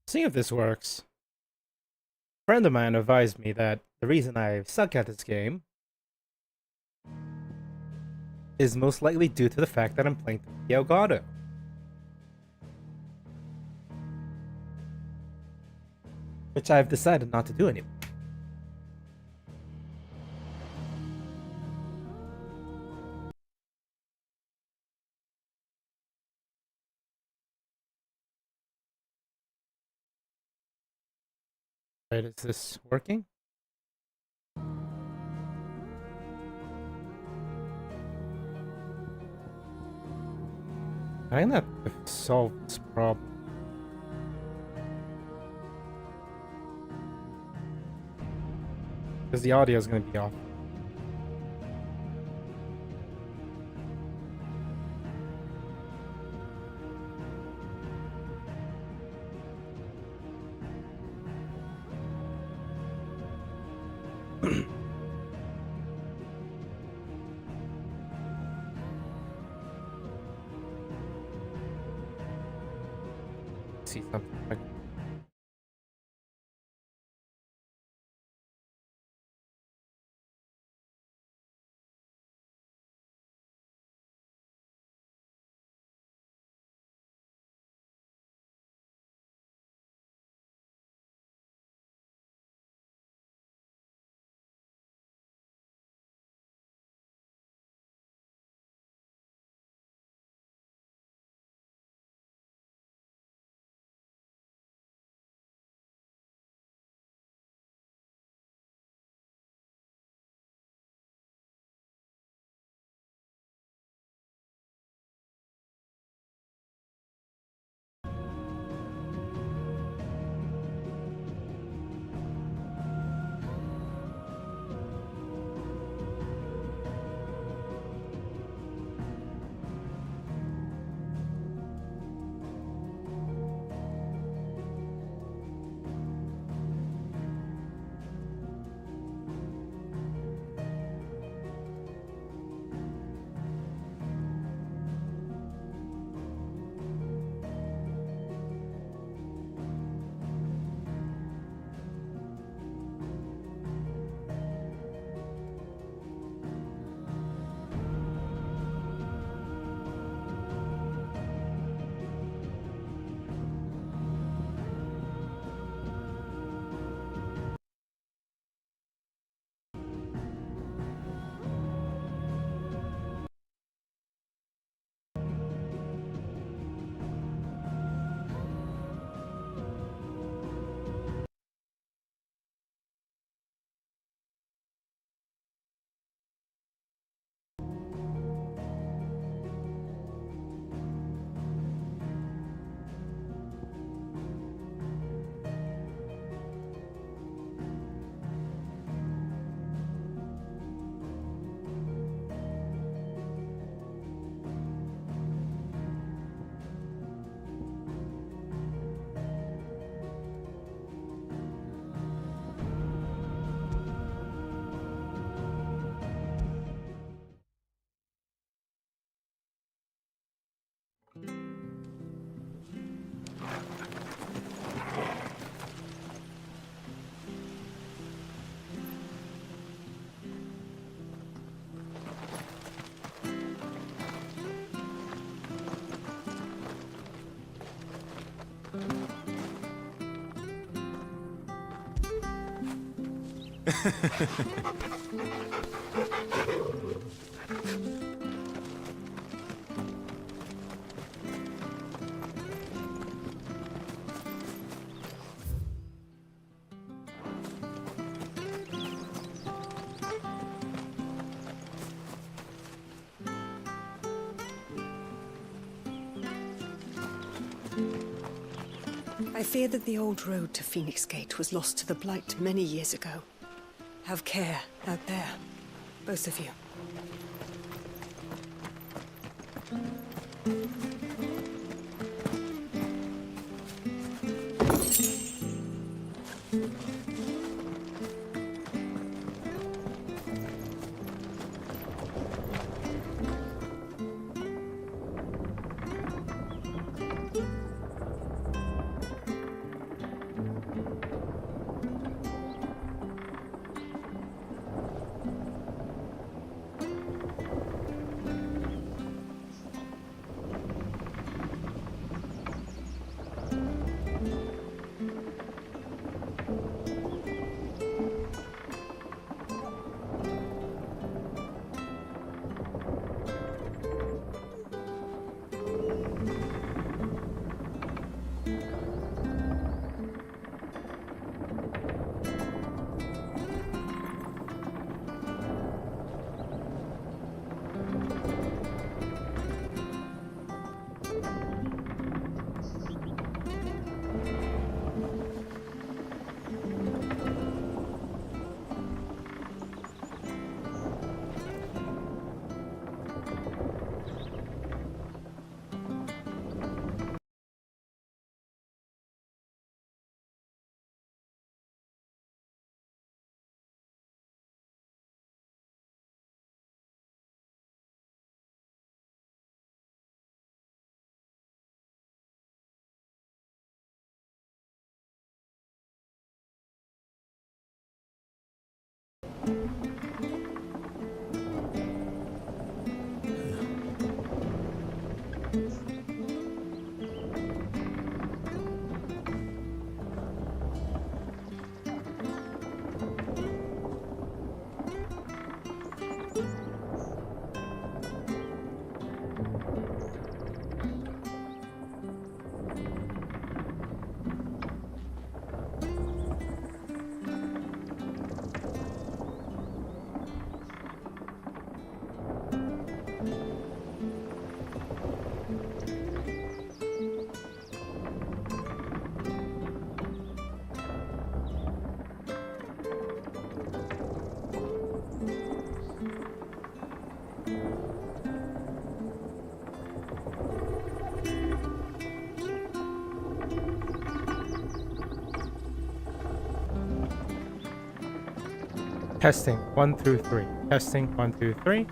See if this works. A friend of mine advised me that the reason I suck at this game is most likely due to the fact that I'm playing the Elgato. Which I've decided not to do anymore. Right, is this working? I think that solve this problem. Because the audio is going to be off. See something like I fear that the old road to Phoenix Gate was lost to the Blight many years ago. Have care out there, both of you. Testing 1 through 3. Testing 1 through 3.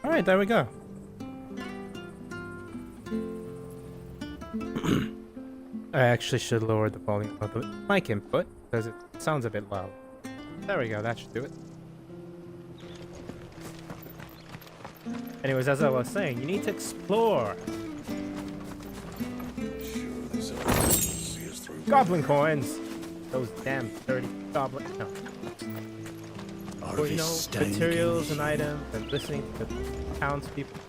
Alright, there we go. I actually should lower the volume of the mic input because it sounds a bit loud. There we go, that should do it. Anyways, as I was saying, you need to explore. Goblin coins! Those damn dirty goblin. No. Well, you know, materials and items and listening to the townspeople.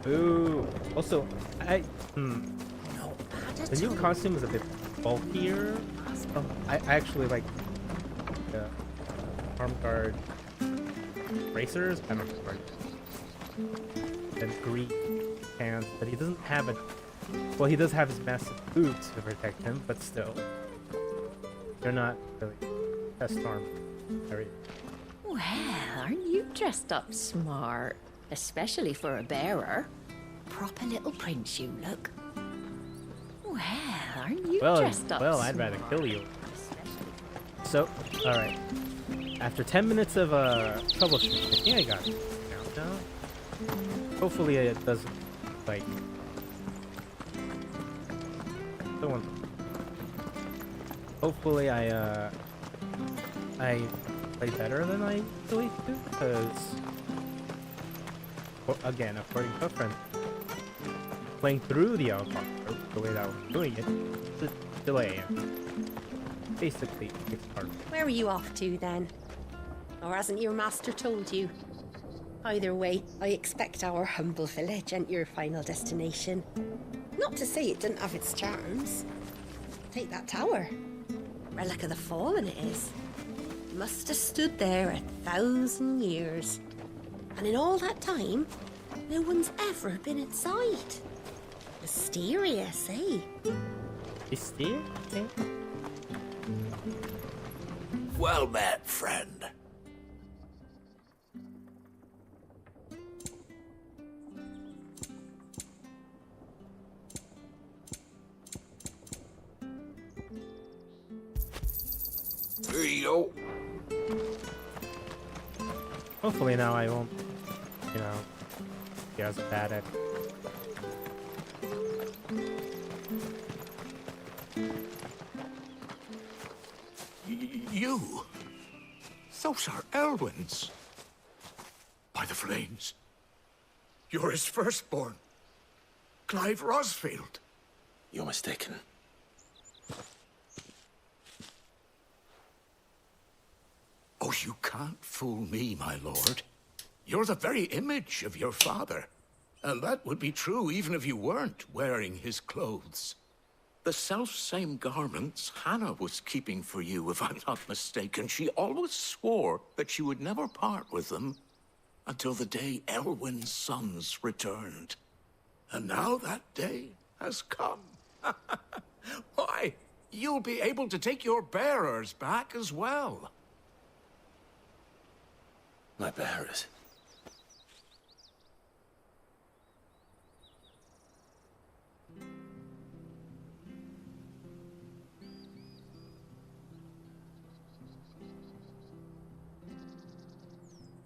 Ooh. Also, the new costume is a bit bulkier. I actually like the arm guard bracers. I don't know. And green pants, but he doesn't have a. Well, he does have his massive boots to protect him, but still, they're not really chest armor. Well, aren't you dressed up smart? Especially for a bearer. Proper little prince you look. Well, aren't you dressed up Well, I'd rather kill you. So, alright. After 10 minutes of troubleshooting, I think I got it now. Hopefully it doesn't, like... Hopefully I play better than I usually do, because... Again, according to a friend, playing through the alpha, the way that I was doing it, the delay. Basically, it's hard. Where are you off to then? Or hasn't your master told you? Either way, I expect our humble village ain't your final destination. Not to say it didn't have its charms. Take that tower. Relic of the Fallen it is. Must have stood there 1,000 years. And in all that time, no one's ever been inside. Mysterious, eh? Mysterious? Well met, friend. There you go. Hopefully now I won't, you know, be as bad at... You? Those are Elwyn's. By the flames. You're his firstborn. Clive Rosfield. You're mistaken. Oh, you can't fool me, my lord. You're the very image of your father. And that would be true even if you weren't wearing his clothes. The self-same garments Hannah was keeping for you, if I'm not mistaken. She always swore that she would never part with them until the day Elwyn's sons returned. And now that day has come. Why, you'll be able to take your bearers back as well. My bearers.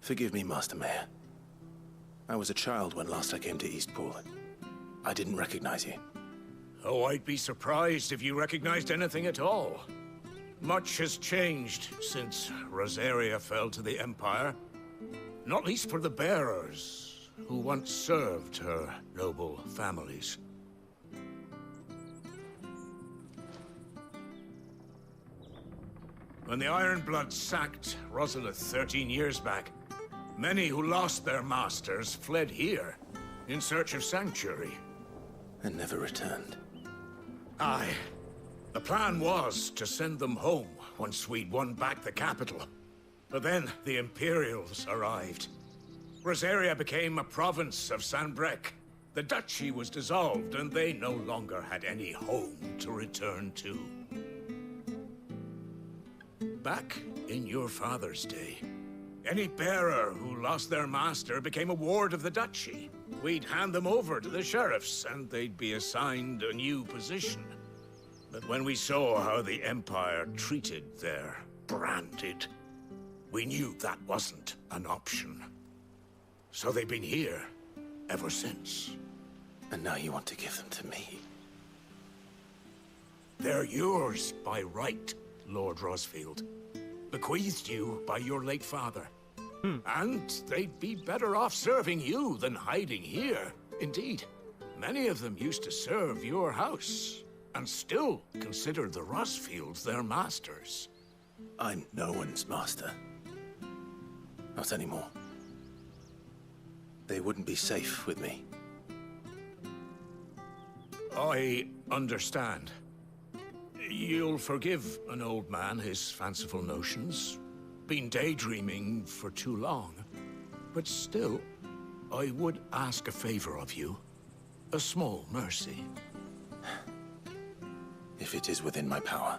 Forgive me, Master Mayor. I was a child when last I came to Eastpool. I didn't recognize you. Oh, I'd be surprised if you recognized anything at all. Much has changed since Rosaria fell to the Empire. Not least for the bearers, who once served her noble families. When the Ironbloods sacked Rosalith 13 years back, many who lost their masters fled here in search of sanctuary. And never returned. Aye. The plan was to send them home once we'd won back the capital. But then the Imperials arrived. Rosaria became a province of Sanbreque. The duchy was dissolved, and they no longer had any home to return to. Back in your father's day, any bearer who lost their master became a ward of the duchy. We'd hand them over to the sheriffs, and they'd be assigned a new position. But when we saw how the Empire treated their branded, we knew that wasn't an option. So they've been here ever since. And now you want to give them to me? They're yours by right, Lord Rosfield. Bequeathed you by your late father. And they'd be better off serving you than hiding here. Indeed, many of them used to serve your house, and still consider the Rosfields their masters. I'm no one's master. Not anymore. They wouldn't be safe with me. I understand. You'll forgive an old man his fanciful notions. Been daydreaming for too long. But still, I would ask a favor of you. A small mercy. If it is within my power.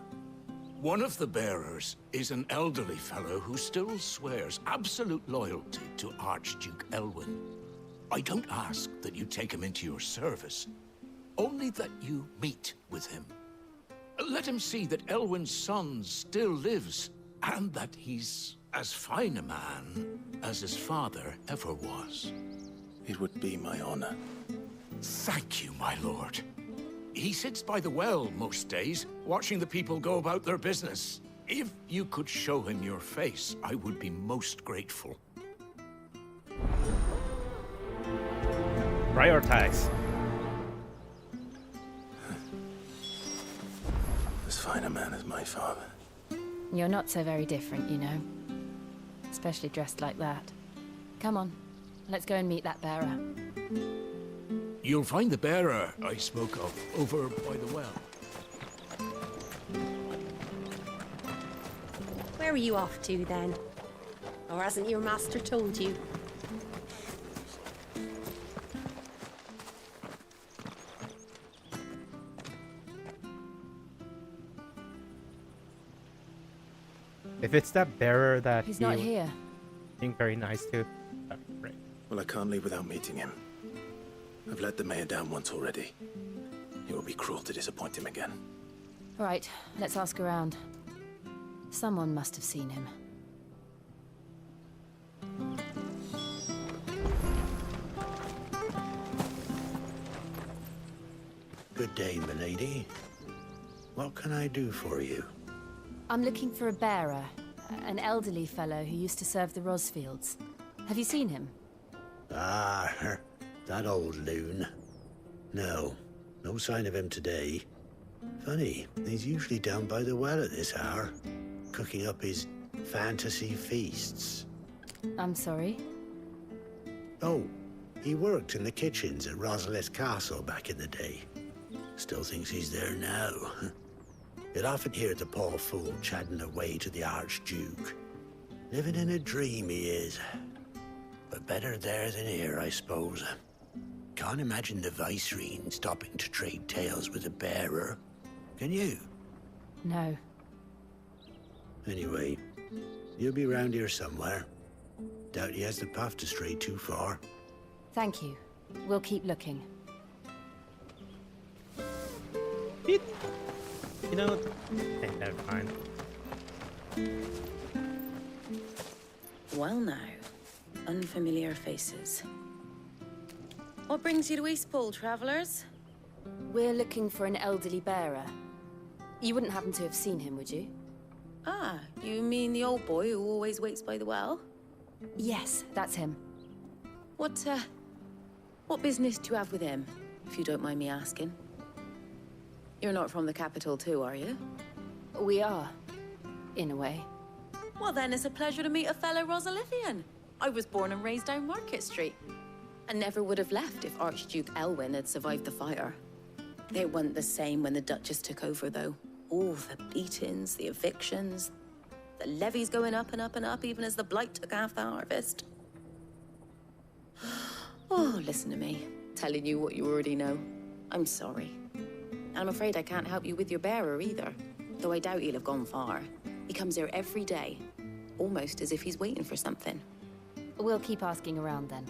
One of the bearers is an elderly fellow who still swears absolute loyalty to Archduke Elwyn. I don't ask that you take him into your service, only that you meet with him. Let him see that Elwyn's son still lives, and that he's as fine a man as his father ever was. It would be my honor. Thank you, my lord. He sits by the well most days, watching the people go about their business. If you could show him your face, I would be most grateful. Prioritize. As fine a man as my father. You're not so very different, you know. Especially dressed like that. Come on, let's go and meet that bearer. You'll find the bearer I spoke of over by the well. Where are you off to, then? Or hasn't your master told you? If it's that bearer that He's not you here. being very nice to, that'd be great. Well, I can't leave without meeting him. I've let the mayor down once already. It would be cruel to disappoint him again. All right, let's ask around. Someone must have seen him. Good day, milady. What can I do for you? I'm looking for a bearer, an elderly fellow who used to serve the Rosfields. Have you seen him? Ah, that old loon. No sign of him today. Funny, he's usually down by the well at this hour, cooking up his fantasy feasts. I'm sorry? Oh, he worked in the kitchens at Rosale's castle back in the day. Still thinks he's there now. You'd often hear the poor fool chatting away to the Archduke. Living in a dream he is. But better there than here, I suppose. Can't imagine the Vicereine stopping to trade tales with a bearer. Can you? No. Anyway, you'll be round here somewhere. Doubt he has the puff to stray too far. Thank you. We'll keep looking. You know, never mind. Well now, unfamiliar faces. What brings you to Eastpool, travelers? We're looking for an elderly bearer. You wouldn't happen to have seen him, would you? Ah, you mean the old boy who always waits by the well? Yes, that's him. What business do you have with him, if you don't mind me asking? You're not from the capital too, are you? We are, in a way. Well then, it's a pleasure to meet a fellow Rosalithian. I was born and raised down Market Street. And never would have left if Archduke Elwyn had survived the fire. It wasn't the same when the Duchess took over, though. All the beatings, the evictions, the levies going up and up and up, even as the blight took half the harvest. Oh, listen to me, telling you what you already know. I'm sorry. And I'm afraid I can't help you with your bearer either, though I doubt he'll have gone far. He comes here every day, almost as if he's waiting for something. We'll keep asking around then.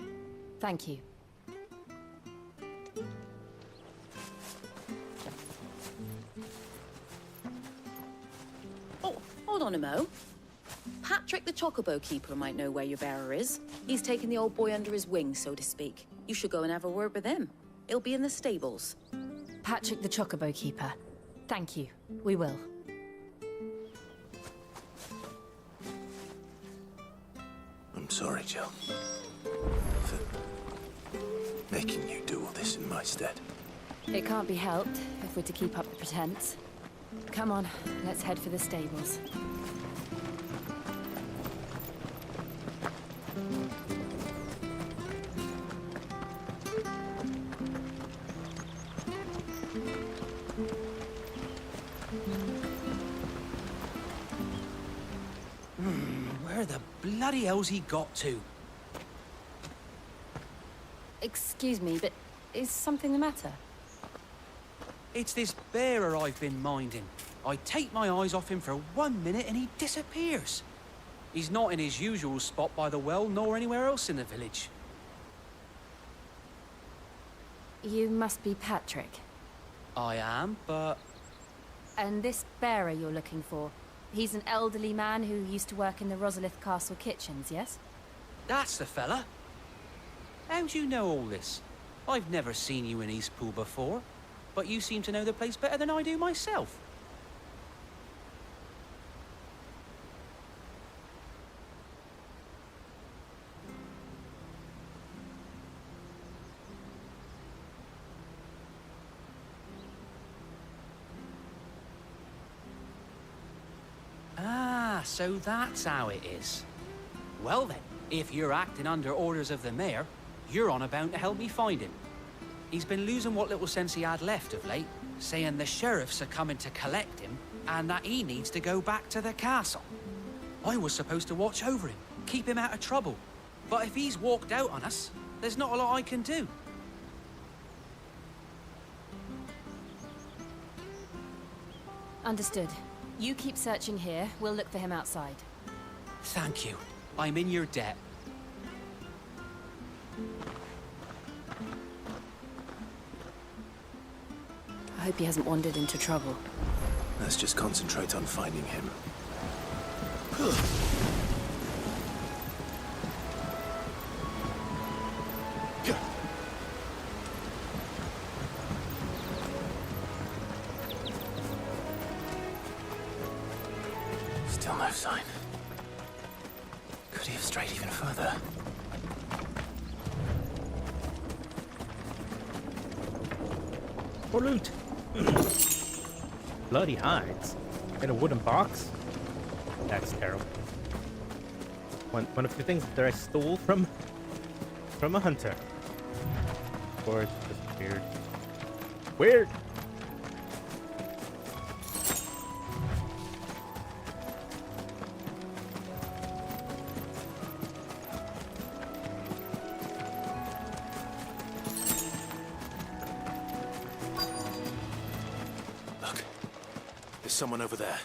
Thank you. Oh, hold on a mo. Patrick the Chocobo Keeper might know where your bearer is. He's taken the old boy under his wing, so to speak. You should go and have a word with him. He'll be in the stables. Patrick the Chocobo Keeper. Thank you. We will. I'm sorry, Jill. For making you do all this in my stead. It can't be helped if we're to keep up the pretense. Come on, let's head for the stables. Where the bloody hell's he got to? Excuse me, but is something the matter? It's this bearer I've been minding. I take my eyes off him for 1 minute and he disappears. He's not in his usual spot by the well, nor anywhere else in the village. You must be Patrick. I am, but... And this bearer you're looking for, he's an elderly man who used to work in the Rosaria Castle kitchens, yes? That's the fella. How do you know all this? I've never seen you in Eastpool before, but you seem to know the place better than I do myself. Ah, so that's how it is. Well then, if you're acting under orders of the mayor, you're on about to help me find him. He's been losing what little sense he had left of late, saying the sheriffs are coming to collect him and that he needs to go back to the castle. I was supposed to watch over him, keep him out of trouble. But if he's walked out on us, there's not a lot I can do. Understood. You keep searching here, we'll look for him outside. Thank you. I'm in your debt. I hope he hasn't wandered into trouble. Let's just concentrate on finding him. Still no sign. Could he have strayed even further? Or loot. Bloody hides. In a wooden box? That's terrible. One of the things that I stole from a hunter. Or it's just weird. Weird! Look. There's someone over there.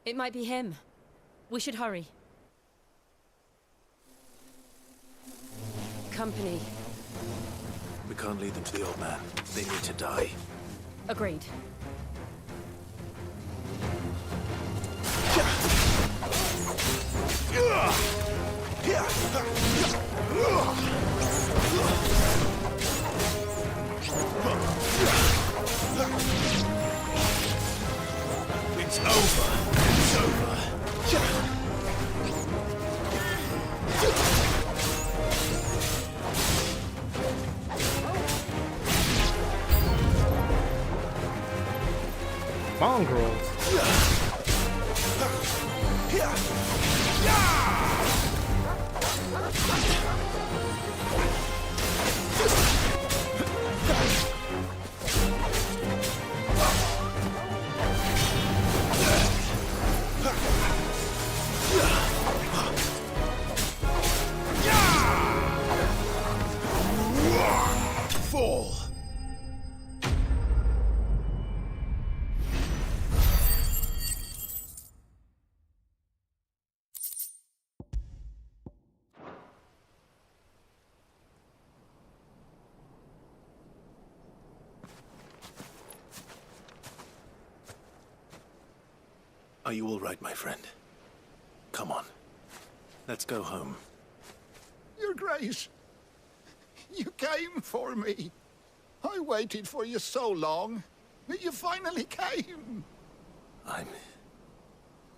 It might be him. We should hurry. Company. We can't lead them to the old man. They need to die. Agreed. It's over. It's over. Mongrels. Are you all right, my friend? Come on. Let's go home. Your Grace, you came for me. I waited for you so long, but you finally came. I'm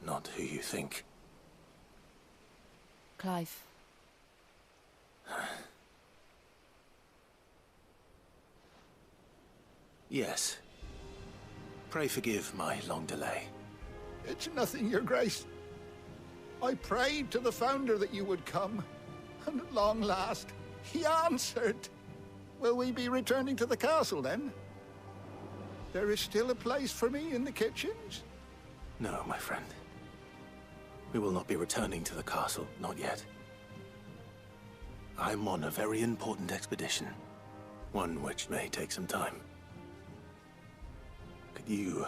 not who you think. Clive. Yes. Pray forgive my long delay. It's nothing, Your Grace. I prayed to the Founder that you would come, and at long last, he answered. Will we be returning to the castle, then? There is still a place for me in the kitchens? No, my friend. We will not be returning to the castle, not yet. I'm on a very important expedition, one which may take some time. Could you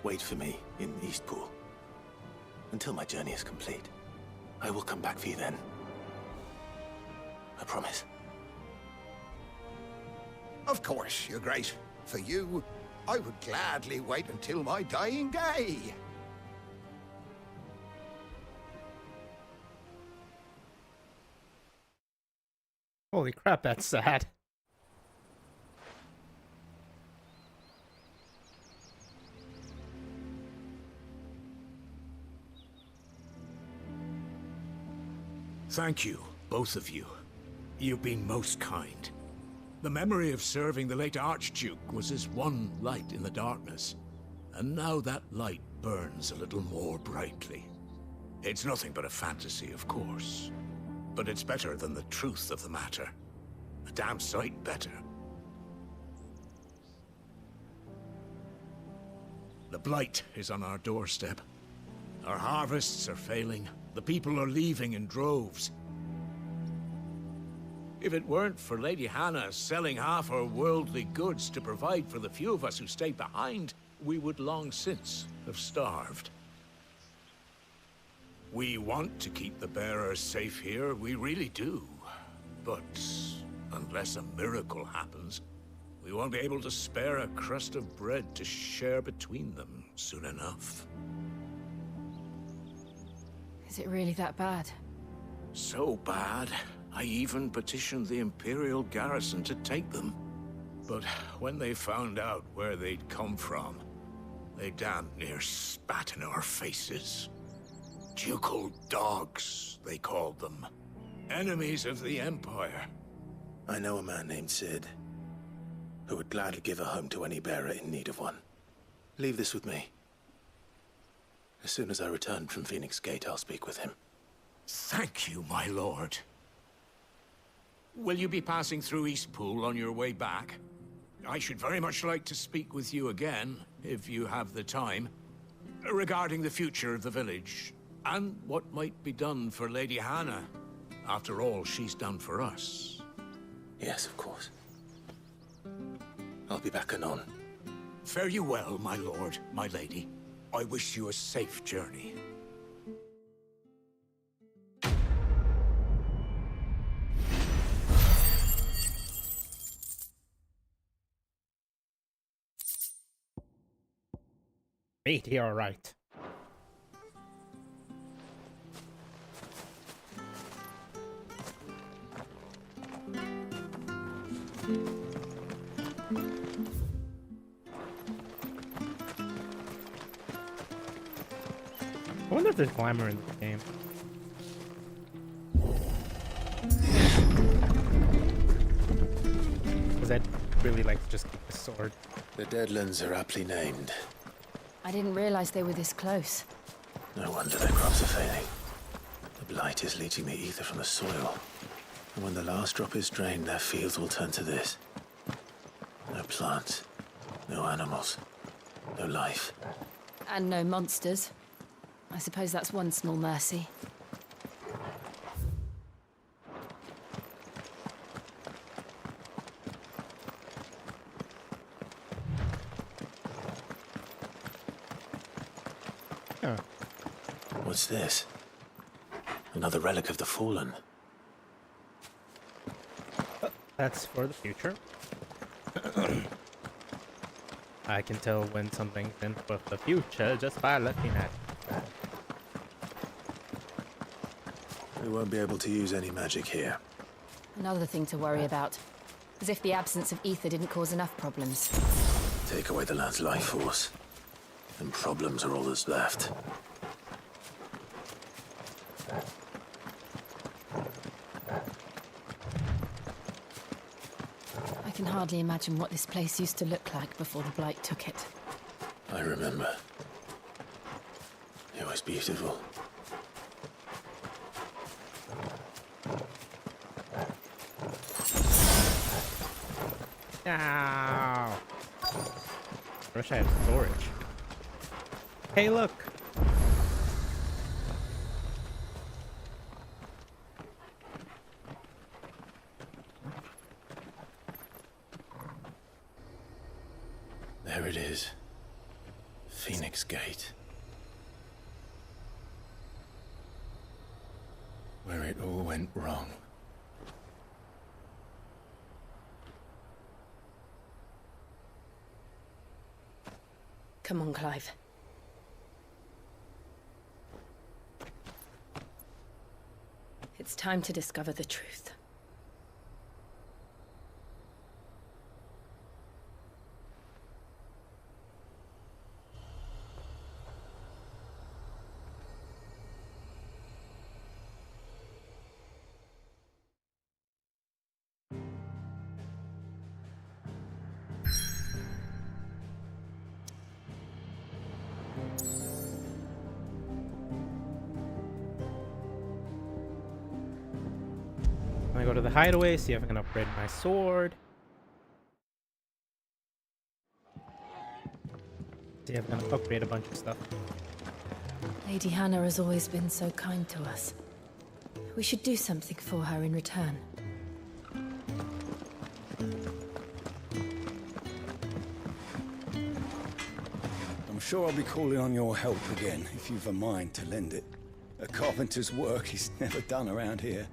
wait for me in Eastpool until my journey is complete? I will come back for you then. I promise. Of course, Your Grace. For you, I would gladly wait until my dying day. Holy crap, that's sad. Thank you, both of you. You've been most kind. The memory of serving the late Archduke was as one light in the darkness, and now that light burns a little more brightly. It's nothing but a fantasy, of course, but it's better than the truth of the matter. A damn sight better. The blight is on our doorstep. Our harvests are failing. The people are leaving in droves. If it weren't for Lady Hannah selling half her worldly goods to provide for the few of us who stayed behind, we would long since have starved. We want to keep the bearers safe here, we really do. But unless a miracle happens, we won't be able to spare a crust of bread to share between them soon enough. Is it really that bad? So bad, I even petitioned the Imperial garrison to take them. But when they found out where they'd come from, they damn near spat in our faces. Ducal dogs, they called them. Enemies of the Empire. I know a man named Sid, who would gladly give a home to any bearer in need of one. Leave this with me. As soon as I return from Phoenix Gate, I'll speak with him. Thank you, my lord. Will you be passing through Eastpool on your way back? I should very much like to speak with you again, if you have the time, regarding the future of the village, and what might be done for Lady Hannah. After all she's done for us. Yes, of course. I'll be back anon. Fare you well, my lord, my lady. I wish you a safe journey. Meteorite. I wonder if there's glamour in this game. Because I'd really like to just keep the sword. The Deadlands are aptly named. I didn't realize they were this close. No wonder their crops are failing. The blight is leaching the ether from the soil. And when the last drop is drained, their fields will turn to this. No plants, no animals, no life. And no monsters. I suppose that's one small mercy. Oh. What's this? Another relic of the Fallen. That's for the future. I can tell when something's in for the future just by looking at it. We won't be able to use any magic here. Another thing to worry about. As if the absence of ether didn't cause enough problems. Take away the lad's life force, and problems are all that's left. I can hardly imagine what this place used to look like before the Blight took it. I remember. It was beautiful. Ow. I wish I had storage. Hey, look. There it is. Phoenix Gate. Where it all went wrong. Come on, Clive. It's time to discover the truth. I'm gonna go to the hideaway, see if I can upgrade my sword. See if I can upgrade a bunch of stuff. Lady Hannah has always been so kind to us. We should do something for her in return. I'm sure I'll be calling on your help again, if you've a mind to lend it. A carpenter's work is never done around here.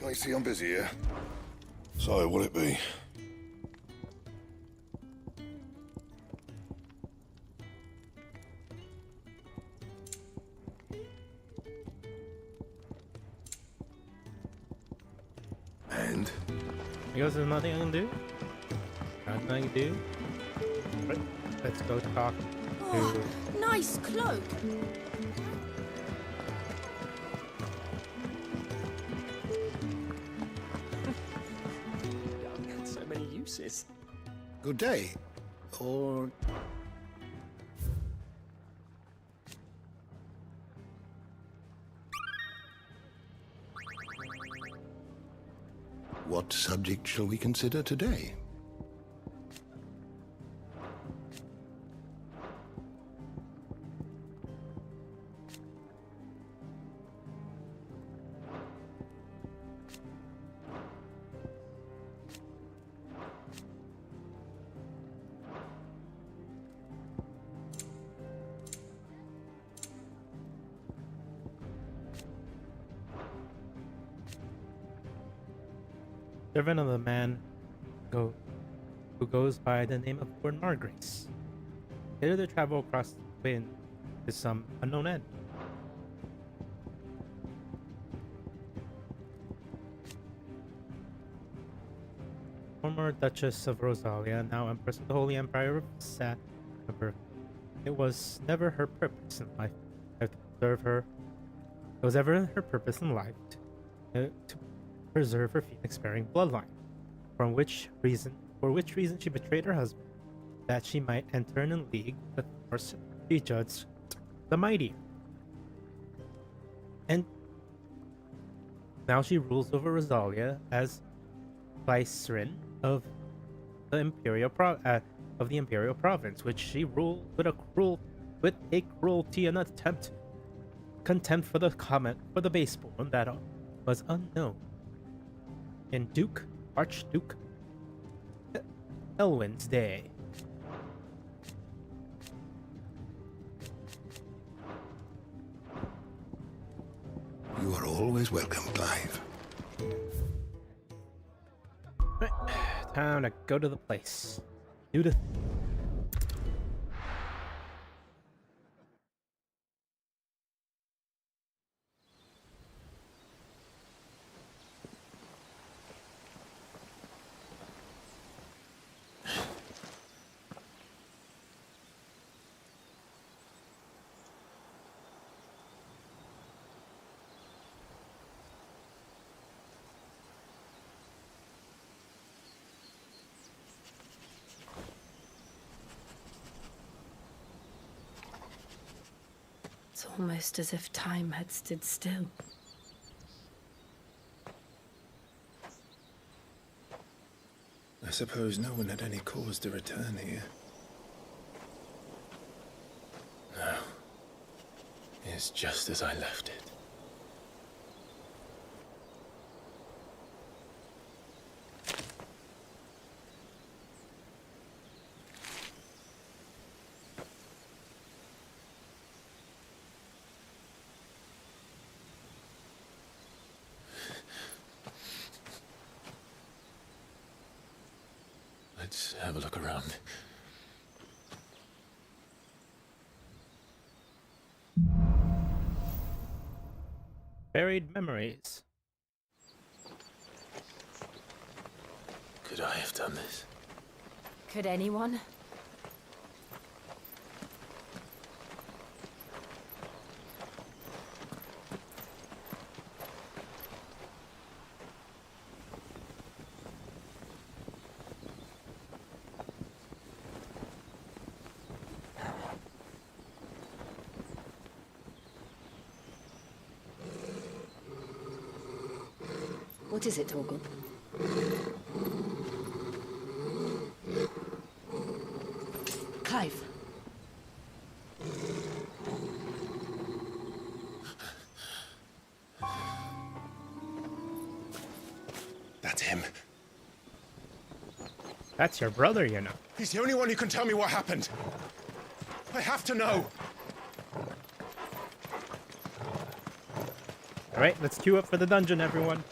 I see I'm busy here. So, what'll it be? And? Because there's nothing I can do. Nothing I can do. Right, let's go talk to... Oh, nice cloak. So many uses. Good day. Or... What subject shall we consider today? Servant of the man who goes by the name of Lord Margrace. Later they travel across the wind to some unknown end. Former Duchess of Rosaria, now Empress of the Holy Empire of Saturn. It was never her purpose in life to preserve her. It was ever her purpose in life to preserve her Phoenix-bearing bloodline, for which reason she betrayed her husband, that she might enter in league with the force she judged the mighty. And now she rules over Rosaria as vicereine of the Imperial Province, which she ruled with a cruelty and contempt for the baseborn that was unknown. In Archduke Elwin's day. You are always welcome, Clive. Right. Time to go to the place. Do the It's almost as if time had stood still. I suppose no one had any cause to return here. No. It's just as I left it. Let's have a look around. buried memories. Could I have done this? Could anyone? What is it, Torgal? Clive. That's him. That's your brother, you know. He's the only one who can tell me what happened. I have to know. All right, let's queue up for the dungeon, everyone.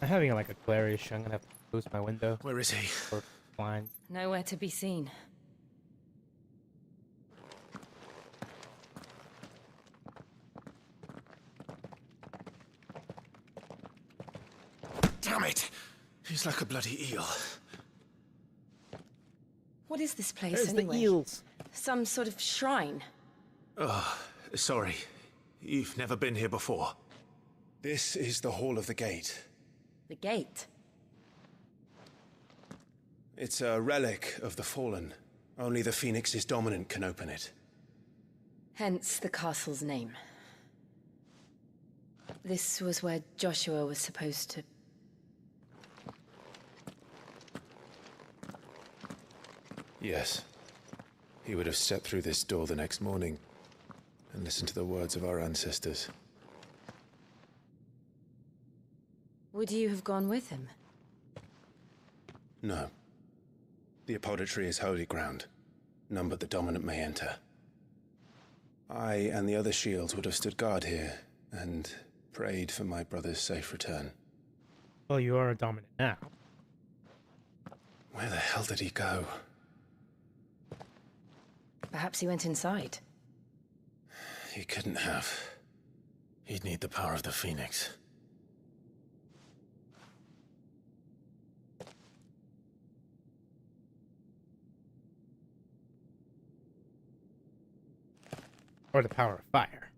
I'm having like a glare issue. I'm gonna have to close my window. Where is he? Or blind. Nowhere to be seen. Damn it! He's like a bloody eel. What is this place There's anyway? the eels. Some sort of shrine? Oh, sorry. You've never been here before. This is the Hall of the Gate. The gate? It's a relic of the Fallen. Only the Phoenix's dominant can open it. Hence the castle's name. This was where Joshua was supposed to... Yes. He would have stepped through this door the next morning and listened to the words of our ancestors. Would you have gone with him? No. The apodatory is holy ground. None but the dominant may enter. I and the other shields would have stood guard here and prayed for my brother's safe return. Well, you are a dominant now. Where the hell did he go? Perhaps he went inside. He couldn't have. He'd need the power of the Phoenix. Or the power of fire.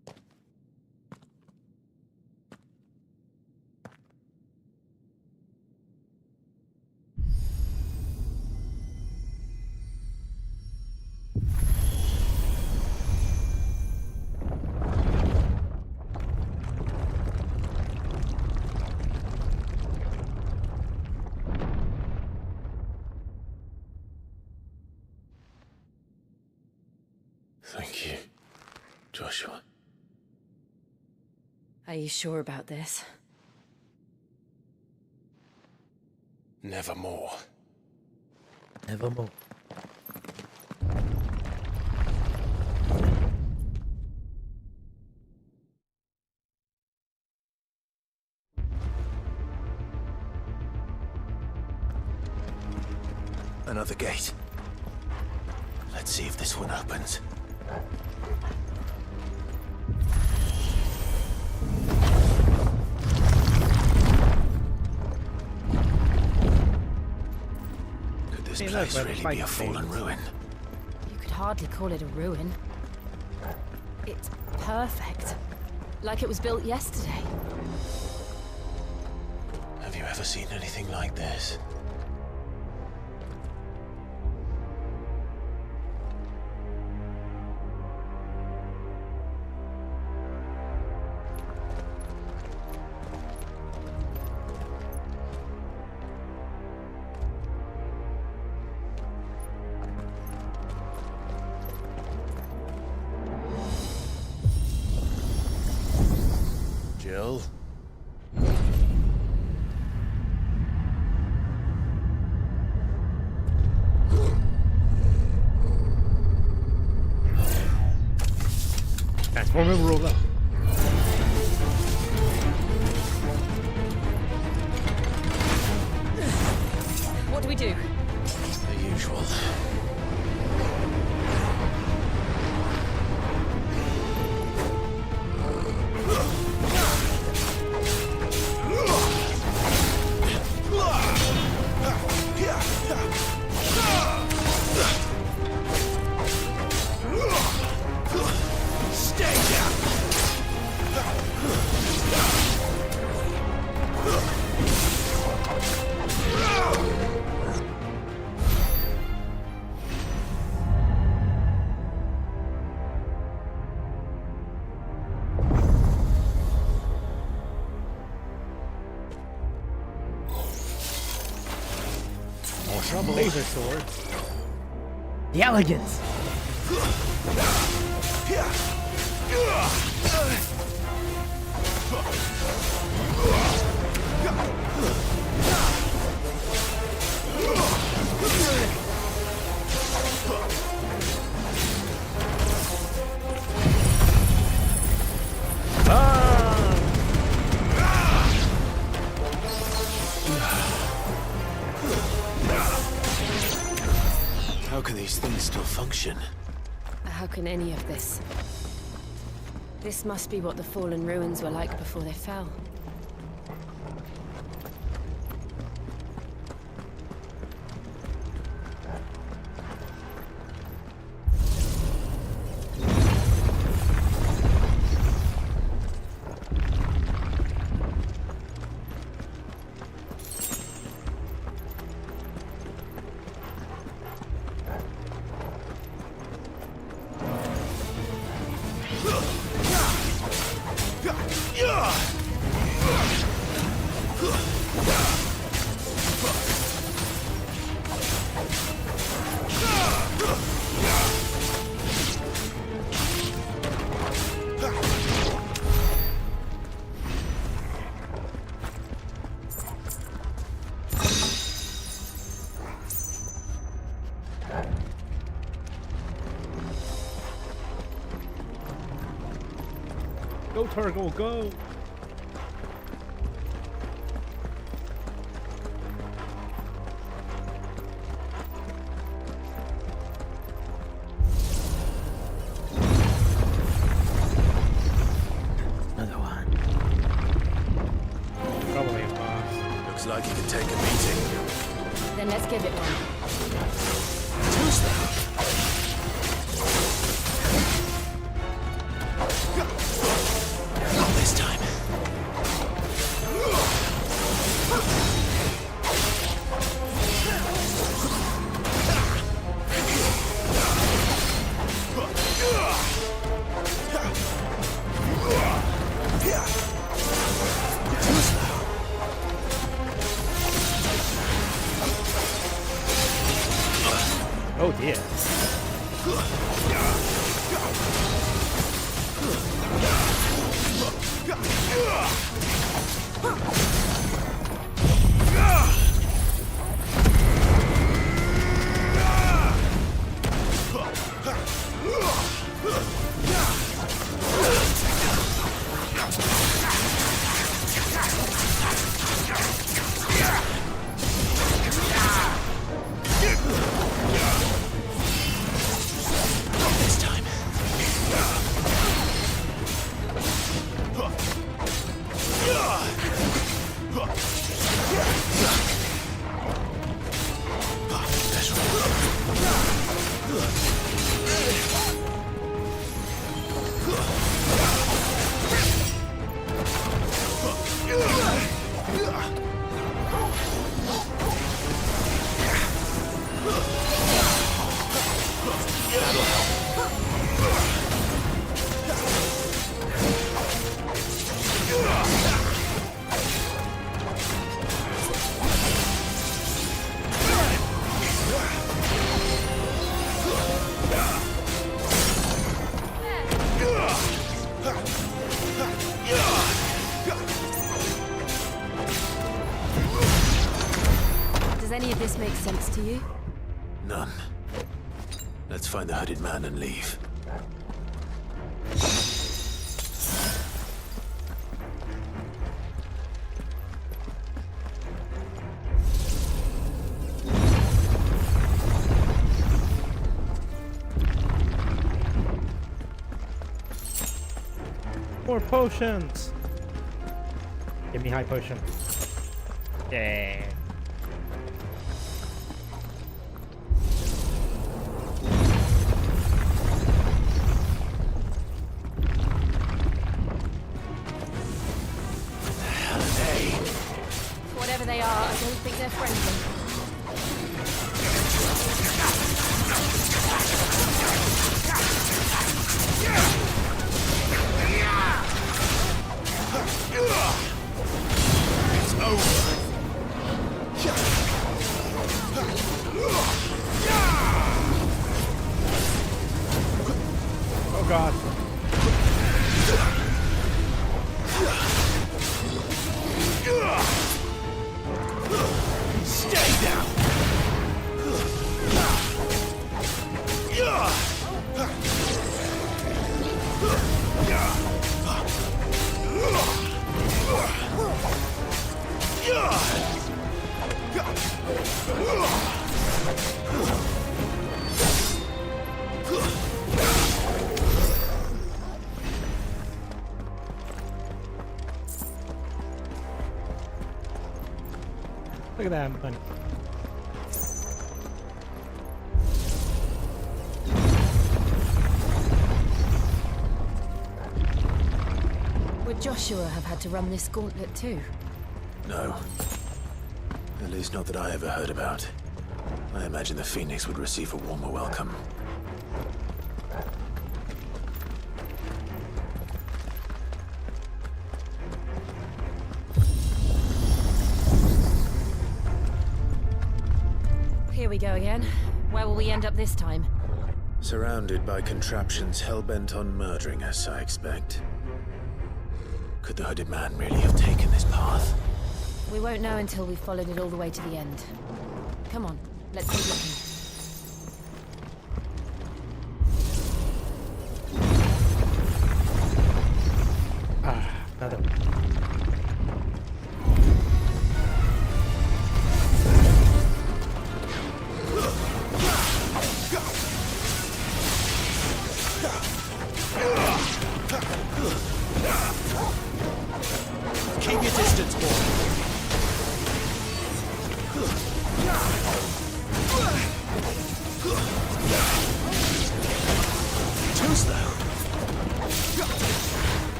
Thank you, Joshua. Are you sure about this? Nevermore. Nevermore. Another gate. Let's see if this one opens. Could this place really be a fallen ruin? You could hardly call it a ruin. It's perfect. Like it was built yesterday. Have you ever seen anything like this? Jill? Transform and roll up. What do we do? The usual. Laser sword. The elegance. How can these things still function? How can any of this? This must be what the fallen ruins were like before they fell. Go, Turgle, go! Another one. Probably a boss. Looks like you can take a beating. Then let's give it one. Too slow. Not this time. Too slow. Oh dear. of this makes sense to you? None. Let's find the hooded man and leave. More potions! Give me high potion. Yeah. Whatever they are, I don't think they're friendly. It's over. Oh god. Stay down. Look at that bunny. Would Joshua have had to run this gauntlet too? No. At least not that I ever heard about. I imagine the Phoenix would receive a warmer welcome. Here we go again. Where will we end up this time? Surrounded by contraptions hell-bent on murdering us, I expect. Could the hooded man really have taken this path? We won't know until we've followed it all the way to the end. Come on, let's keep looking. Another. Keep your distance, boy. Too slow.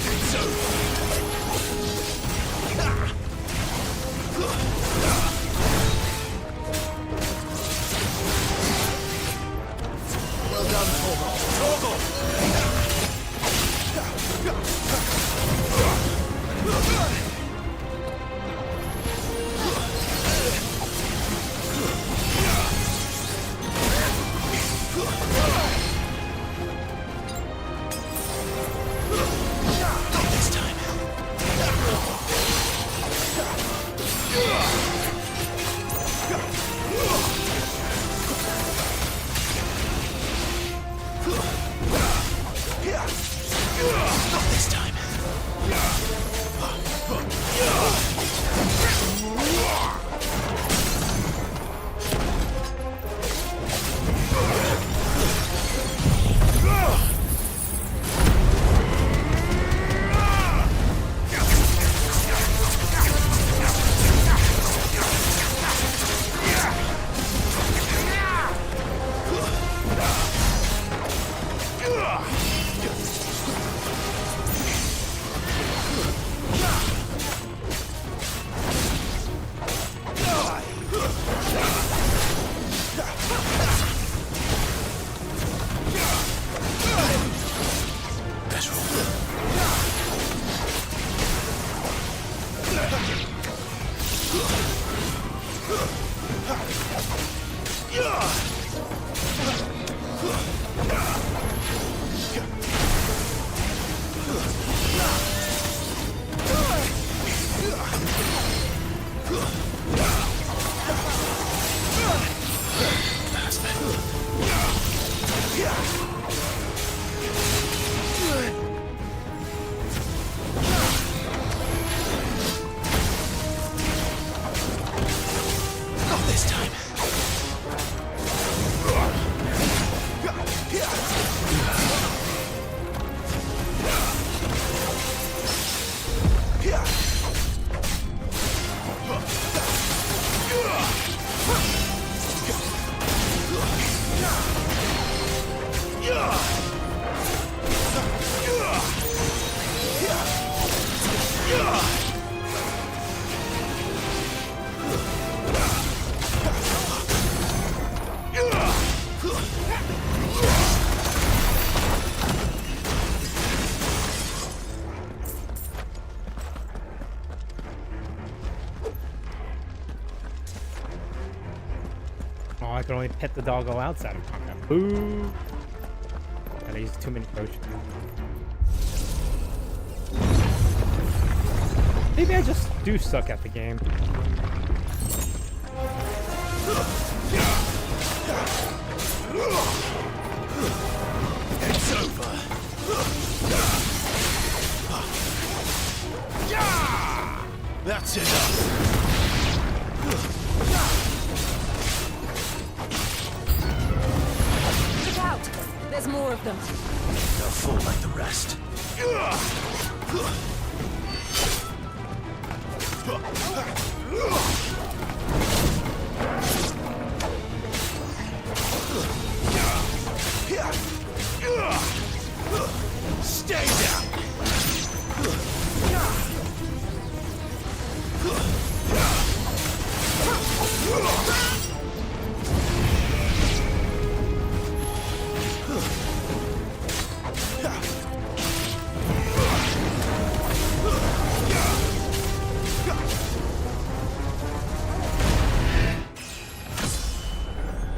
It's over. Well done, Torgal. Not this time. can only pet the doggo outside of combat. Boo! And I used too many potions. Maybe I just do suck at the game. It's over. That's enough. Look out! There's more of them. They'll fall like the rest. Stay down.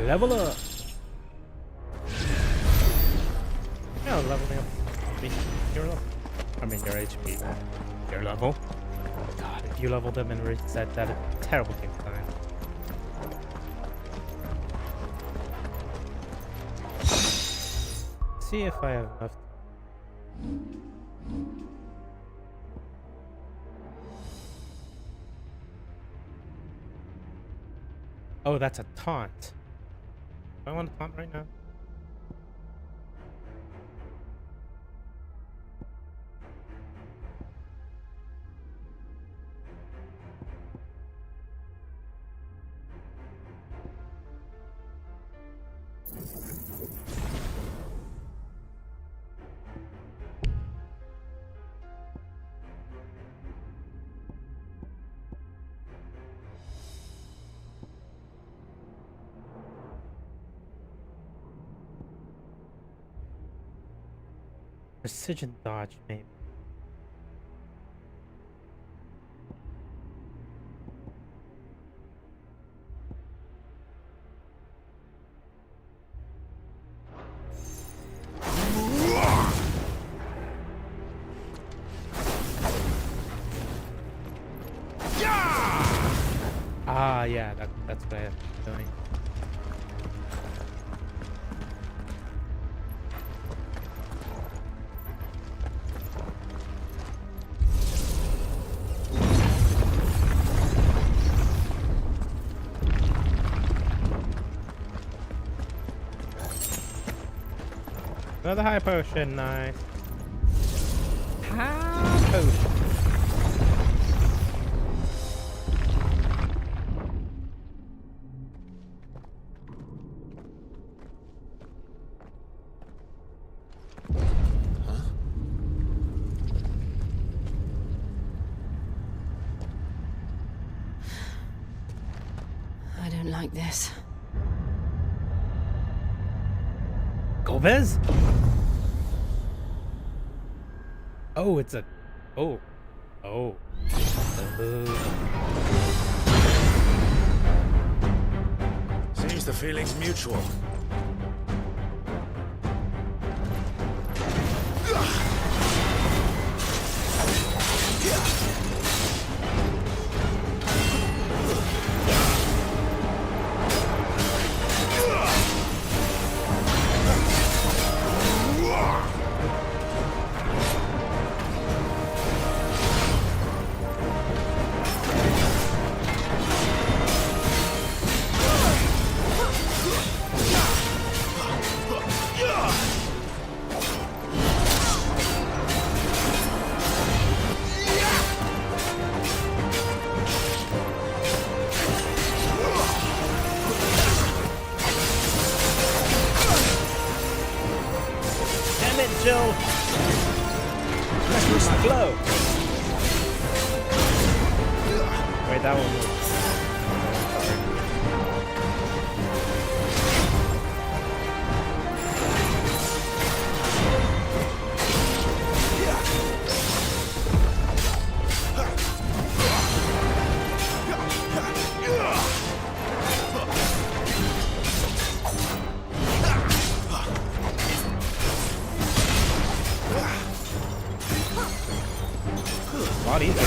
Level up. Yeah, leveling up. Your level. I mean, your HP. Your level. God, if you leveled them and reset that, a terrible game design. See if I have enough. Oh, that's a taunt. Do I want to taunt right now? Precision dodge, maybe. Ah, yeah, that's what I have to be doing. Another high potion, nice. High potion. I don't like this. Golbez? Oh, it's a... Oh. Oh. Seems the feeling's mutual. Jill. Let's my glow. Wait, that one was... lot easier.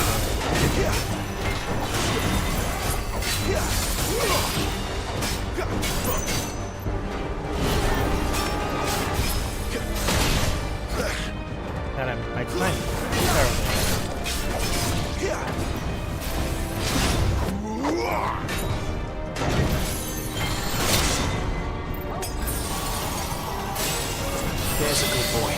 God, my time is terrible. There's a good boy.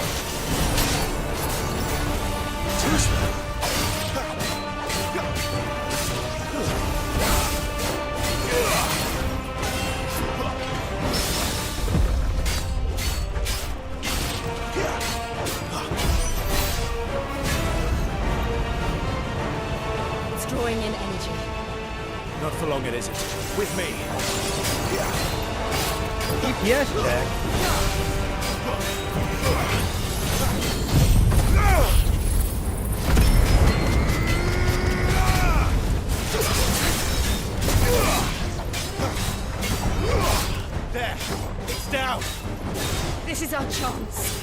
It's drawing in energy. Not for long, it isn't. With me. DPS check. There. It's down. This is our chance.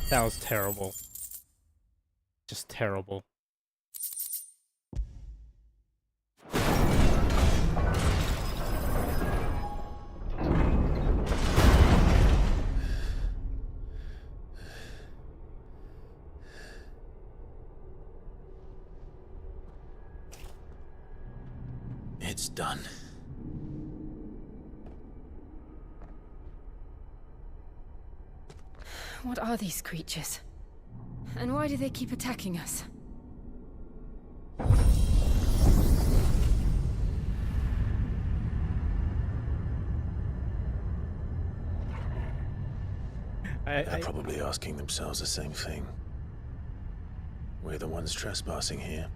That was terrible. Just terrible. It's done. What are these creatures? And why do they keep attacking us? They're probably asking themselves the same thing. We're the ones trespassing here.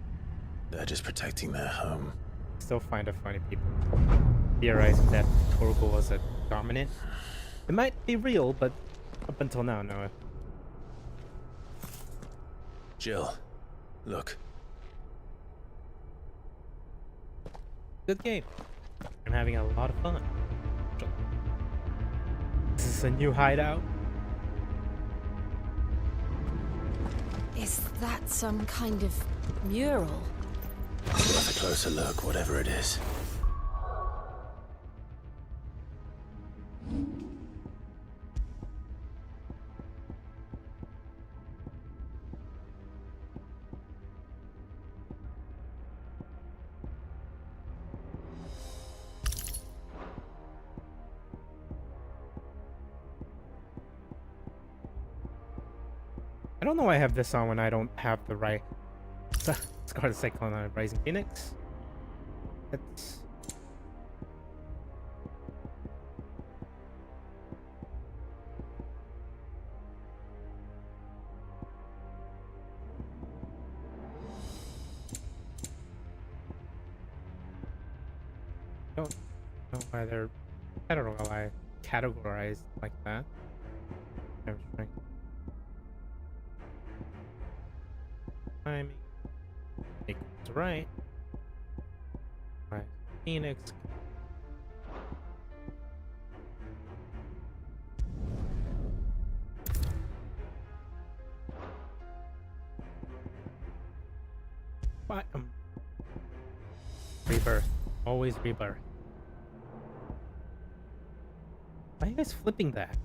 They're just protecting their home. Still find it funny people theorizing that Torgal was a dominant. It might be real, but up until now, no. Jill, look. Good game. I'm having a lot of fun. This is a new hideout. Is that some kind of mural? Worth a closer look, whatever it is. I don't know why I have this on when I don't have the right Scarlet Cyclone on Rising Phoenix. That's... don't know why they're... I don't know why categorized like that. I was trying... Timing equals right. Right. Phoenix. What? Rebirth. Always rebirth. Why are you guys flipping that?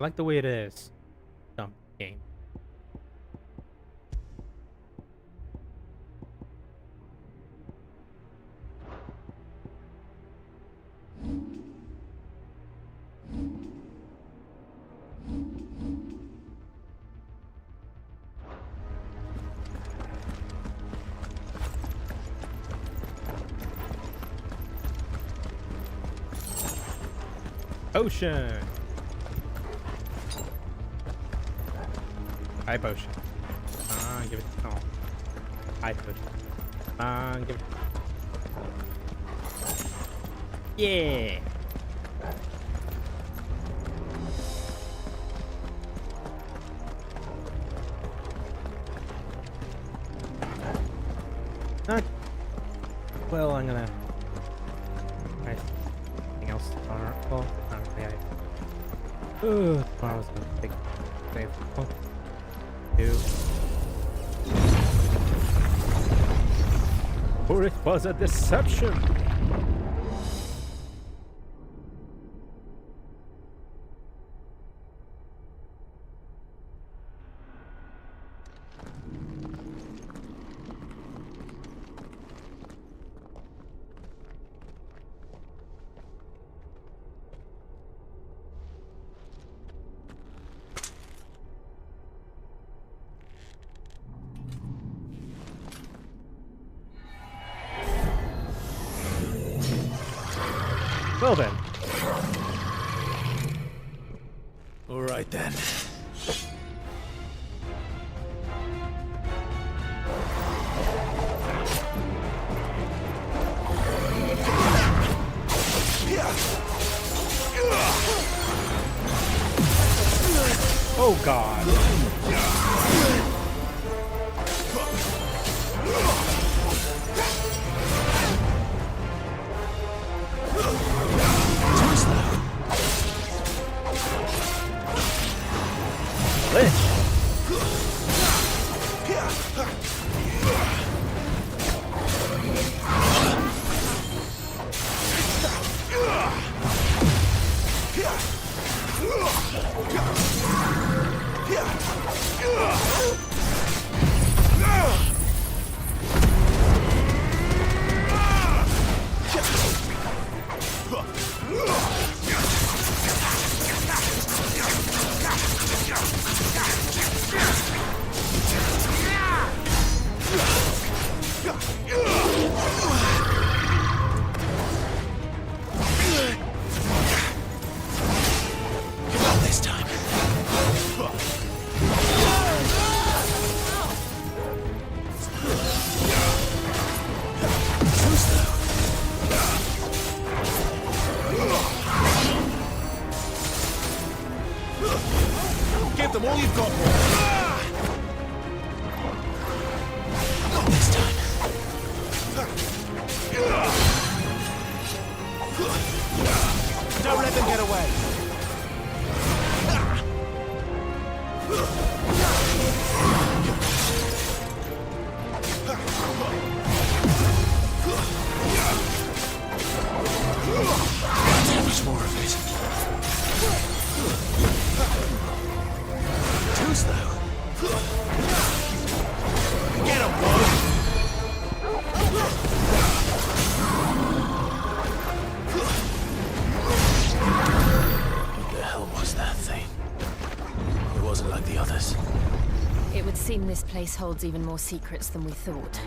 I like the way it is. Dumb game. Potion. High potion. Give it to high potion. Give it. Yeah. Well, I'm gonna. Nice. Anything else tomorrow? Well, not really. Tomorrow's a big day. Oh. For it was a deception. Well then. All right then. Oh God. Give them all you've got, boy. Not this time. Don't let them get away. How much more of it? Who's that? this place holds even more secrets than we thought.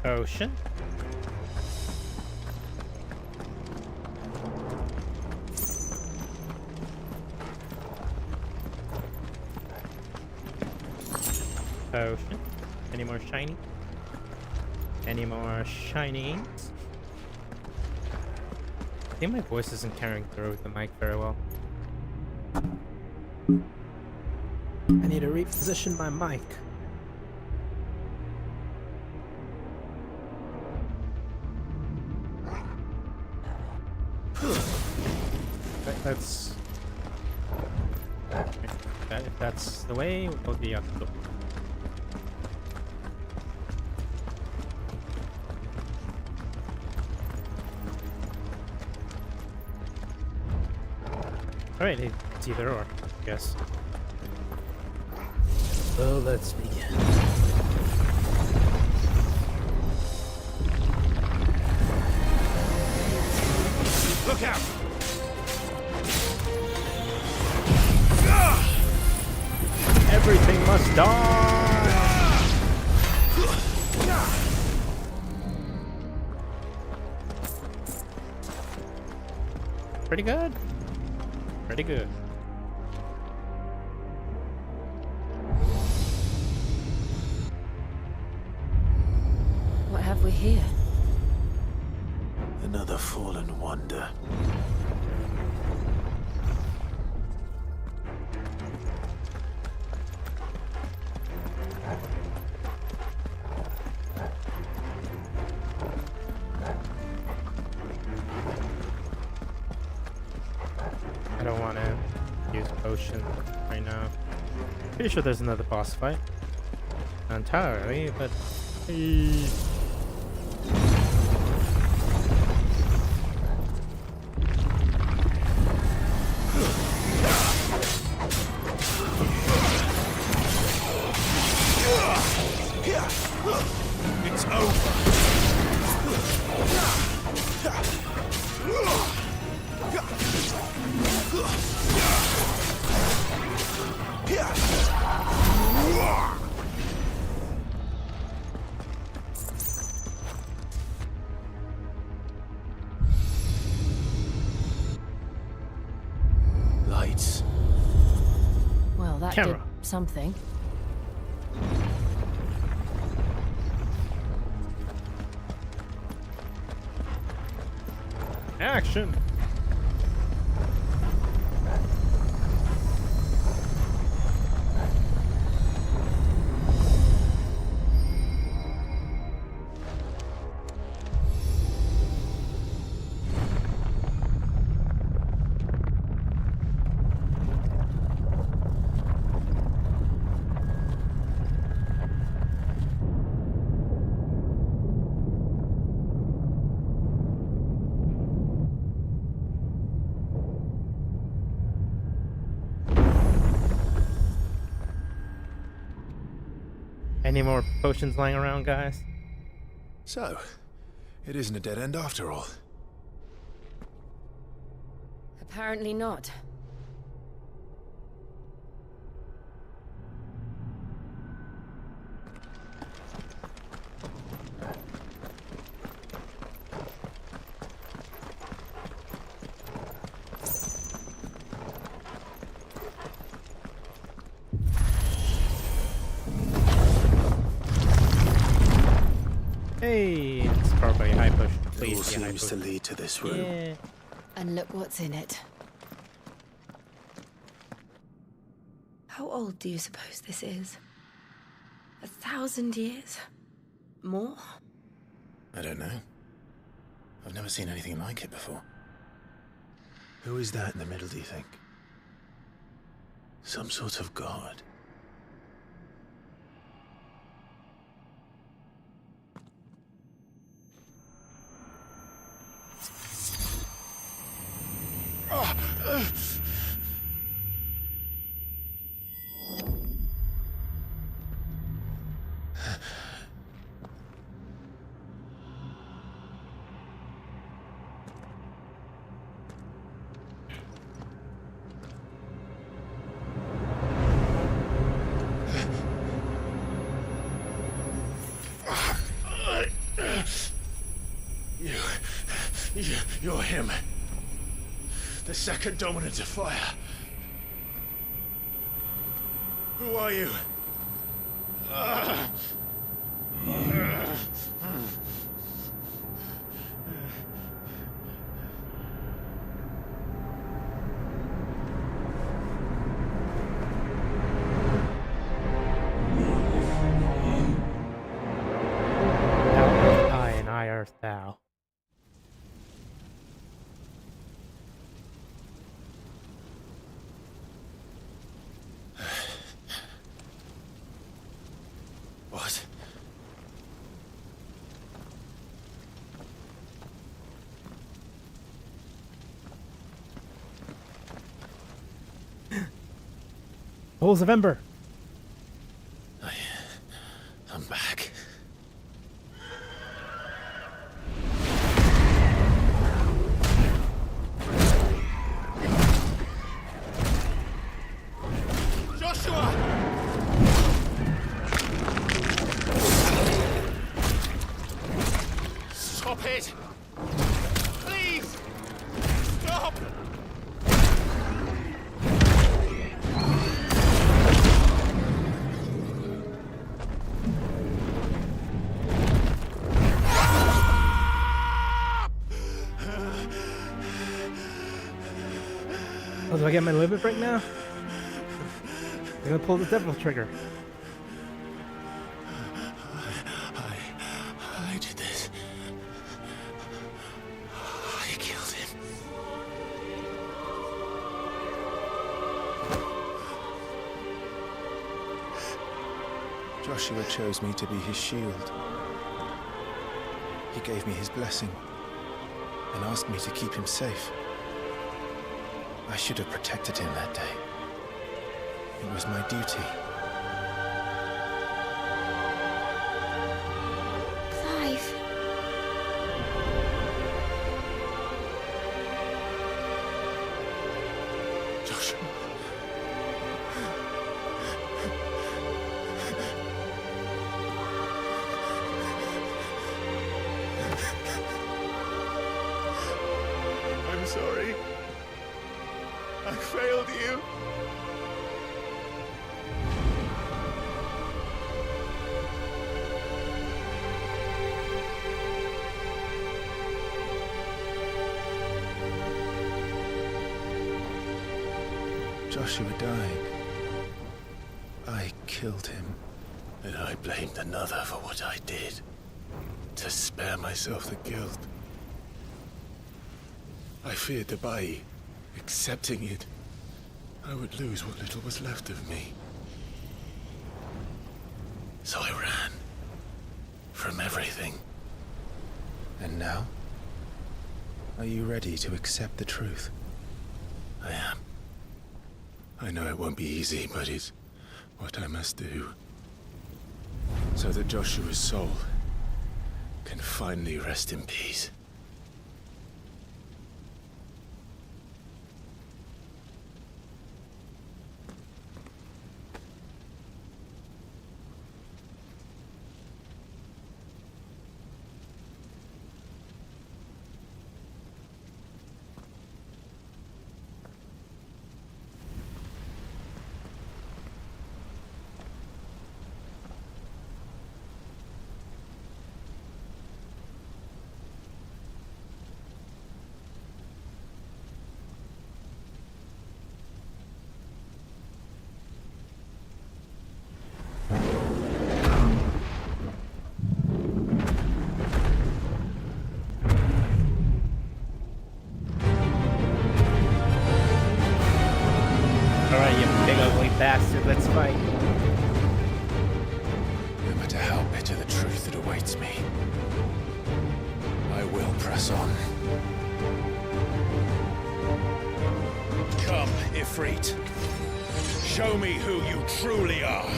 Ocean. Ocean. Any more shiny? Any more shinies? I think my voice isn't carrying through with the mic very well. I need to reposition my mic. That's... If that's the way, we'll be up the door. Alright, it's either or, I guess. So let's begin. Look out! Everything must die! Pretty good. Pretty good. What have we here? Another fallen wonder. I don't want to use potion right now. Pretty sure there's another boss fight. Not entirely, but... It's over. Lights. Well, that Camera. did something. Action! Any more potions lying around, guys? So, it isn't a dead end after all. Apparently not. Hey, it's probably a high potion. It all Please be a high seems to potion. lead to this room. Yeah. And look what's in it. How old do you suppose this is? 1,000 years? More? I don't know. I've never seen anything like it before. Who is that in the middle, do you think? Some sort of god? You're him. The second dominant of fire. Who are you? I and I art thou. What? Pools of Ember. I'm back. Joshua! Stop it! Please! Stop! Oh, do I get my limit break now? I'm gonna pull the devil trigger. I did this. I killed him. Joshua chose me to be his shield. He gave me his blessing and asked me to keep him safe. I should have protected him that day. It was my duty. Clive. Joshua. I'm sorry. I failed you. Joshua died. I killed him. And I blamed another for what I did. To spare myself the guilt. I feared that by accepting it, I would lose what little was left of me. So I ran. From everything. And now? Are you ready to accept the truth? I am. I know it won't be easy, but it's what I must do. So that Joshua's soul can finally rest in peace. Bastard, let's fight. No matter how bitter the truth that awaits me, I will press on. Come, Ifrit. Show me who you truly are.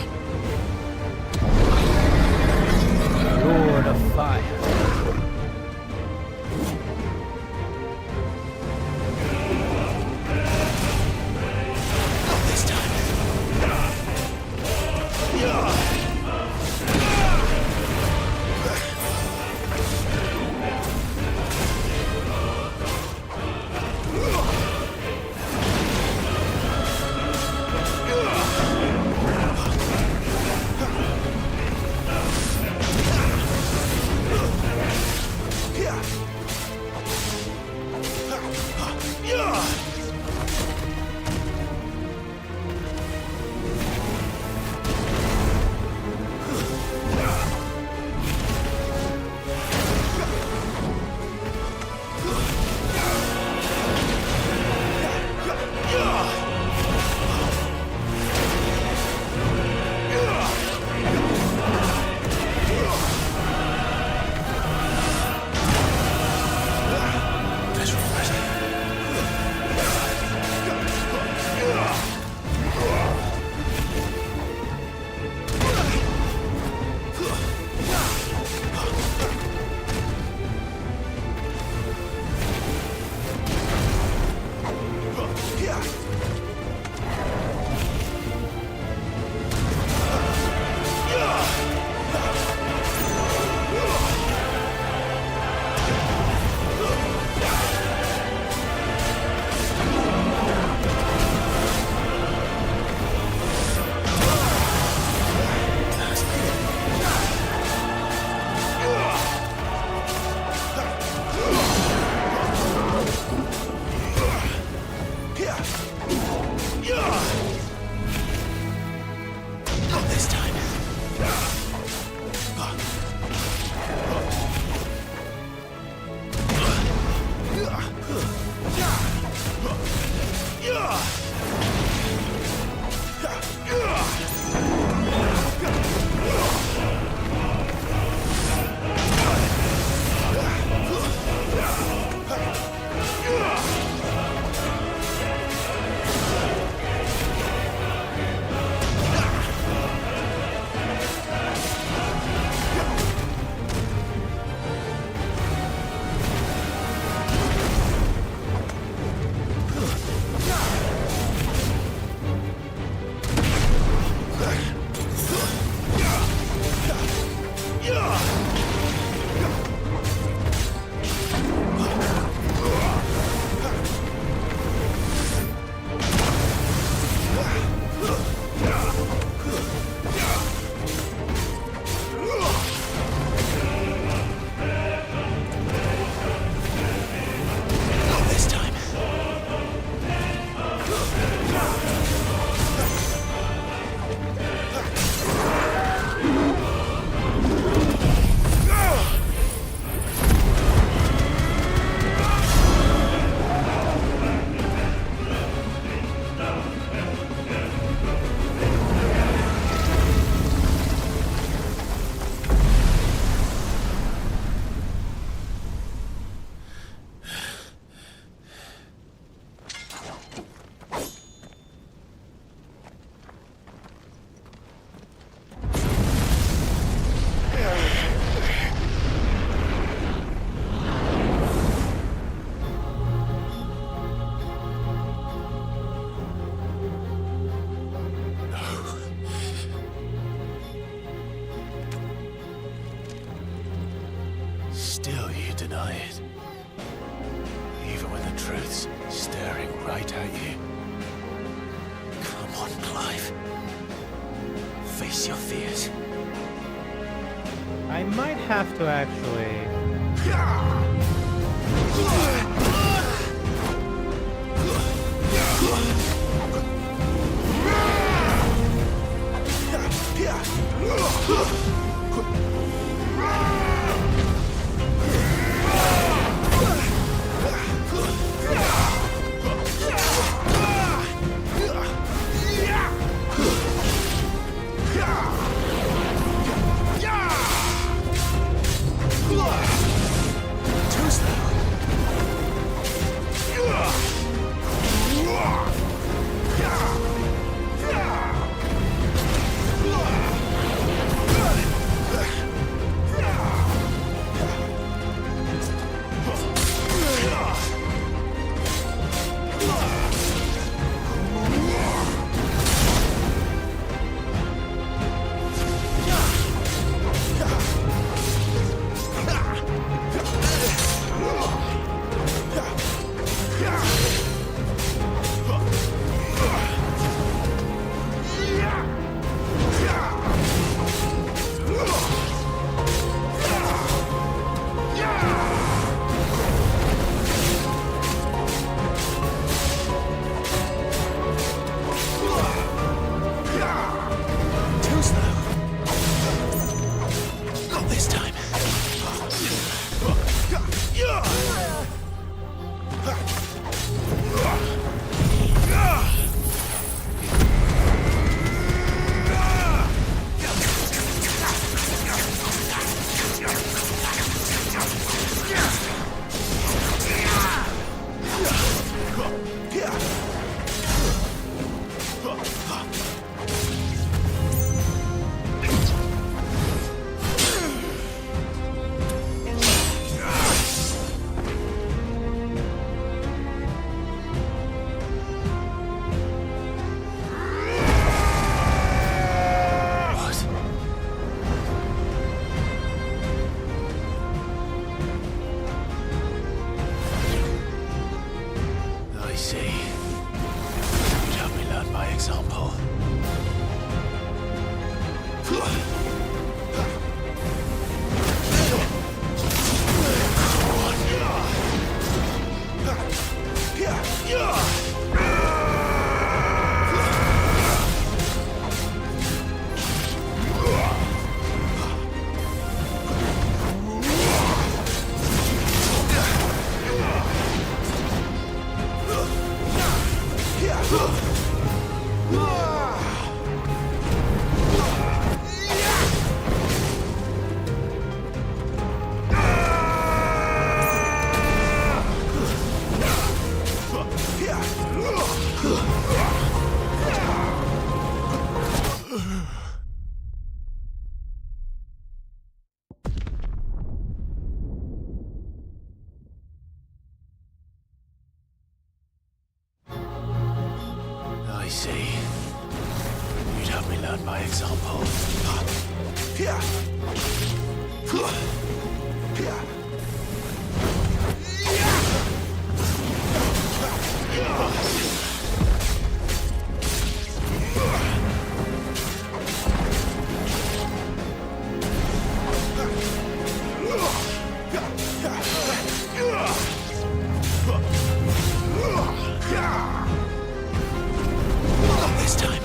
Lord of Fire. still you deny it. Even when the truth's staring right at you. Come on, Clive. Face your fears. I might have to actually... This time.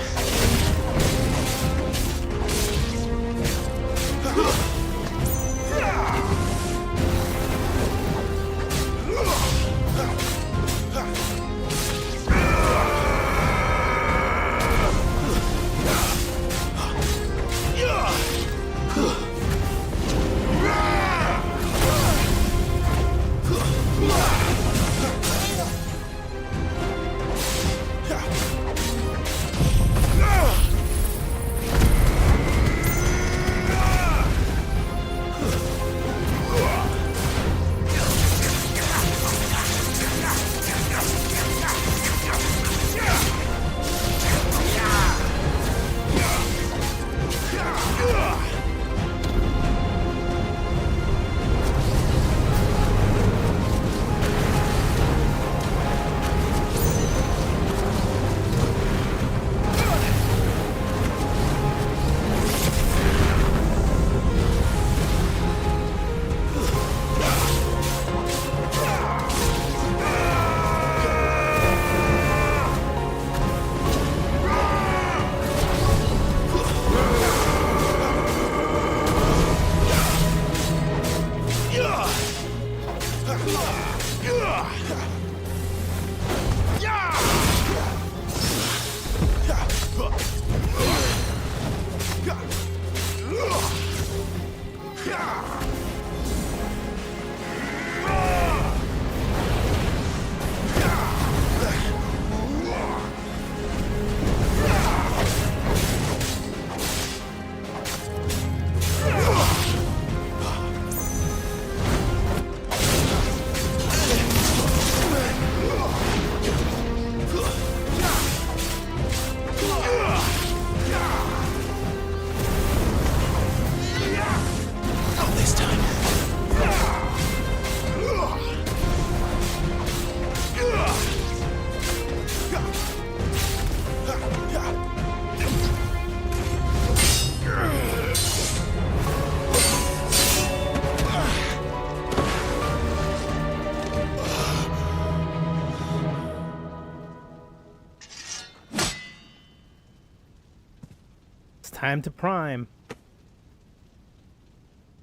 Time to prime.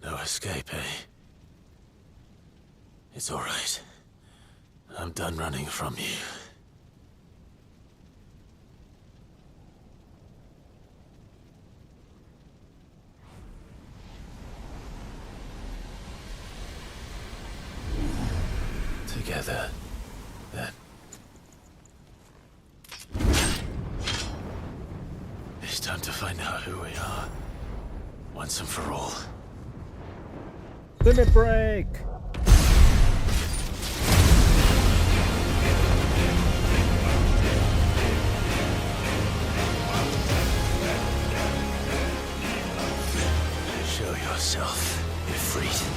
No escape, eh? It's all right. I'm done running from you. Together, then. It's time to find out who we are, once and for all. Limit break! Show yourself, Ifrit.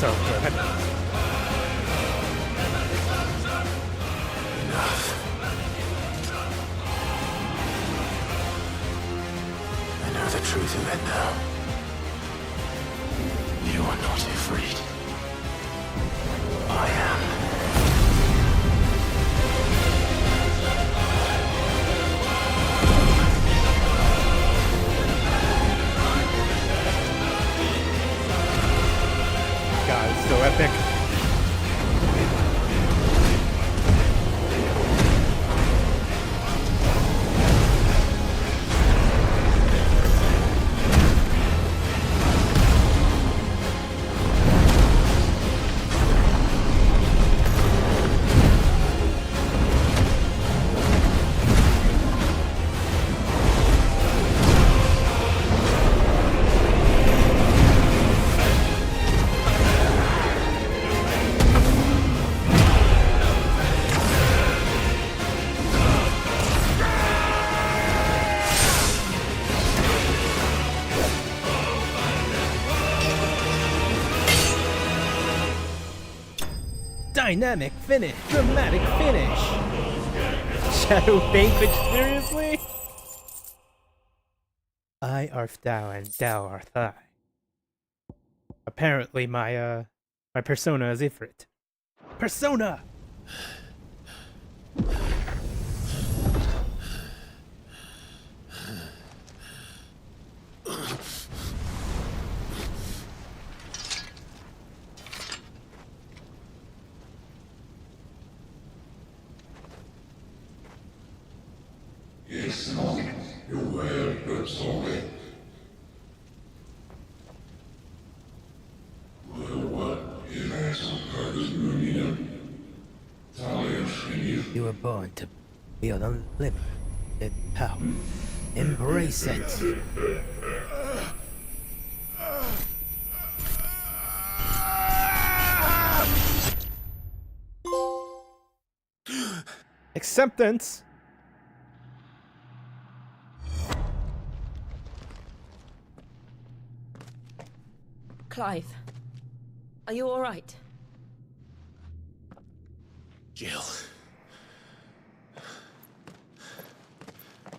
So good. I know the truth of it now. You are not afraid. I am. God, it's so epic. Dynamic finish, dramatic finish. Shadow Banquet, seriously? I art thou and thou art I. Apparently my persona is Ifrit. Persona! You were born to feel unlimited power. Embrace it. Acceptance. Clive, are you all right? Jill.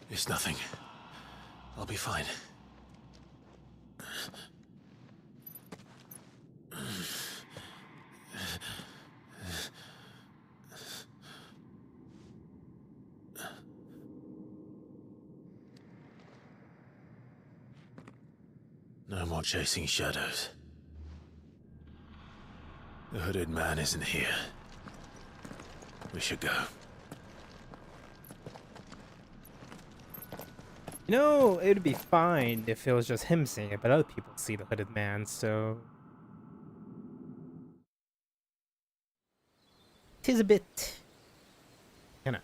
It's nothing. I'll be fine. No more chasing shadows. The hooded man isn't here. We should go. You know, it'd be fine if it was just him seeing it, but other people see the hooded man, so... Tis a bit... you know.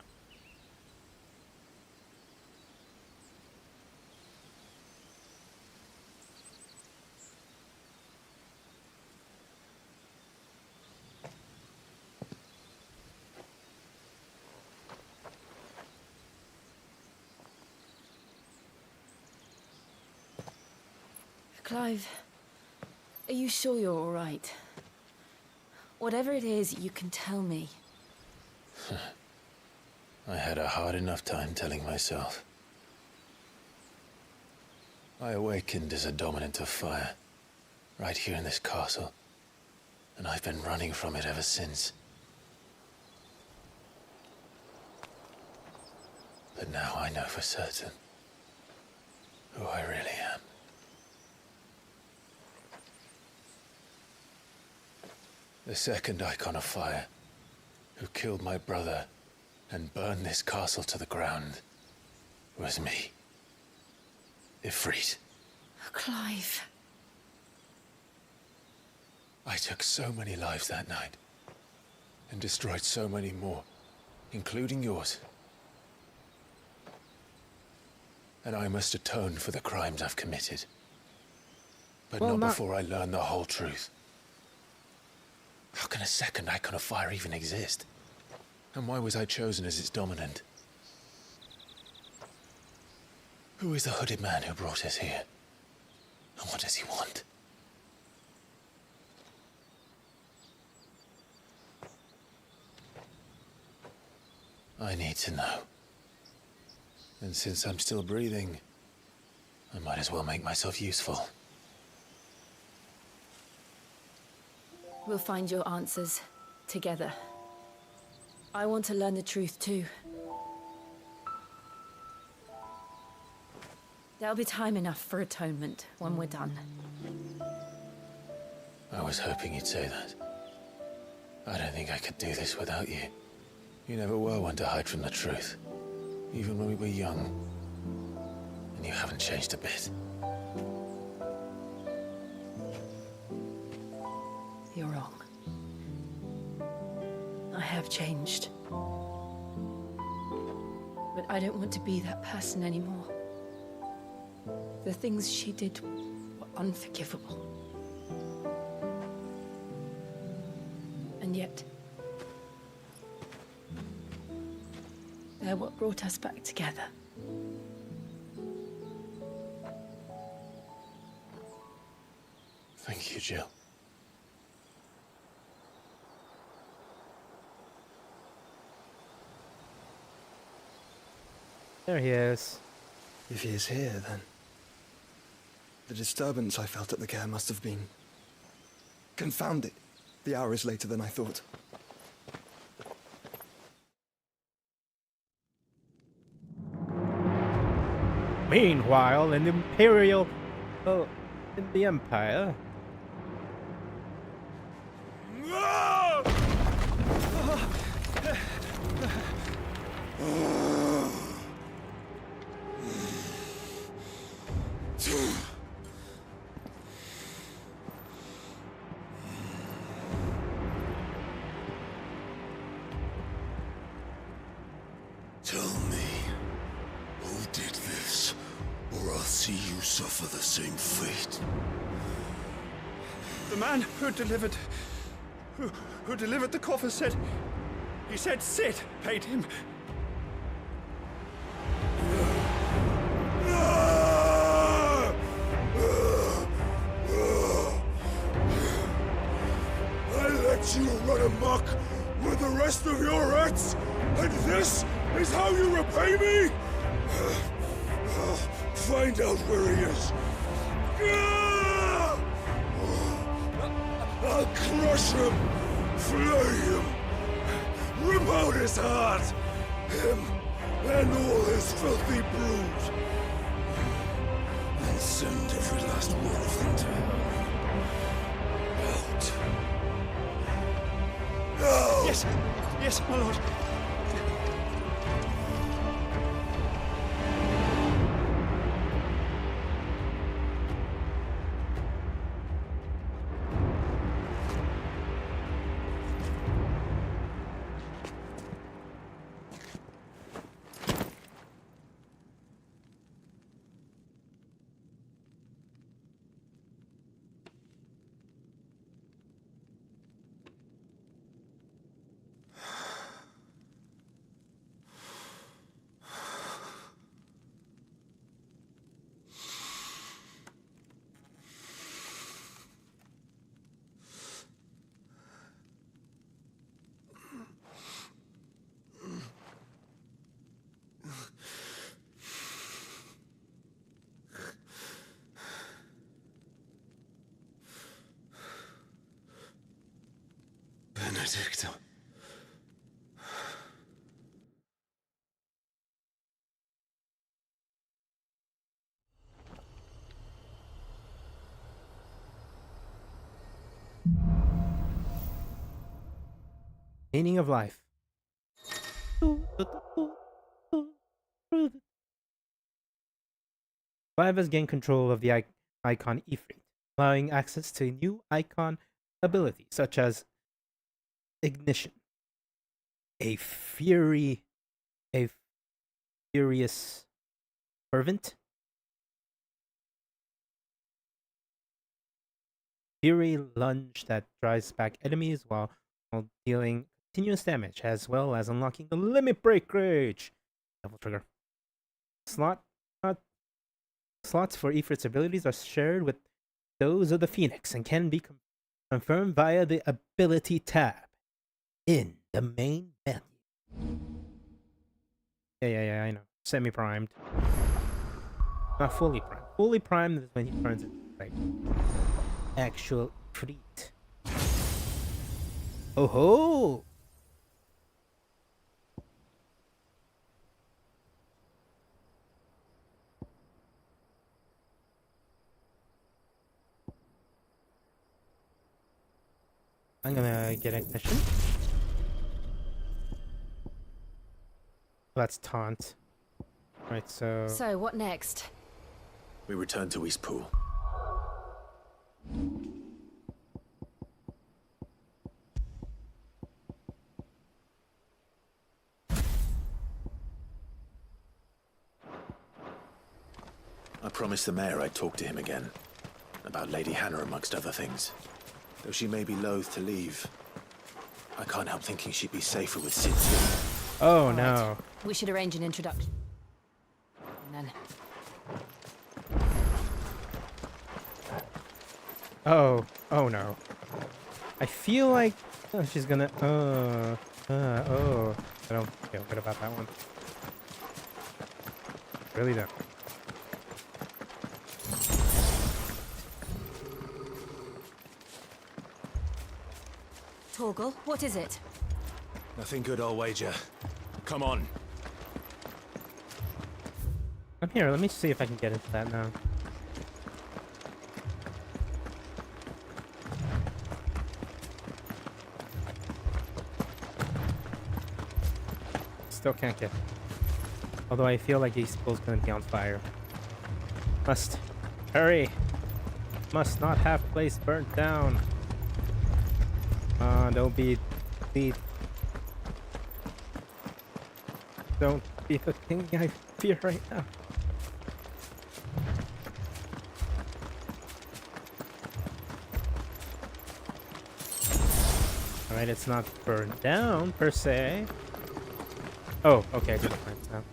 Clive, are you sure you're all right? Whatever it is, you can tell me. I had a hard enough time telling myself. I awakened as a dominant of fire, right here in this castle, and I've been running from it ever since. But now I know for certain who I really am. The second icon of fire, who killed my brother and burned this castle to the ground, was me. Ifrit. Clive. I took so many lives that night, and destroyed so many more, including yours. And I must atone for the crimes I've committed. But Well, not not- before I learn the whole truth. How can a second icon of fire even exist? And why was I chosen as its dominant? Who is the hooded man who brought us here? And what does he want? I need to know. And since I'm still breathing, I might as well make myself useful. We'll find your answers together. I want to learn the truth too. There'll be time enough for atonement when we're done. I was hoping you'd say that. I don't think I could do this without you. You never were one to hide from the truth, even when we were young. And you haven't changed a bit. You're wrong. I have changed. But I don't want to be that person anymore. The things she did were unforgivable. And yet, they're what brought us back together. Thank you, Jill. There he is. If he is here, then the disturbance I felt at the care must have been... Confound it. The hour is later than I thought. Meanwhile, in the Empire. Tell me, who did this, or I'll see you suffer the same fate. The man who delivered... Who delivered the coffer said... He said Sid paid him. I let you run amok with the rest of your rats, and this is how you repay me? Find out where he is. I'll crush him, flay him, rip out his heart, him and all his filthy brood, and send every last one of them to hell. Out. Now! Yes, yes, my lord. Benedicta. Meaning of life. Clive has gained control of the icon Ifrit, allowing access to new icon abilities such as Ignition, a furious fervent, fury lunge that drives back enemies while dealing continuous damage, as well as unlocking the limit break rage. Double trigger. Slots for Ifrit's abilities are shared with those of the Phoenix and can be confirmed via the ability tab in the main menu. Yeah, I know. Semi-primed. Not fully primed. Fully primed is when he turns into like actual Ifrit. Oh ho! I'm gonna get Ignition. That's taunt. Right, so... So, what next? We return to Eastpool. I promised the mayor I'd talk to him again. About Lady Hannah amongst other things. Though she may be loath to leave, I can't help thinking she'd be safer with Cynthia. Oh no. We should arrange an introduction. And then... Oh no. I feel like she's gonna. I don't feel good about that one. really don't. Torgal, what is it? Nothing good, I'll wager. Come on. I'm here. Let me see if I can get into that now. Still can't get. Although I feel like he's still going to be on fire. Must hurry. Must not have place burnt down. Don't be the. Don't be the thing I fear right now. Alright, it's not burned down per se. Oh, okay, I did find it now.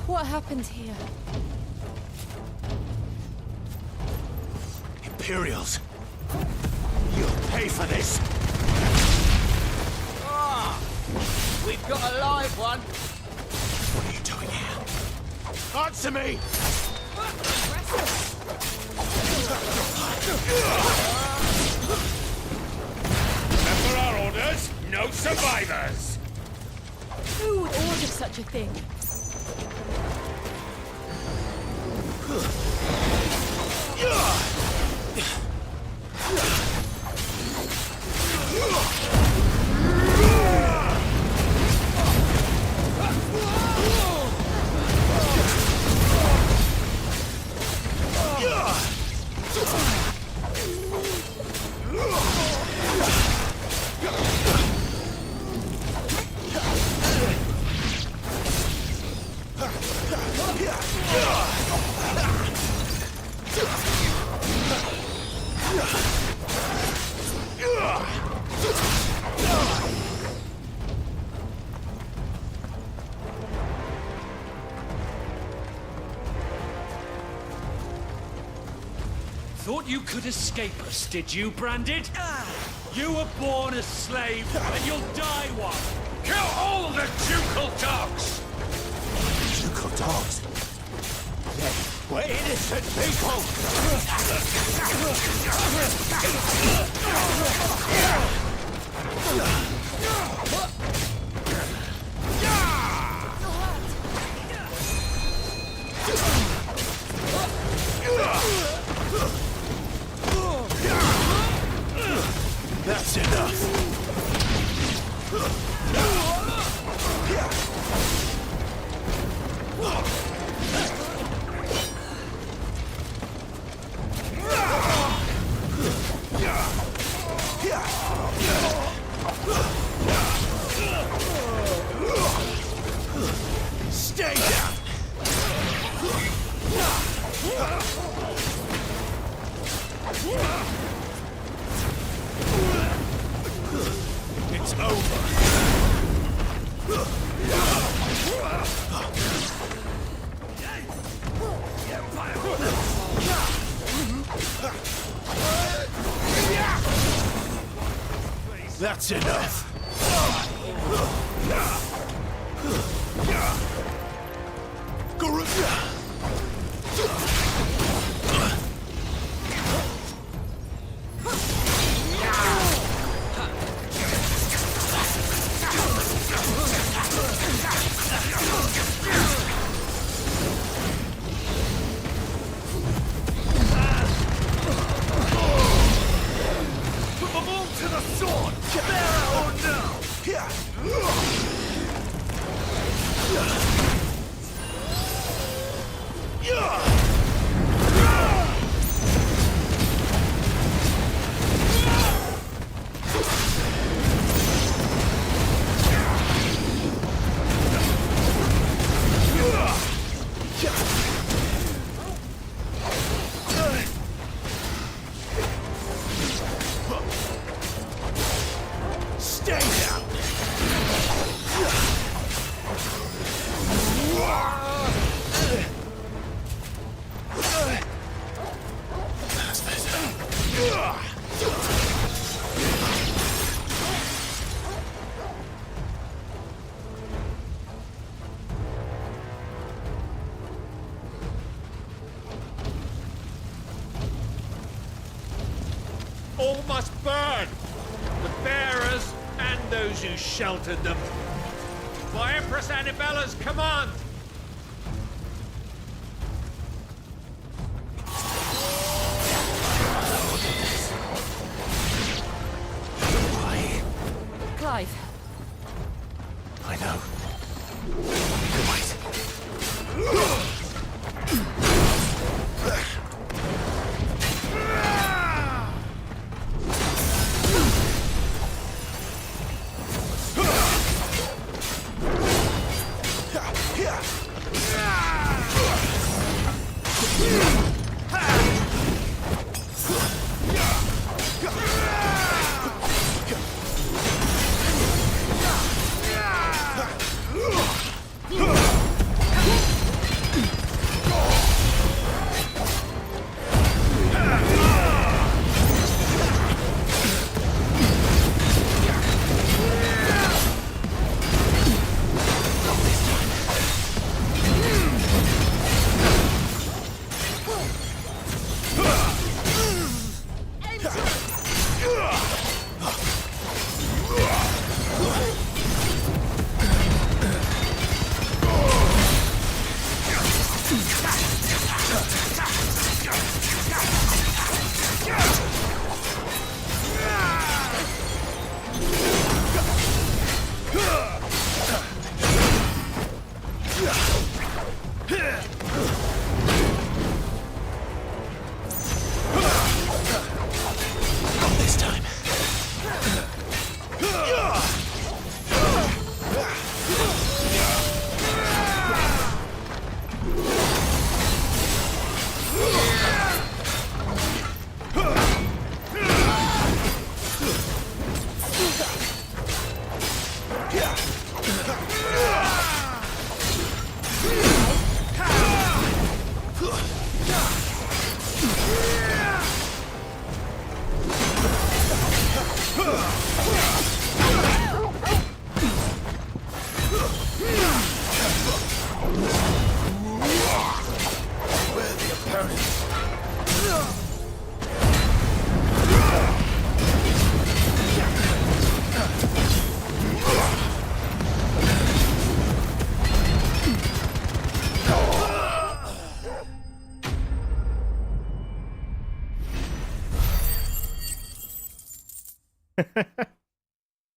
What happened here? Imperials! You'll pay for this! Ah! We've got a live one! What are you doing here? Answer me! Remember our orders? No survivors! Who would order such a thing? Thought you could escape us, did you, Branded? You were born a slave, and you'll die one! Kill all the ducal dogs! Ducal dogs? We're innocent people! That's enough! Stay down! It's over. That's enough. To the sword! There or no! Stay down! burn! The bearers and those who sheltered them. By Empress Annabella's command! Why? Clive. I know. Wait.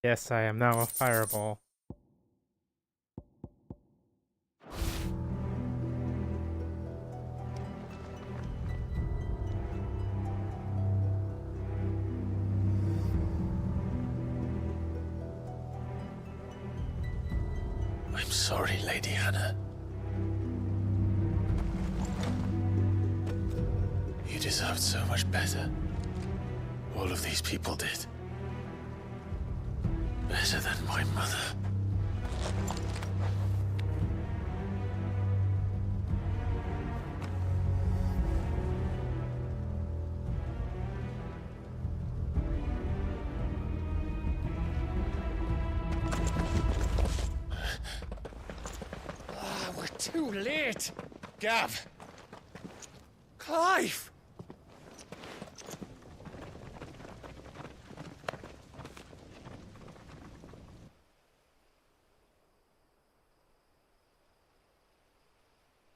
Yes, I am now a fireball. I'm sorry, Lady Hannah. You deserved so much better. All of these people did. Better than my mother. We're too late. Gav. Clive!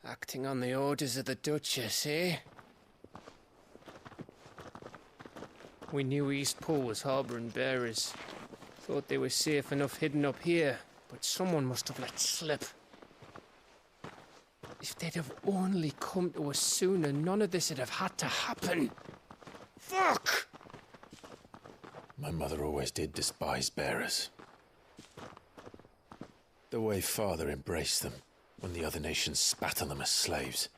Acting on the orders of the Duchess, eh? We knew Eastpool was harbouring bearers. Thought they were safe enough hidden up here, but someone must have let slip. If they'd have only come to us sooner, none of this would have had to happen. Fuck! My mother always did despise bearers. The way Father embraced them when the other nations spat on them as slaves.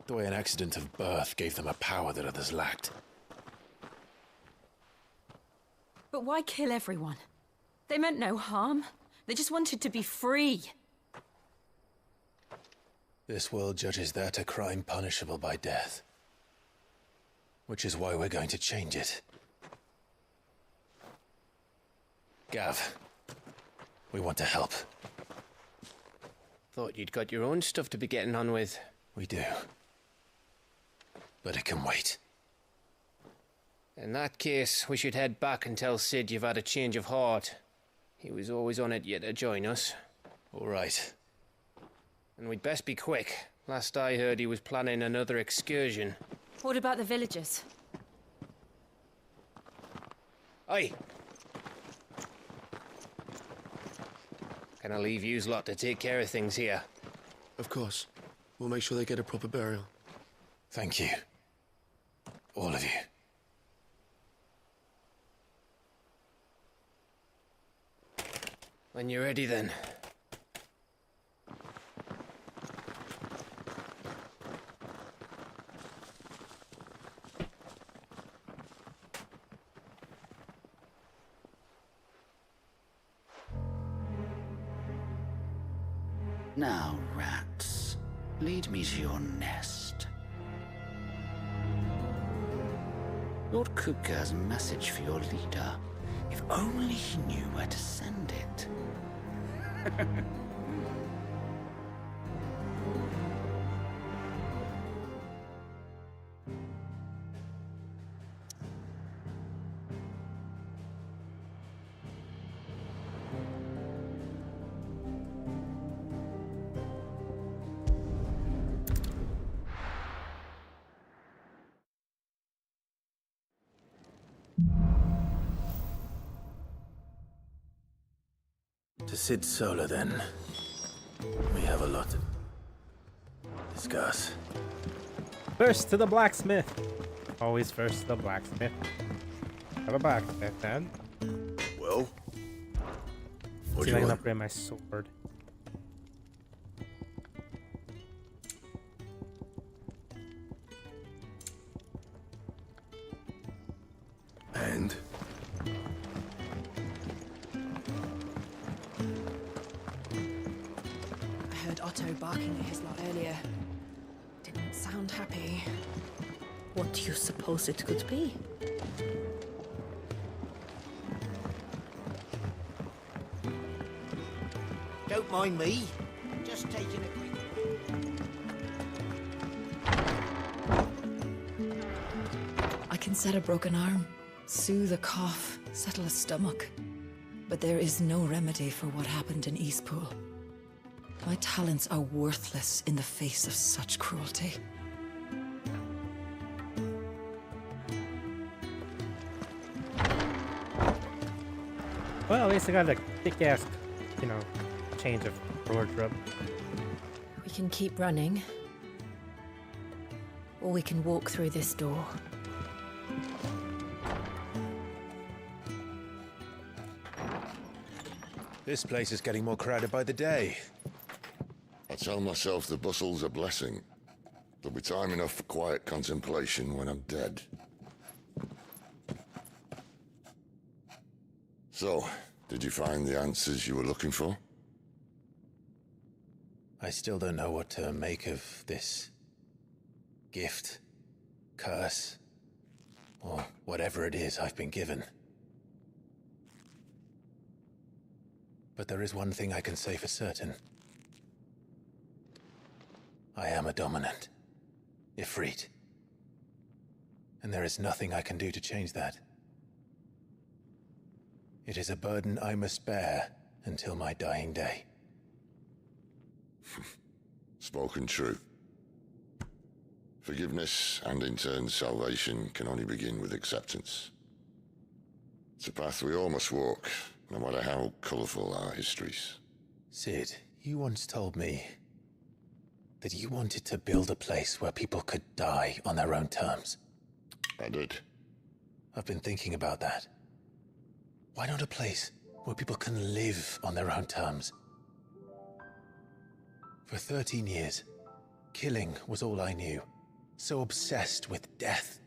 The way an accident of birth gave them a power that others lacked. But why kill everyone? They meant no harm. They just wanted to be free. This world judges that a crime punishable by death. Which is why we're going to change it. Gav, we want to help. Thought you'd got your own stuff to be getting on with. We do. But it can wait. In that case, we should head back and tell Sid you've had a change of heart. He was always on it yet to join us. All right. And we'd best be quick. Last I heard, he was planning another excursion. What about the villagers? Aye. Can I leave yous lot to take care of things here? Of course. We'll make sure they get a proper burial. Thank you. All of you. When you're ready, then. Now, rats, lead me to your nest. Lord Kupka has a message for your leader. If only he knew where to send it. To Sid Solar, then. We have a lot to discuss. First to the blacksmith. Always first to the blacksmith. Have a blacksmith, then. Well, what See do if I you can want? upgrade my sword. And? I heard Otto barking at his lot earlier. Didn't sound happy. What do you suppose it could be? Don't mind me. Just taking a quick... I can set a broken arm, soothe a cough, settle a stomach. But there is no remedy for what happened in Eastpool. My talents are worthless in the face of such cruelty. Well, at least I got a kick-ass, change of wardrobe. We can keep running. Or we can walk through this door. This place is getting more crowded by the day. I tell myself the bustle's a blessing. There'll be time enough for quiet contemplation when I'm dead. So, did you find the answers you were looking for? I still don't know what to make of this gift, curse, or whatever it is I've been given. But there is one thing I can say for certain. I am a dominant, Ifrit. And there is nothing I can do to change that. It is a burden I must bear until my dying day. Spoken true. Forgiveness and in turn salvation can only begin with acceptance. It's a path we all must walk, no matter how colourful our histories. Sid, you once told me that you wanted to build a place where people could die on their own terms. I did. I've been thinking about that. Why not a place where people can live on their own terms? For 13 years, killing was all I knew. So obsessed with death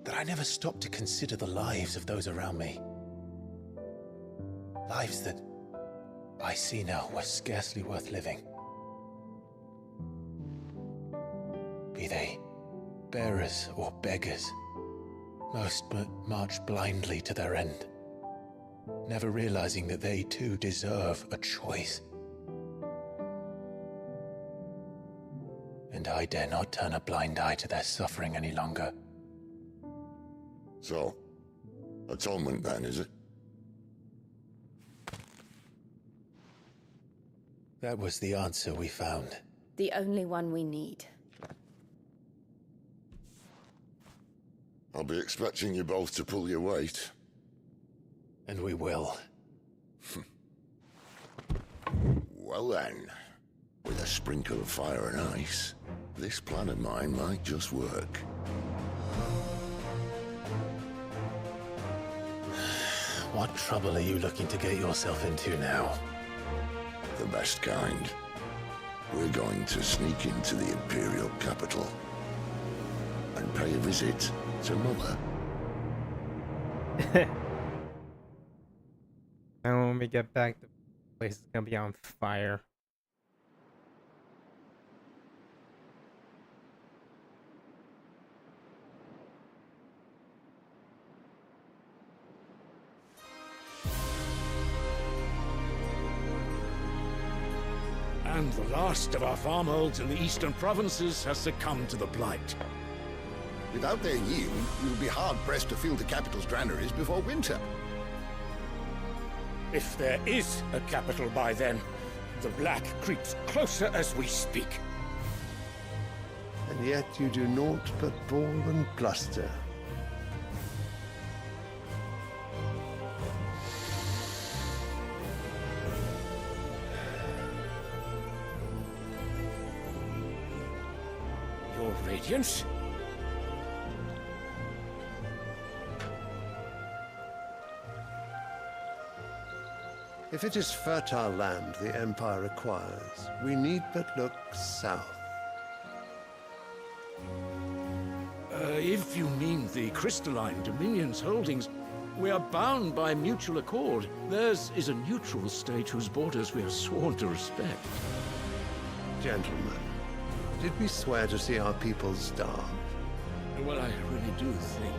that I never stopped to consider the lives of those around me. Lives that I see now were scarcely worth living. Be they bearers or beggars, most march blindly to their end, never realizing that they too deserve a choice. And I dare not turn a blind eye to their suffering any longer. So, Atonement, then, is it? That was the answer we found. The only one we need. I'll be expecting you both to pull your weight. And we will. Well then, with a sprinkle of fire and ice, this plan of mine might just work. What trouble are you looking to get yourself into now? The best kind. We're going to sneak into the Imperial capital and pay a visit to Mother. And when we get back, the place is gonna be on fire. And the last of our farmholds in the eastern provinces has succumbed to the blight. Without their yield, you'll be hard-pressed to fill the capital's granaries before winter. If there is a capital by then, the black creeps closer as we speak. And yet you do naught but bawl and bluster. Your Radiance? If it is fertile land the Empire acquires, we need but look south. If you mean the crystalline Dominion's holdings, we are bound by mutual accord. Theirs is a neutral state whose borders we are sworn to respect. Gentlemen, did we swear to see our people starve? Well, I really do think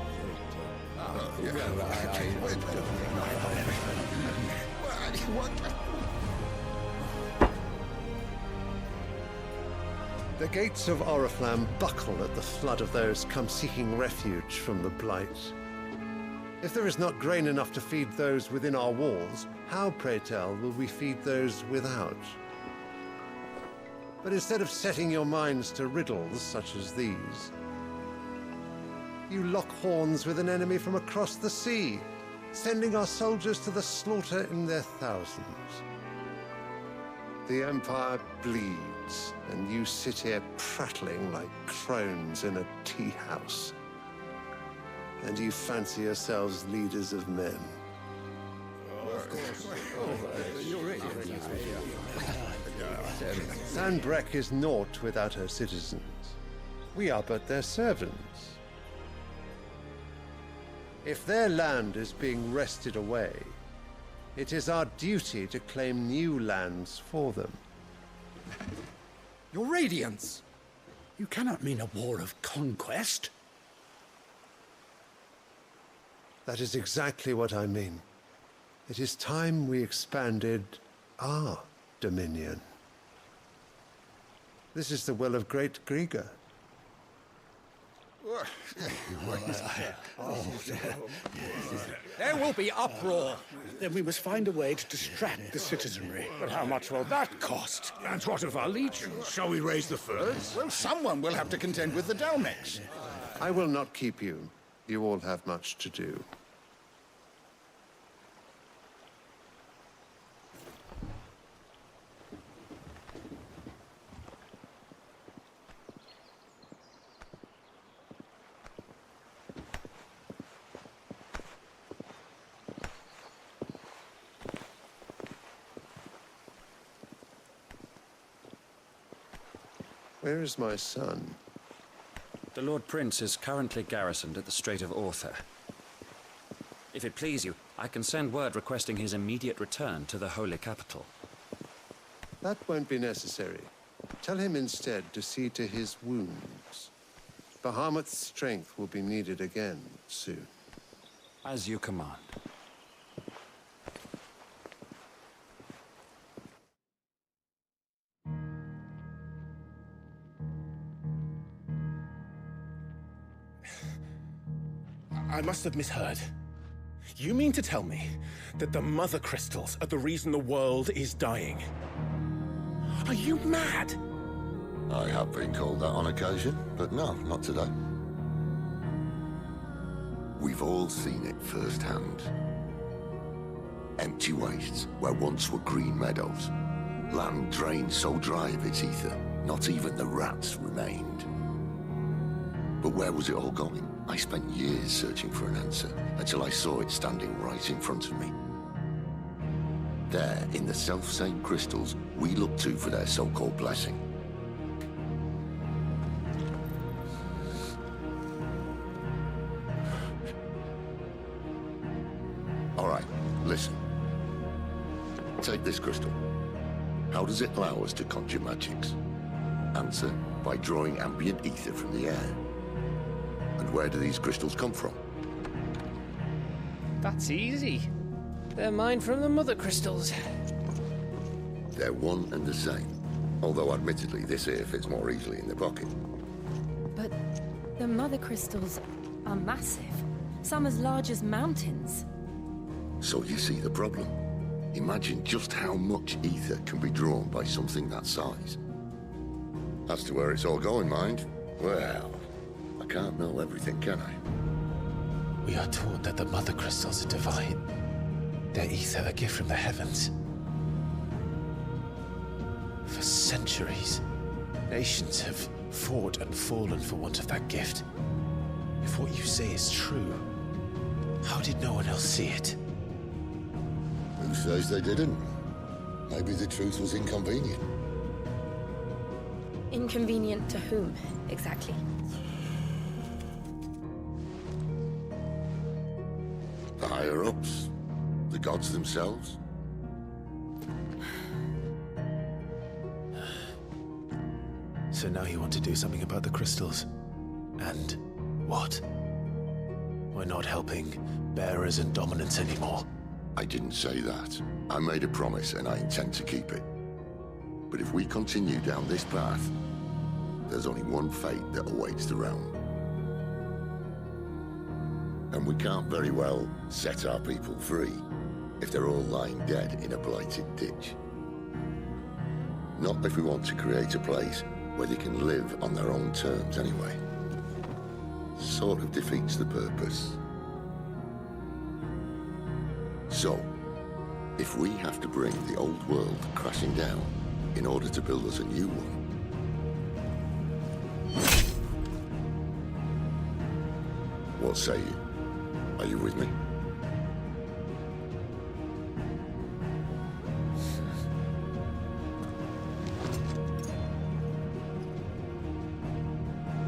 The gates of Oriflamme buckle at the flood of those come seeking refuge from the blight. If there is not grain enough to feed those within our walls, how, pray tell, will we feed those without? But instead of setting your minds to riddles such as these, you lock horns with an enemy from across the sea, sending our soldiers to the slaughter in their thousands. The Empire bleeds, and you sit here prattling like crones in a tea house. And you fancy yourselves leaders of men. Sandbreck is naught without her citizens. We are but their servants. If their land is being wrested away, it is our duty to claim new lands for them. Your Radiance! You cannot mean a war of conquest. That is exactly what I mean. It is time we expanded our dominion. This is the will of great Grieger. There will be uproar. Then we must find a way to distract the citizenry. But how much will that cost? And what of our legions? Shall we raise the furs? Well, someone will have to contend with the Dalmex. I will not keep you. You all have much to do. Where is my son? The Lord Prince is currently garrisoned at the Strait of Arthur. If it please you, I can send word requesting his immediate return to the Holy Capital. That won't be necessary. Tell him instead to see to his wounds. Bahamut's strength will be needed again soon. As you command. I must have misheard. You mean to tell me that the mother crystals are the reason the world is dying? Are you mad? I have been called that on occasion, but no, not today. We've all seen it firsthand. Empty wastes where once were green meadows. Land drained so dry of its ether, not even the rats remained. But where was it all going? I spent years searching for an answer, until I saw it standing right in front of me. There, in the self-same crystals we look to for their so-called blessing. All right, listen. Take this crystal. How does it allow us to conjure magics? Answer, by drawing ambient ether from the air. And where do these crystals come from? That's easy. They're mine from the mother crystals. They're one and the same. Although admittedly, this here fits more easily in the pocket. But the mother crystals are massive. Some as large as mountains. So you see the problem. Imagine just how much ether can be drawn by something that size. As to where it's all going, mind, well, I can't know everything, can I? We are taught that the mother crystals are divine. Their ether a gift from the heavens. For centuries, nations have fought and fallen for want of that gift. If what you say is true, how did no one else see it? Who says they didn't? Maybe the truth was inconvenient. Inconvenient to whom, exactly? The higher-ups? The gods themselves? So now you want to do something about the crystals. And what? We're not helping bearers and dominants anymore. I didn't say that. I made a promise and I intend to keep it. But if we continue down this path, there's only one fate that awaits the realm. And we can't very well set our people free if they're all lying dead in a blighted ditch. Not if we want to create a place where they can live on their own terms anyway. Sort of defeats the purpose. So, if we have to bring the old world crashing down in order to build us a new one, what say you? Are you with me?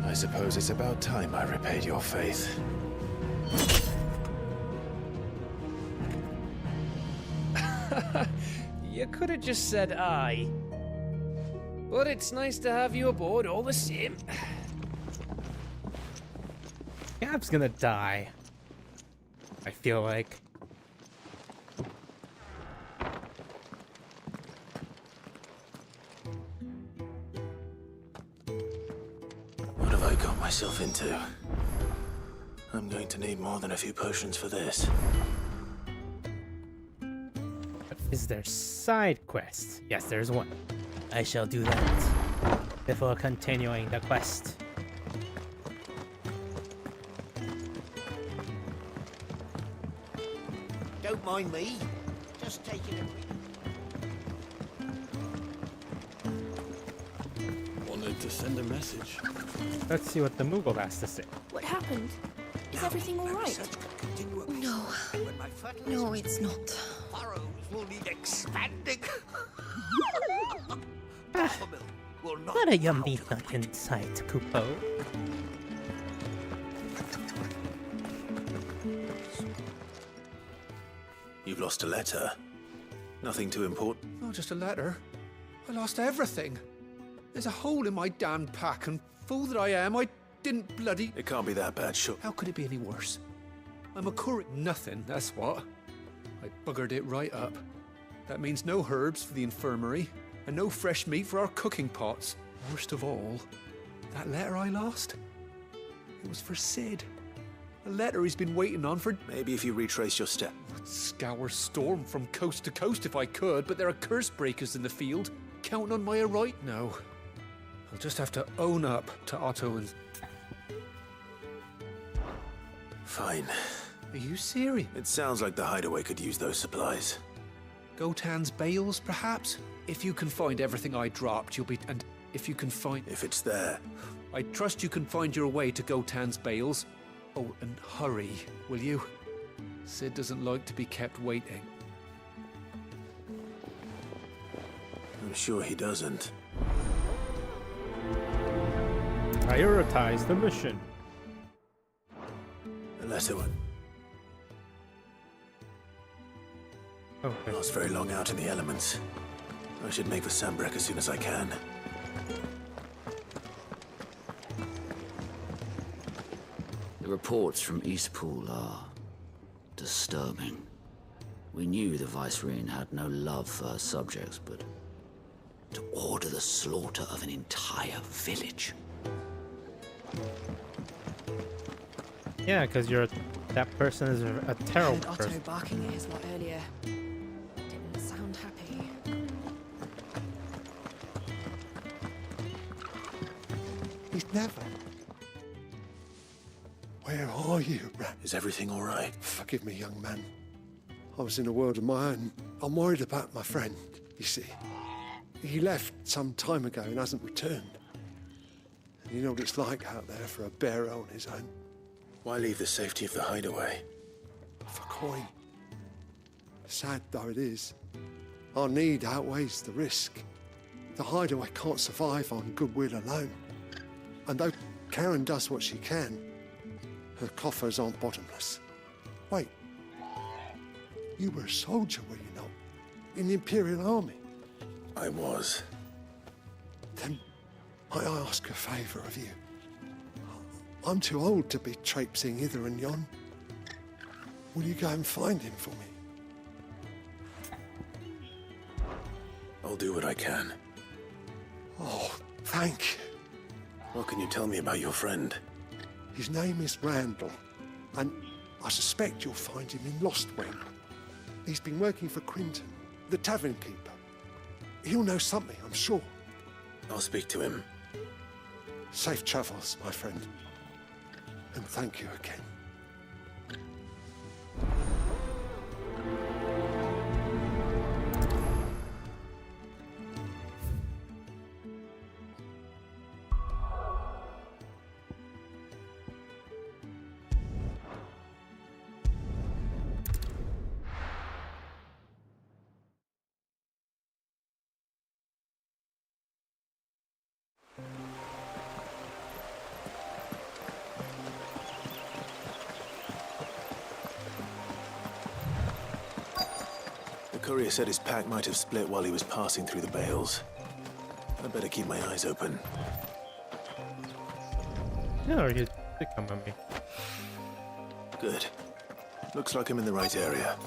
I suppose it's about time I repaid your faith. You could have just said aye. But it's nice to have you aboard all the same. Gav's gonna die. I feel like. What have I got myself into? I'm going to need more than a few potions for this. Is there side quest? Yes, there's one. I shall do that before continuing the quest. Don't mind me. Just taking a Wanted to send a message. Let's see what the Moogle has to say. What happened? Is everything all right? No. No, it's not. Furrows will need expanding. What a yummy nut inside, Kupo. You've lost a letter. Nothing too important. Not just a letter. I lost everything. There's a hole in my damned pack, and fool that I am, I didn't bloody... It can't be that bad, sure. How could it be any worse? I'm a current nothing, that's what. I buggered it right up. That means no herbs for the infirmary, and no fresh meat for our cooking pots. Worst of all, that letter I lost, it was for Sid. A letter he's been waiting on for... Maybe if you retrace your step. I'd scour Storm from coast to coast if I could, but there are curse breakers in the field. Counting on my right? No. I'll just have to own up to Otto and... Fine. Are you serious? It sounds like the hideaway could use those supplies. Gotan's bales, perhaps? If you can find everything I dropped, you'll be... And if you can find... If it's there. I trust you can find your way to Gotan's bales. Oh, and hurry, will you? Sid doesn't like to be kept waiting. I'm sure he doesn't. Prioritize the mission. Unless it were... Okay. Not very long out in the elements. I should make for Sambrek as soon as I can. The reports from Eastpool are disturbing. We knew the Vicereine had no love for her subjects, but to order the slaughter of an entire village. Yeah, because that person is a terrible Otto person. barking at his lot earlier. Didn't sound happy. He's never. Where are you, Rat? Is everything all right? Forgive me, young man. I was in a world of my own. I'm worried about my friend, you see. He left some time ago and hasn't returned. And you know what it's like out there for a bearer on his own. Why leave the safety of the hideaway? For coin. Sad though it is, our need outweighs the risk. The hideaway can't survive on goodwill alone. And though Karen does what she can, her coffers aren't bottomless. Wait, you were a soldier, were you not? In the Imperial Army? I was. Then might I ask a favour of you? I'm too old to be traipsing hither and yon. Will you go and find him for me? I'll do what I can. Oh, thank you. What can you tell me about your friend? His name is Randall, and I suspect you'll find him in Lost Wing. He's been working for Quinton, the tavern keeper. He'll know something, I'm sure. I'll speak to him. Safe travels, my friend. And thank you again. The courier said his pack might have split while he was passing through the bales. I'd better keep my eyes open. No, you did come on me. Good. Looks like I'm in the right area.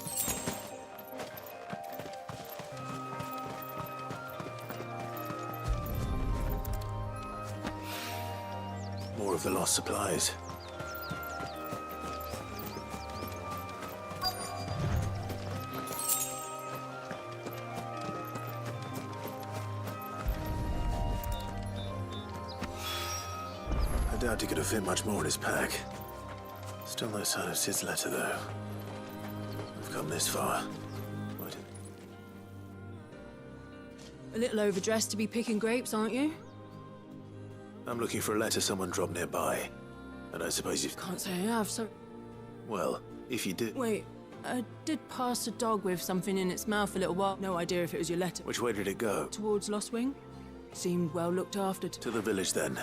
More of the lost supplies. I doubt he could have fit much more in his pack. Still no sign of Sid's letter, though. We've come this far. A little overdressed to be picking grapes, aren't you? I'm looking for a letter someone dropped nearby. And I suppose you've... Can't say I have, so... Well, if you did... Wait, I did pass a dog with something in its mouth a little while. No idea if it was your letter. Which way did it go? Towards Lost Wing. Seemed well looked after. To the village, then.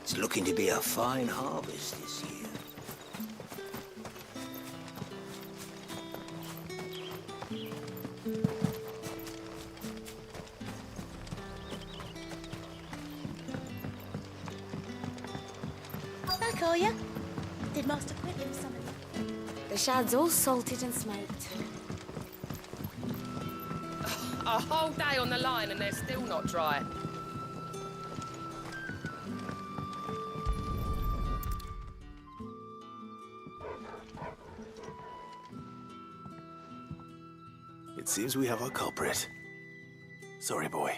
It's looking to be a fine harvest this year. for you. Did Master quit him something? The shad's all salted and smoked. A whole day on the line and they're still not dry. It seems we have our culprit. Sorry, boy.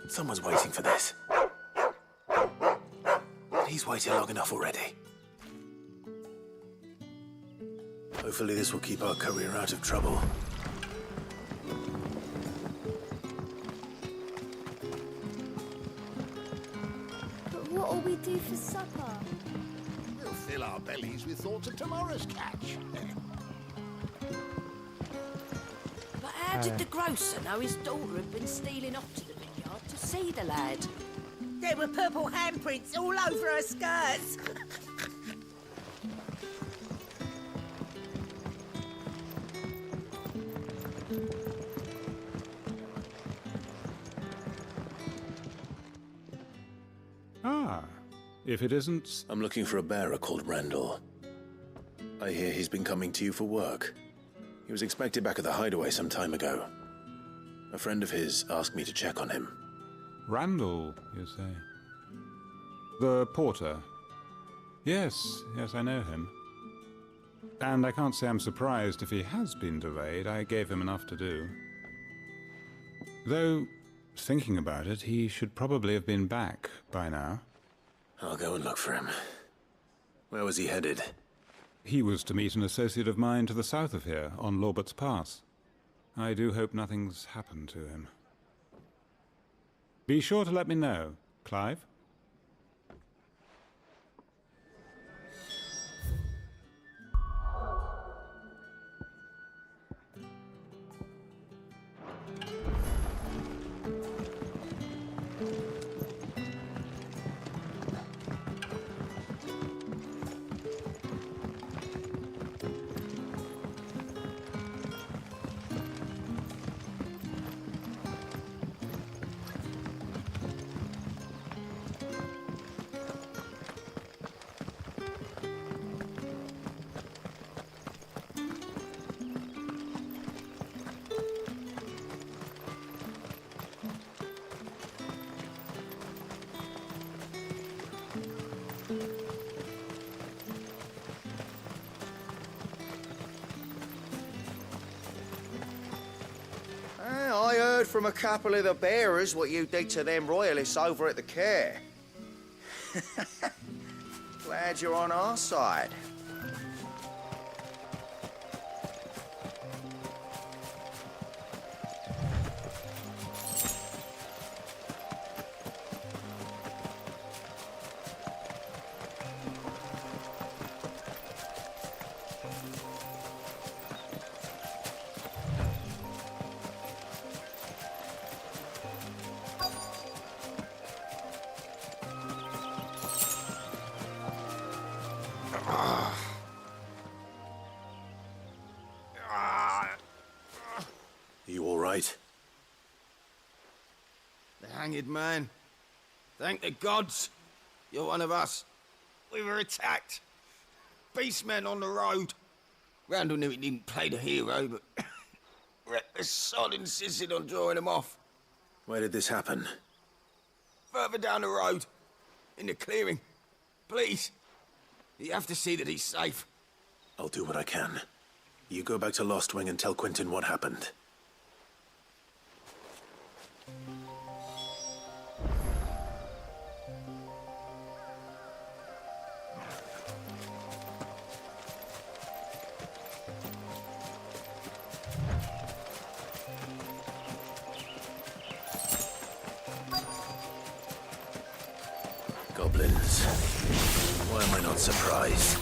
Someone's waiting for this. He's waited long enough already. Hopefully this will keep our career out of trouble. But what'll we do for supper? We'll fill our bellies with thoughts of tomorrow's catch. But how did the grocer know his daughter had been stealing off to the vineyard to see the lad? There were purple handprints all over her skirts. Ah, if it isn't... I'm looking for a bearer called Randall. I hear he's been coming to you for work. He was expected back at the hideaway some time ago. A friend of his asked me to check on him. Randall, you say? The porter? Yes, I know him. And I can't say I'm surprised if he has been delayed. I gave him enough to do. Though, thinking about it, he should probably have been back by now. I'll go and look for him. Where was he headed? He was to meet an associate of mine to the south of here, on Lorbert's Pass. I do hope nothing's happened to him. Be sure to let me know, Clive. I heard from a couple of the bearers what you did to them royalists over at the care. Glad you're on our side. You all right? The hanged man. Thank the gods. You're one of us. We were attacked. Beastmen on the road. Randall knew he didn't play the hero, but reckless sod insisted on drawing him off. Where did this happen? Further down the road. In the clearing. Please. You have to see that he's safe. I'll do what I can. You go back to Lost Wing and tell Quentin what happened. Goblins. Why am I not surprised?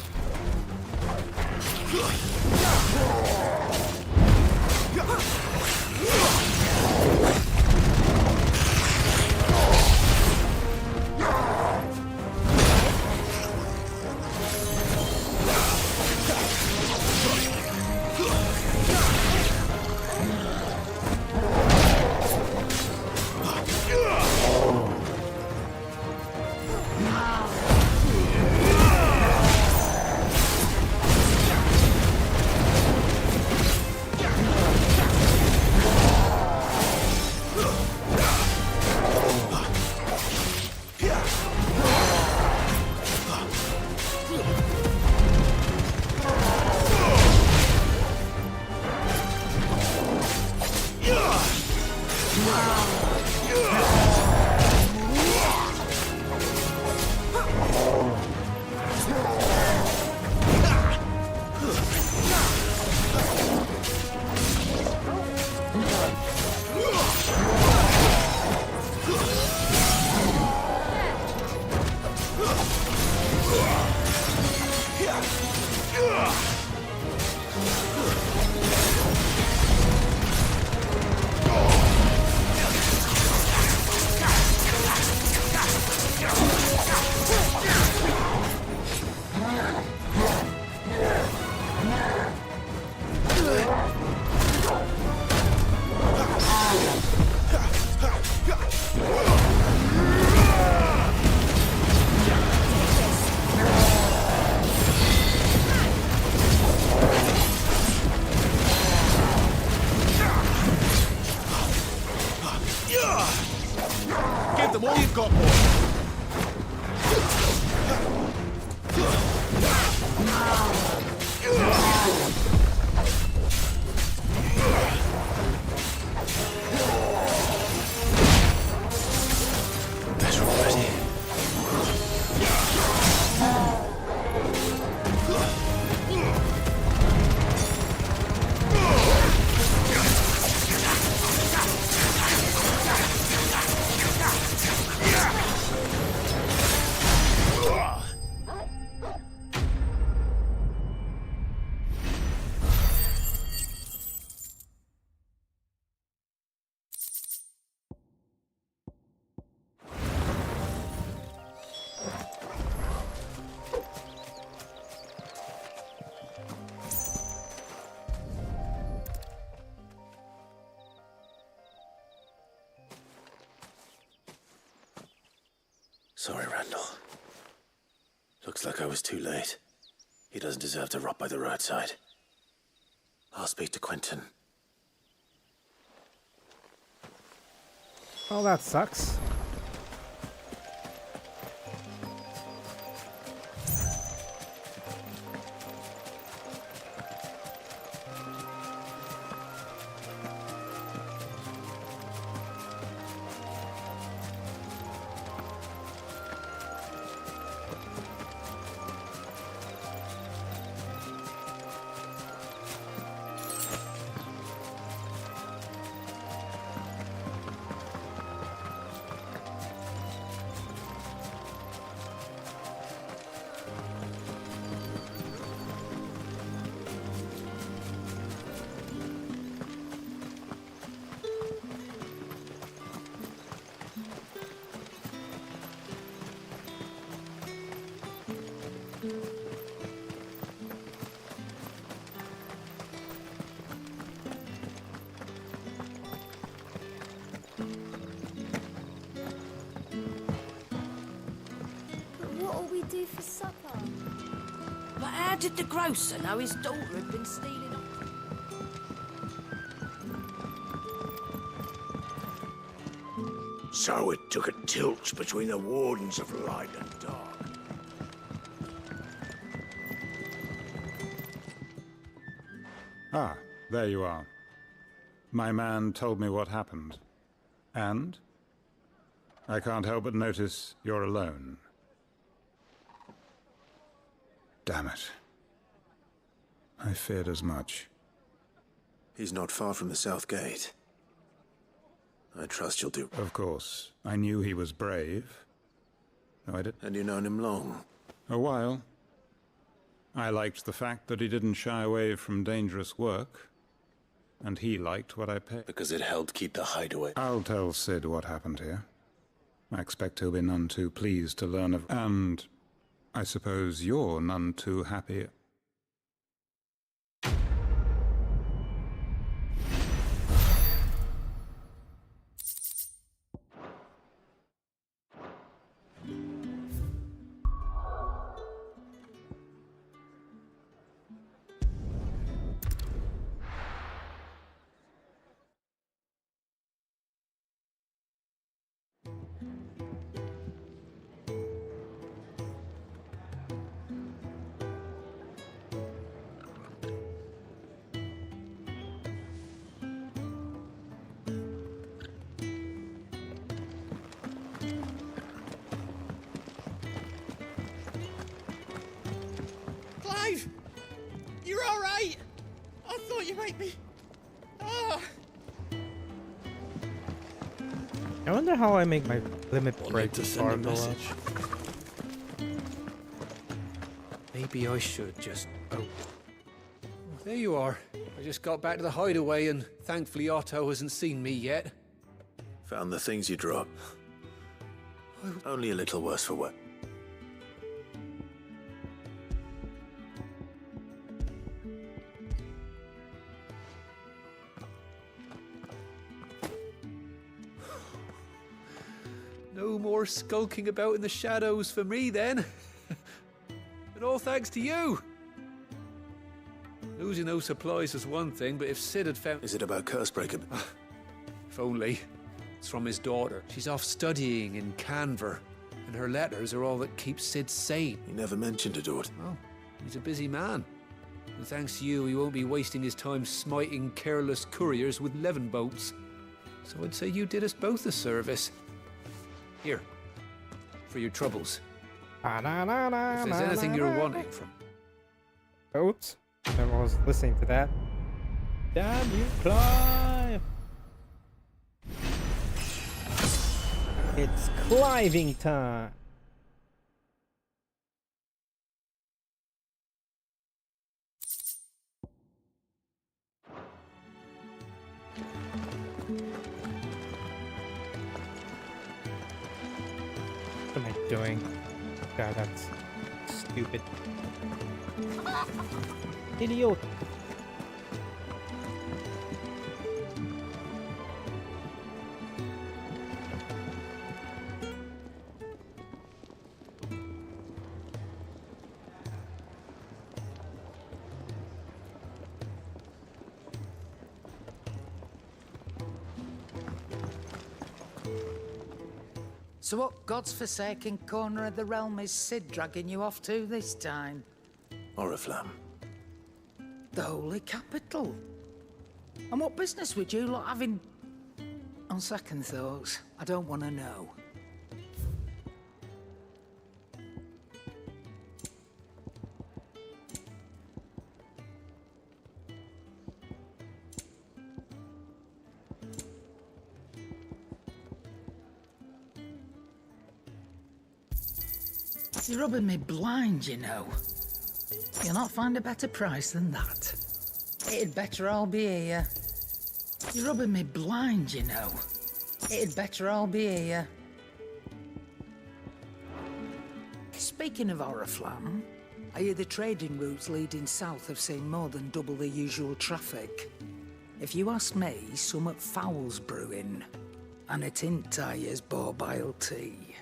Give them all you've got, boy. Better already. Sorry, Randall. Looks like I was too late. He doesn't deserve to rot by the roadside. I'll speak to Quentin. Oh, that sucks. What'll we do for supper? But how did the grocer know his daughter had been stealing up? So it took a tilt between the wardens of light and dark. Ah, there you are. My man told me what happened. And? I can't help but notice you're alone. Damn it. I feared as much. He's not far from the south gate. I trust you'll do. Of course. I knew he was brave. No, I did. And you've known him long? A while. I liked the fact that he didn't shy away from dangerous work. And he liked what I paid. Because it helped keep the hideaway. I'll tell Sid what happened here. I expect he'll be none too pleased to learn of... And I suppose you're none too happy... Clive! You're alright! I thought you might be... Ah! I wonder how I make my limit break to bar send a go up. message. Maybe I should just... Oh. There you are. I just got back to the hideaway and thankfully Otto hasn't seen me yet. Found the things you dropped. Only a little worse for wear. No more skulking about in the shadows for me then. And all thanks to you. Losing those supplies was one thing, but if Sid had found... Is it about Cursebreaker? If only. It's from his daughter. She's off studying in Canver, and her letters are all that keeps Sid sane. He never mentioned a daughter. Oh, he's a busy man. And thanks to you, he won't be wasting his time smiting careless couriers with levin bolts. So I'd say you did us both a service. Here, for your troubles. If there's anything you're wanting from... Oops. I was listening to that. Damn you, Clive! It's cliving time! What am I doing? God, that's stupid. Idiot! So what God's forsaken corner of the realm is Sid dragging you off to this time? Oriflamme. The Holy Capital. And what business would you lot have in... On second thoughts, I don't want to know. You're rubbing me blind, you know. You'll not find a better price than that. It'd better all be here. You're rubbing me blind, you know. It'd better all be here. Speaking of Oriflamme, I hear the trading routes leading south have seen more than double the usual traffic. If you ask me, summat foul's brewing. And a tint tires borbile tea.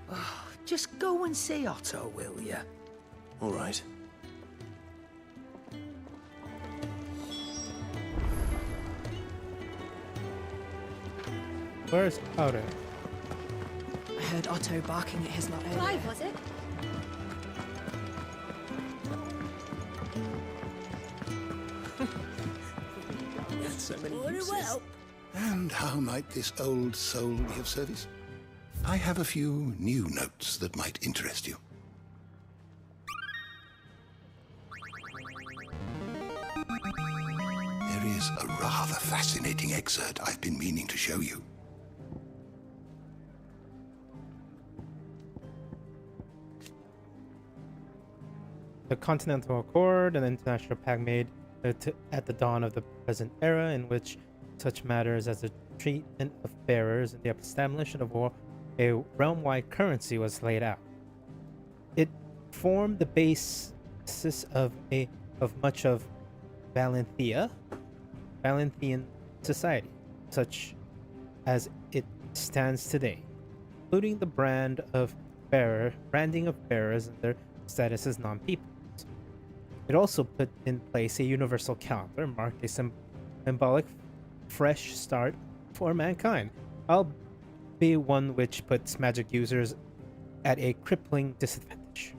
Oh, just go and see Otto, will you? All right. Where's Otto? I heard Otto barking at his lot earlier. Clive, was it? So many Very uses. well. And how might this old soul be of service? I have a few new notes that might interest you. There is a rather fascinating excerpt I've been meaning to show you. The Continental Accord, an international pact made at the dawn of the present era, in which such matters as the treatment of bearers and the establishment of war, a realm-wide currency was laid out. It formed the basis of much of Valenthian society, such as it stands today, including the branding of bearers and their status as non-peoples. It also put in place a universal calendar, marked a symbolic fresh start for mankind, albeit one which puts magic users at a crippling disadvantage.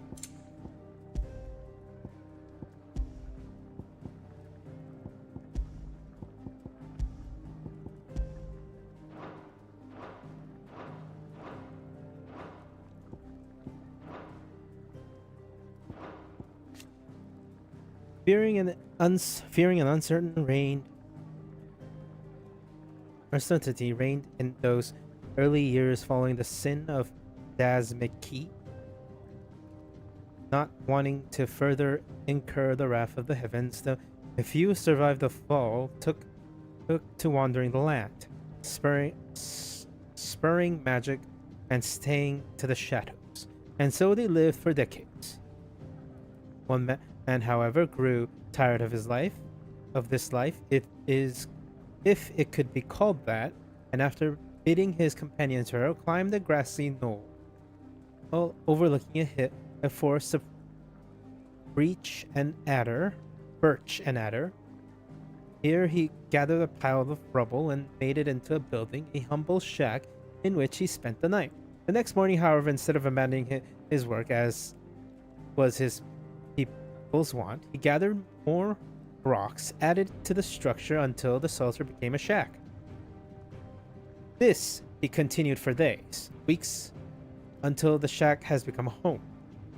Fearing an uncertain uncertainty reigned in those early years following the sin of Dazmiki. not wanting to further incur the wrath of the heavens, the few survived the fall took to wandering the land, spurring magic and staying to the shadows. And so they lived for decades. One man, however, grew tired of this life, if it could be called that, and after bidding his companions farewell, climbed a grassy knoll, overlooking a forest of birch and adder. Here he gathered a pile of rubble and made it into a building, a humble shack in which he spent the night. The next morning, however, instead of abandoning his work as was his people's wont, he gathered more rocks, added to the structure until the shelter became a shack. This he continued for days, weeks, until the shack has become a home.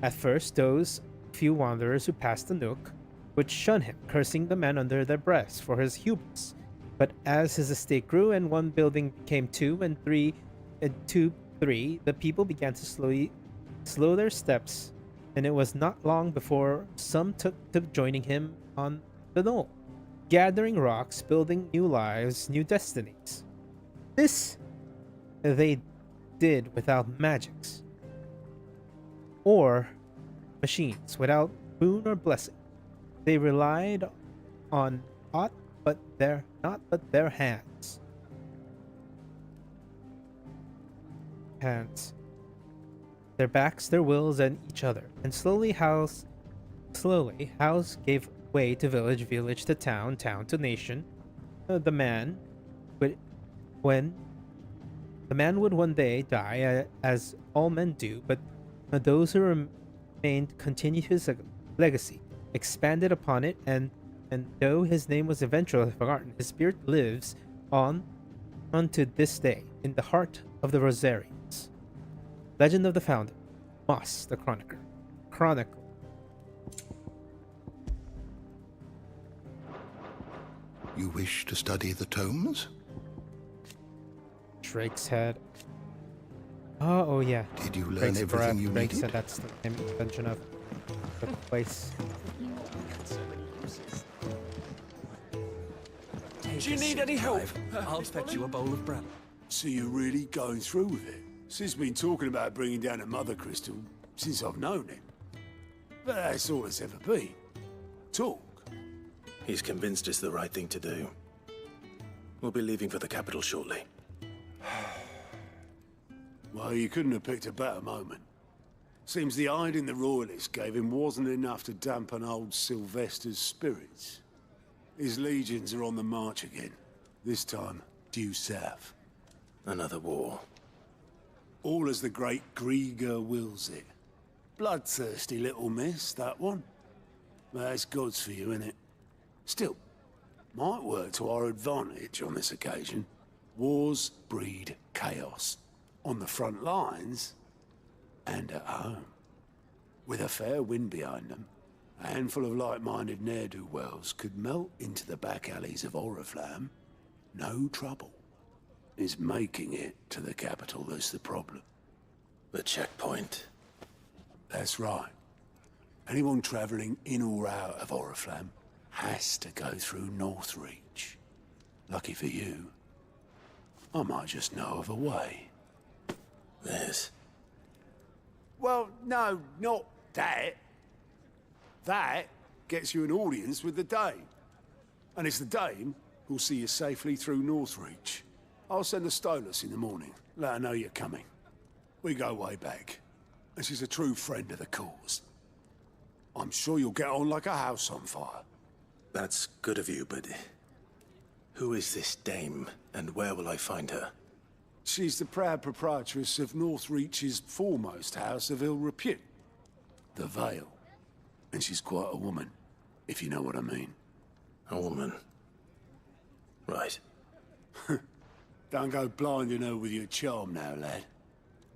At first, those few wanderers who passed the nook would shun him, cursing the man under their breaths for his hubris. But as his estate grew and one building became two and three, the people began to slow their steps, and it was not long before some took to joining him on the knoll, gathering rocks, building new lives, new destinies. This they did without magics or machines, without boon or blessing. They relied on aught but their hands. Their backs, their wills, and each other. And slowly house gave way to village, village to town, town to nation. The man would one day die, as all men do, but those who remained continued his legacy, expanded upon it, and though his name was eventually forgotten, his spirit lives on unto this day in the heart of the Rosarians. Legend of the Founder, Moss the Chronicle. You wish to study the tomes? Drake's head. Oh yeah. Did you learn Drake's everything breath. you Drake needed? said that's the invention of the place. Do you need any help? I'll fetch you a bowl of brown. So you're really going through with it? Sid's been talking about bringing down a mother crystal since I've known him. But that's all it's ever been. Talk. He's convinced it's the right thing to do. We'll be leaving for the capital shortly. Well, you couldn't have picked a better moment. Seems the hiding the Royalists gave him wasn't enough to dampen old Sylvester's spirits. His legions are on the march again. This time, due south. Another war. All as the great Grieger wills it. Bloodthirsty little miss, that one. But that's God's for you, innit? Still, might work to our advantage on this occasion. Wars breed chaos. On the front lines, and at home. With a fair wind behind them, a handful of like-minded ne'er-do-wells could melt into the back alleys of Oriflamme. No trouble. It's making it to the capital that's the problem. The checkpoint. That's right. Anyone travelling in or out of Oriflamme has to go through Northreach. Lucky for you, I might just know of a way. There's... Well, no, not that. That gets you an audience with the Dame. And it's the Dame who'll see you safely through Northreach. I'll send the Stolas in the morning, let her know you're coming. We go way back, and she's a true friend of the cause. I'm sure you'll get on like a house on fire. That's good of you, but... who is this Dame, and where will I find her? She's the proud proprietress of Northreach's foremost house of ill repute, the Vale. And she's quite a woman, if you know what I mean. A woman? Right. Don't go blinding her with your charm now, lad.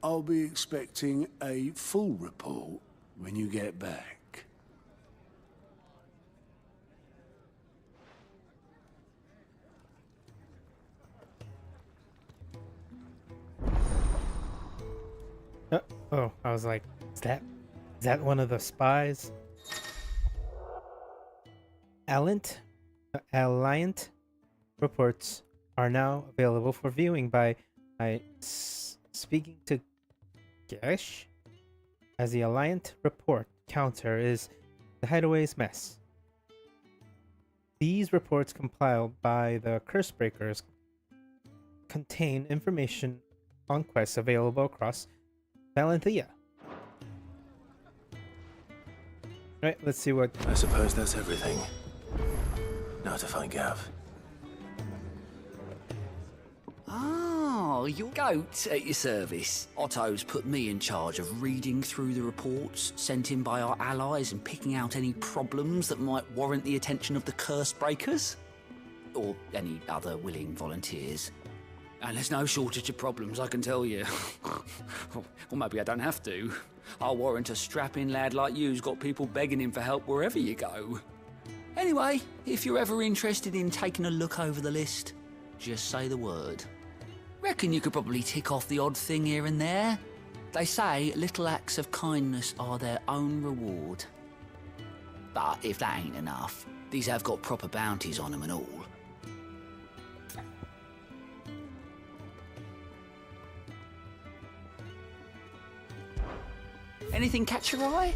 I'll be expecting a full report when you get back. Oh, I was like, is that Is that one of the spies? Alliant reports are now available for viewing by speaking to Gesh, as the Alliant report counter is the Hideaway's mess. These reports compiled by the Cursebreakers contain information on quests available across Valenthea. Right, let's see what... I suppose that's everything. Now to find Gav. Oh, your goat at your service. Otto's put me in charge of reading through the reports sent in by our allies and picking out any problems that might warrant the attention of the Cursebreakers. Or any other willing volunteers. And there's no shortage of problems, I can tell you. Or maybe I don't have to. I'll warrant a strapping lad like you's got people begging him for help wherever you go. Anyway, if you're ever interested in taking a look over the list, just say the word. Reckon you could probably tick off the odd thing here and there. They say little acts of kindness are their own reward. But if that ain't enough, these have got proper bounties on them and all. Anything catch your eye?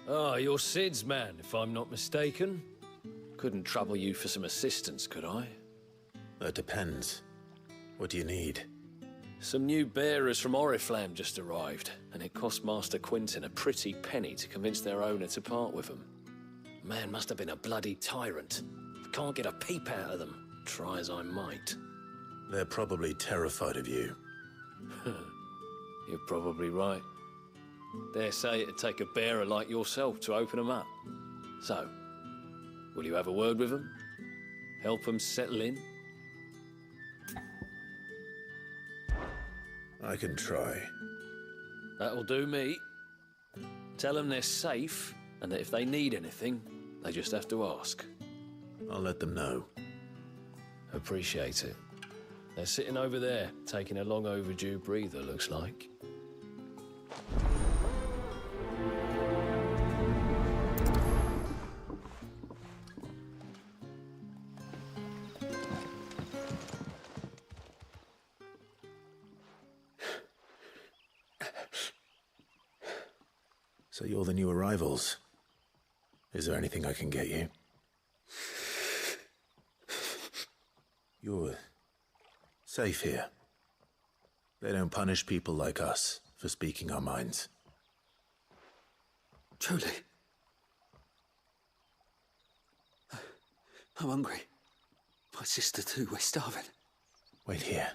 Ah, you're Sid's man, if I'm not mistaken. Couldn't trouble you for some assistance, could I? That depends. What do you need? Some new bearers from Oriflamme just arrived, and it cost Master Quinton a pretty penny to convince their owner to part with them. Man must have been a bloody tyrant. Can't get a peep out of them, try as I might. They're probably terrified of you. You're probably right. Dare say it'd take a bearer like yourself to open them up. So, will you have a word with them? Help them settle in? I can try. That'll do me. Tell them they're safe, and that if they need anything, they just have to ask. I'll let them know. Appreciate it. They're sitting over there, taking a long overdue breather, looks like. So you're the new arrivals. Is there anything I can get you? You're safe here. They don't punish people like us for speaking our minds. Truly. I'm hungry. My sister too, we're starving. Wait here.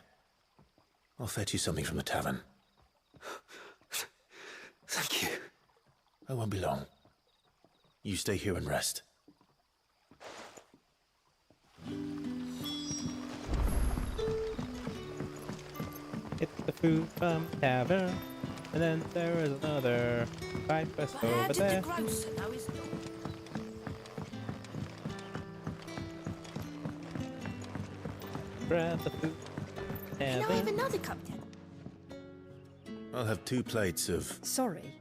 I'll fetch you something from the tavern. Thank you. I won't be long. You stay here and rest. Get the food from the tavern, and then there is another side quest over there. Grab the food. Can I have another cup, Dad? I'll have 2 plates of... Sorry.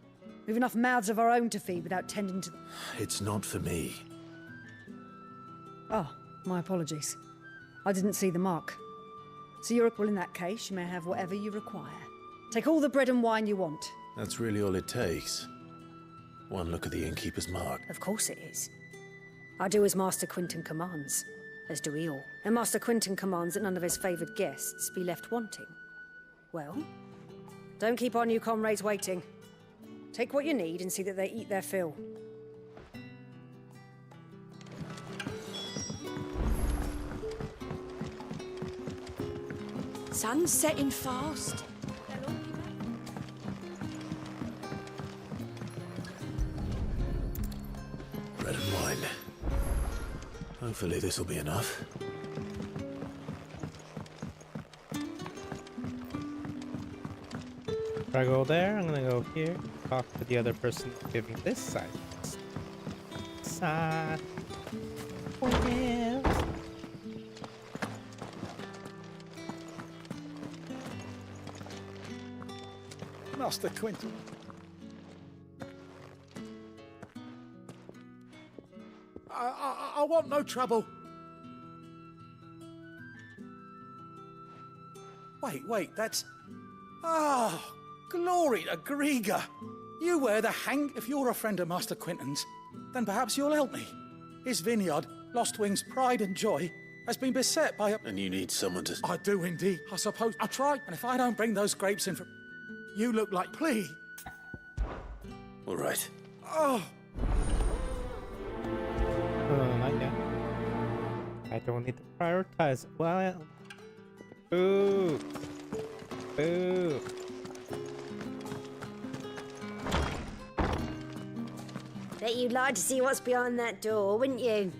We've enough mouths of our own to feed without tending to... It's not for me. Oh, my apologies. I didn't see the mark. So well, in that case, you may have whatever you require. Take all the bread and wine you want. That's really all it takes. One look at the innkeeper's mark. Of course it is. I do as Master Quinton commands, as do we all. And Master Quinton commands that none of his favoured guests be left wanting. Well, don't keep our new comrades waiting. Take what you need and see that they eat their fill. Sun's setting fast. Bread and wine. Hopefully this'll be enough. If I go there, I'm gonna go here. talk to the other person giving this side. Side. Master Quentin. I want no trouble. Wait, that's... Ah, glory to Griga. You wear the hang... If you're a friend of Master Quentin's, then perhaps you'll help me. His vineyard, Lost Wing's pride and joy, has been beset by a... And you need someone to... I do indeed, I suppose. I'll try, and if I don't bring those grapes in for... You look like... Please. All right. Oh. Not yet. I don't need to prioritize. Well... Boo! Boo! Bet you'd like to see what's behind that door, wouldn't you?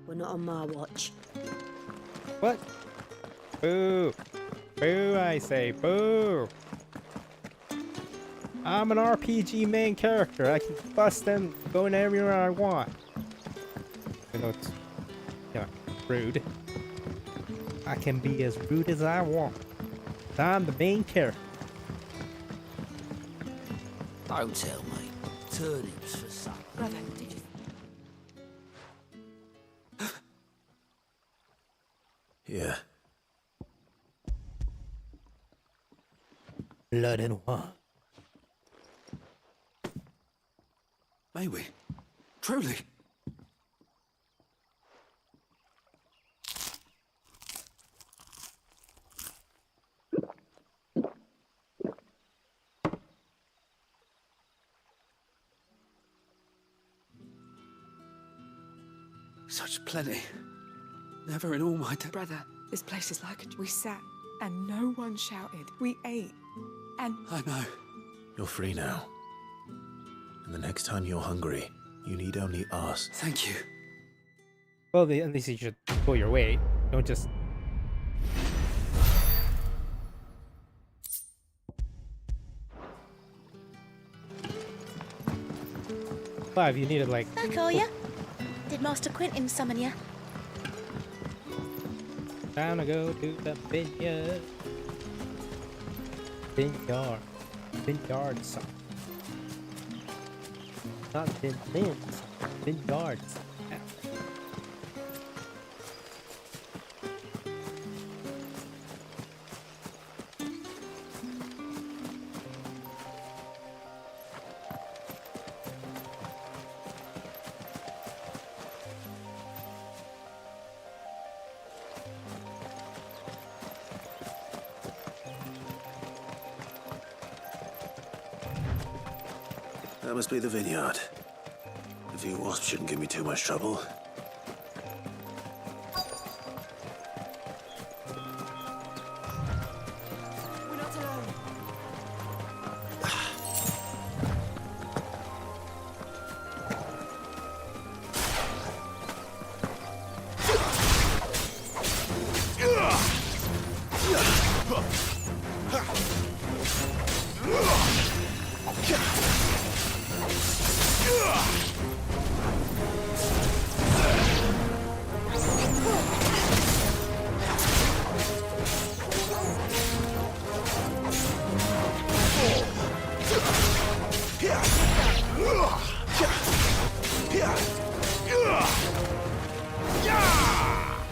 Well, not on my watch. What? Boo! Boo, I say, boo! I'm an RPG main character. I can bust and go in everywhere I want. I know it's, yeah, rude. I can be as rude as I want. I'm the main character. Don't tell me. Turnips for supper. Brother, did you... Yeah. Blood and wine. May we? Truly? Such plenty. Never in all my day. Brother, this place is like we sat and no one shouted. We ate and... I know. You're free now. And the next time you're hungry, you need only ask. Thank you. Well, at least you should go your way. Don't just... Clive, you needed like... Back, are ya? Did Master Quentin summon ya? Time to go to the vineyard. Vineyard. Vineyards. Not vineyards. Vineyards. That must be the vineyard. A few wasps shouldn't give me too much trouble. We're not alone.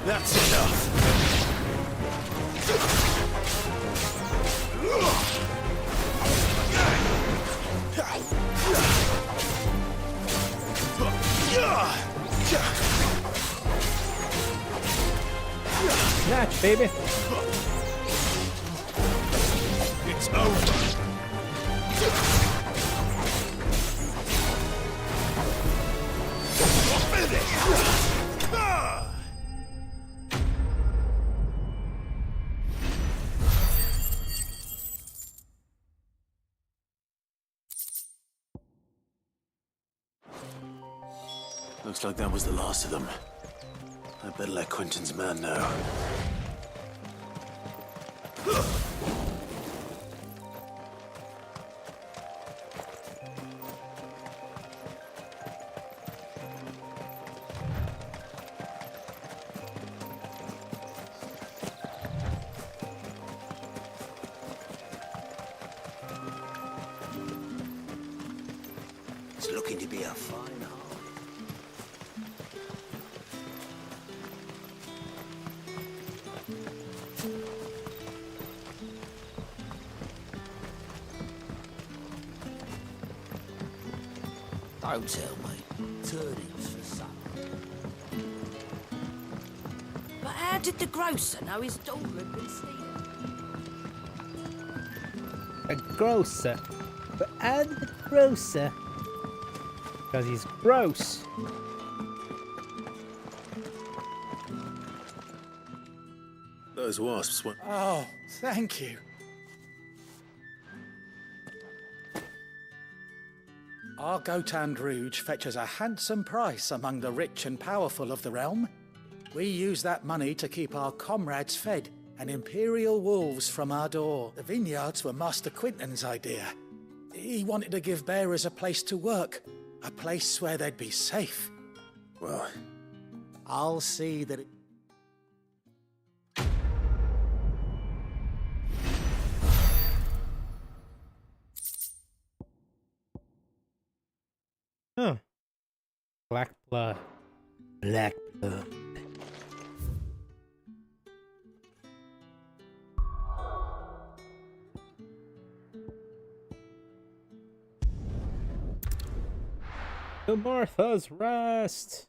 That's enough. Snatch, baby. It's over. Looks like that was the last of them. I better let Quentin's man know. It's looking to be a fine harvest. Don't tell me. Turnings for supper. But how did the grocer know his daughter had been stealing? A grocer. But add the grocer. Because he's gross. Those wasps were... Oh, thank you. Our Gotand Rouge fetches a handsome price among the rich and powerful of the realm. We use that money to keep our comrades fed and imperial wolves from our door. The vineyards were Master Quinton's idea. He wanted to give bearers a place to work, a place where they'd be safe. Well, I'll see that it... Huh. Black blood. Black blood. To Martha's Rest.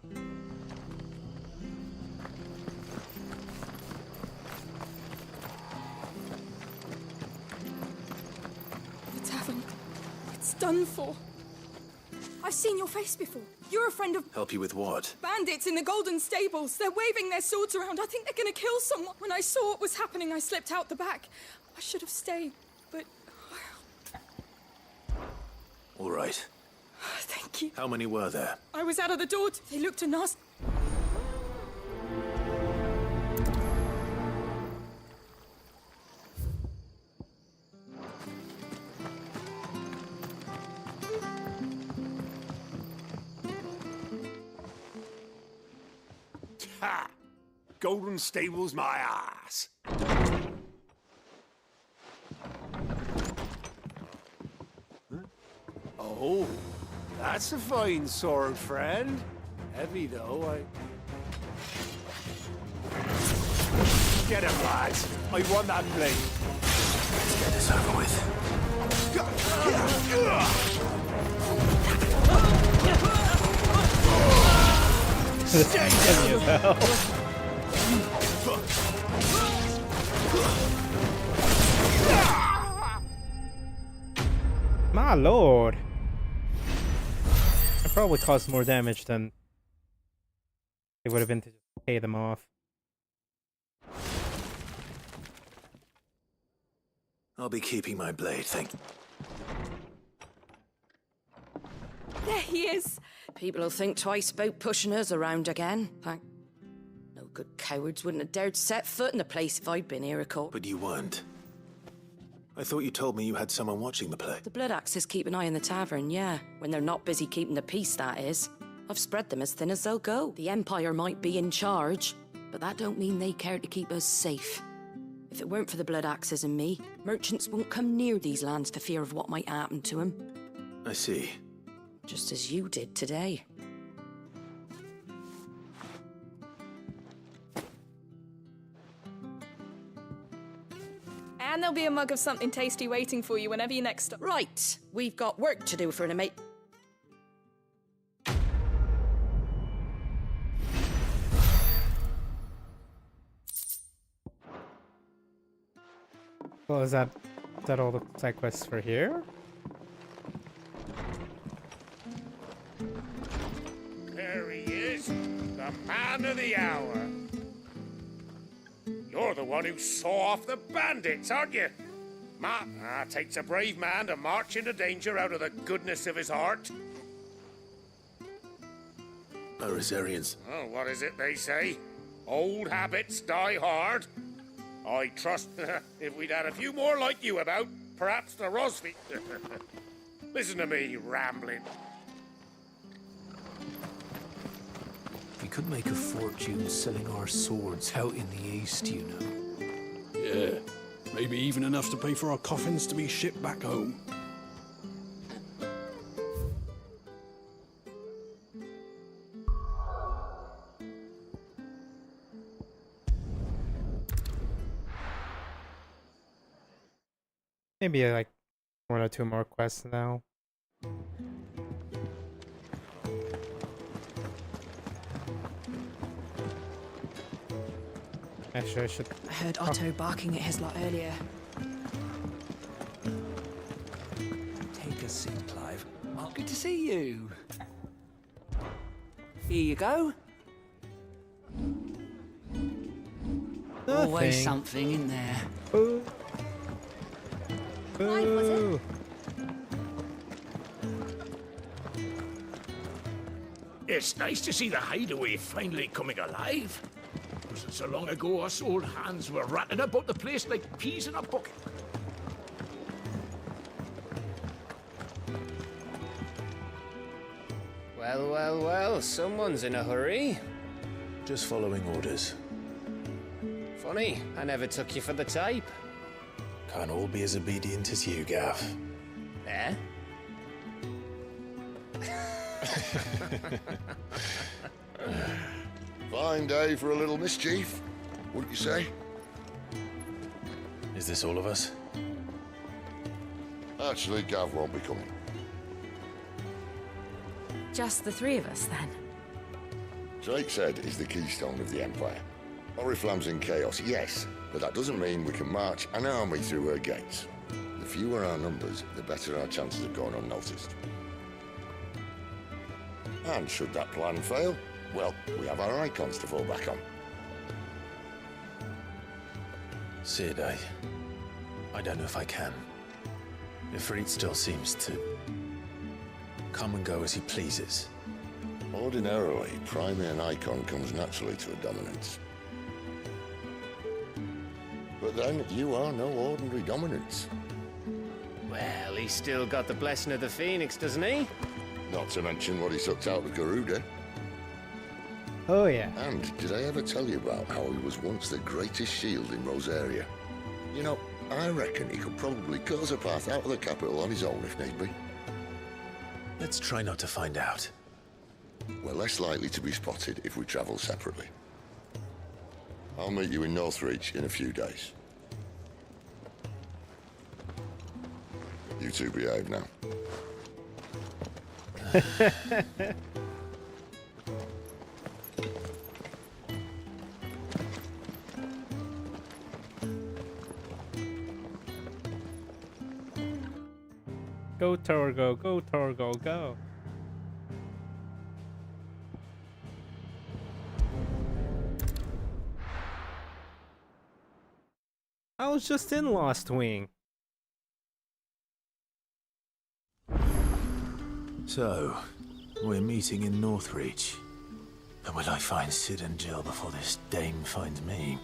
The tavern. It's done for. I've seen your face before. You're a friend of help you with what? bandits in the Golden Stables. They're waving their swords around. I think they're gonna kill someone. When I saw what was happening, I slipped out the back. I should have stayed, but... All right. Thank you. How many were there? I was out of the door. They looked a nasty... Ha! Golden Stables my ass. Huh? Oh, that's a fine sword, friend. Heavy though, Get him, lads. I want that blade. Let's get this over with. My lord. That probably caused more damage than it would have been to just pay them off. I'll be keeping my blade, thank you. There he is. People will think twice about pushing us around again. Thank... No good cowards wouldn't have dared set foot in the place if I'd been here, of course. But you weren't. I thought you told me you had someone watching the play. The Blood Axes keep an eye on the tavern, yeah. When they're not busy keeping the peace, that is. I've spread them as thin as they'll go. The Empire might be in charge, but that don't mean they care to keep us safe. If it weren't for the Blood Axes and me, merchants won't come near these lands for fear of what might happen to them. I see. Just as you did today. And there'll be a mug of something tasty waiting for you whenever you next stop. Right, we've got work to do for an mate. Well, is that all the side quests for here? There he is, the man of the hour. You're the one who saw off the bandits, aren't you? Takes a brave man to march into danger out of the goodness of his heart. Rosarians. Oh, what is it they say? Old habits die hard. I trust if we'd had a few more like you about, perhaps the Rosfi... Listen to me, rambling. We could make a fortune selling our swords out in the east, you know. Yeah, maybe even enough to pay for our coffins to be shipped back home. Maybe like 1 or 2 more quests now. Actually, I should. I heard Otto barking at his lot earlier. Take a seat, Clive. Oh, good to see you. Here you go. Always Nothing. something in there. Boo. Clive, was it? Boo. It's nice to see the hideaway finally coming alive. Wasn't so long ago us old hands were ratting about the place like peas in a bucket. Well, well, well, someone's in a hurry. Just following orders. Funny, I never took you for the type. Can't all be as obedient as you, Gav. Eh? Fine day for a little mischief, wouldn't you say? Is this all of us? Actually, Gav won't be coming. Just the 3 of us, then? Drake said is the keystone of the Empire. Oriflamme's in chaos, yes, but that doesn't mean we can march an army through her gates. The fewer our numbers, the better our chances of going unnoticed. And should that plan fail, well, we have our icons to fall back on. Sid, I don't know if I can. Ifrit still seems to come and go as he pleases. Ordinarily, priming an icon comes naturally to a dominance. But then, you are no ordinary dominance. Well, he's still got the blessing of the Phoenix, doesn't he? Not to mention what he sucked out of Garuda. Oh yeah. And did I ever tell you about how he was once the greatest shield in Rosaria? You know, I reckon he could probably cut us a path out of the capital on his own if need be. Let's try not to find out. We're less likely to be spotted if we travel separately. I'll meet you in Northreach in a few days. You two behave now. Go Torgo, go Torgo, go. I was just in Lost Wing. So, we're meeting in Northreach. But will I find Sid and Jill before this dame finds me?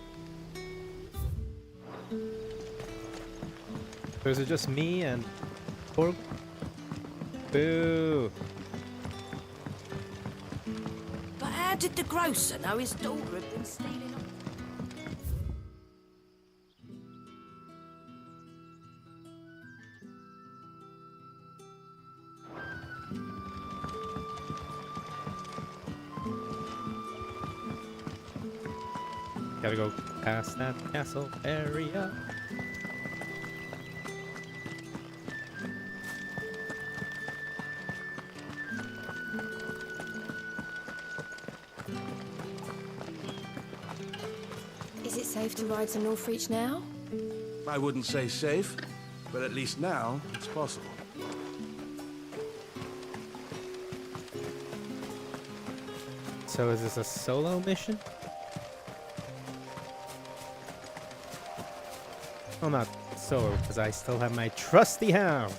Or is it just me and Torg? Boo. But how did the grocer know his daughter had been stealing? Gotta go past that castle area. Is it safe to ride to Northreach now? I wouldn't say safe, but at least now it's possible. So is this a solo mission? Well, not solo, because I still have my trusty hound,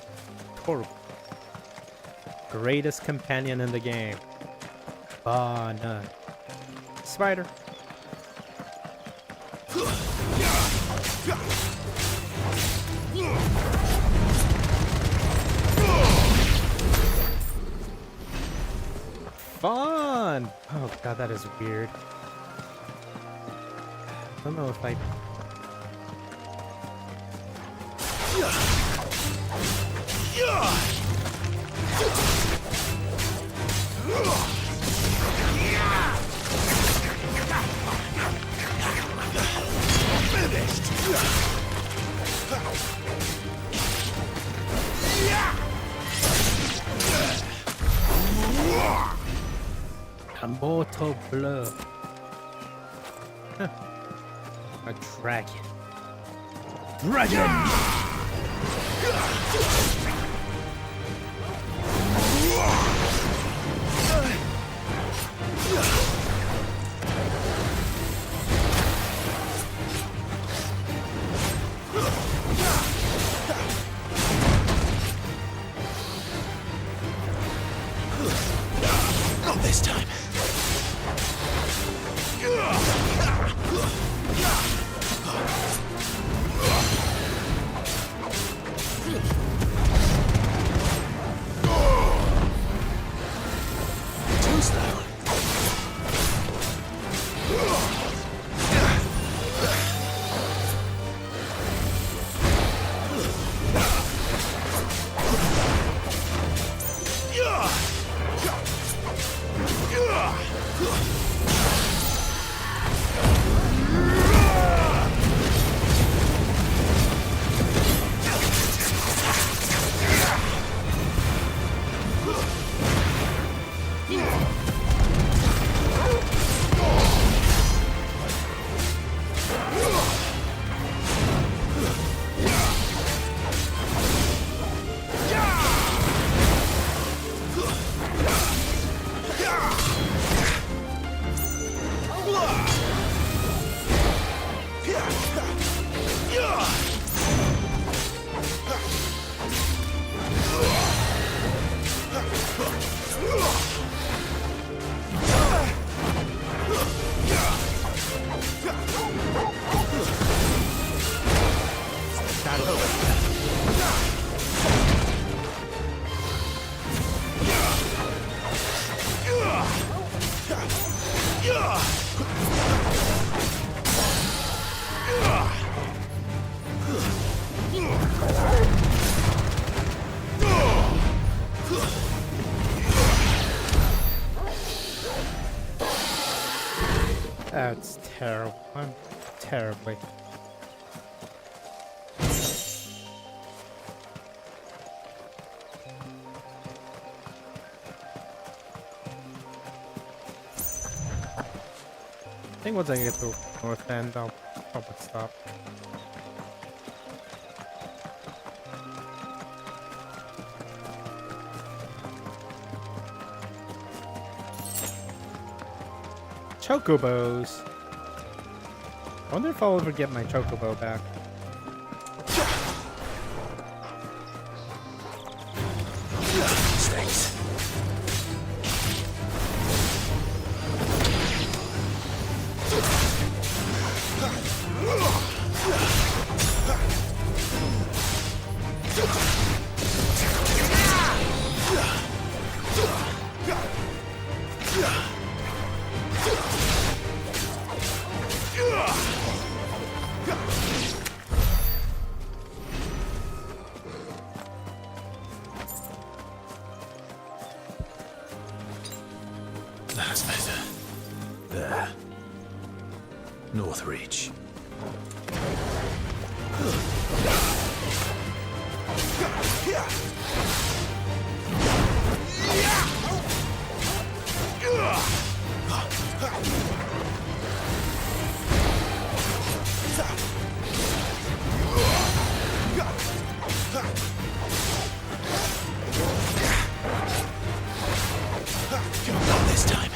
Torg. Greatest companion in the game. Bar none. Spider. Fun! Oh god, that is weird. I don't know if I... A mortal blow. A dragon. Dragon! Not this time. Too slow. That's terrible. I'm terribly. I think once I get to North End, I'll probably stop. Chocobos. I wonder if I'll ever get my chocobo back. Thanks. That's better. There. North Reach. Not this time.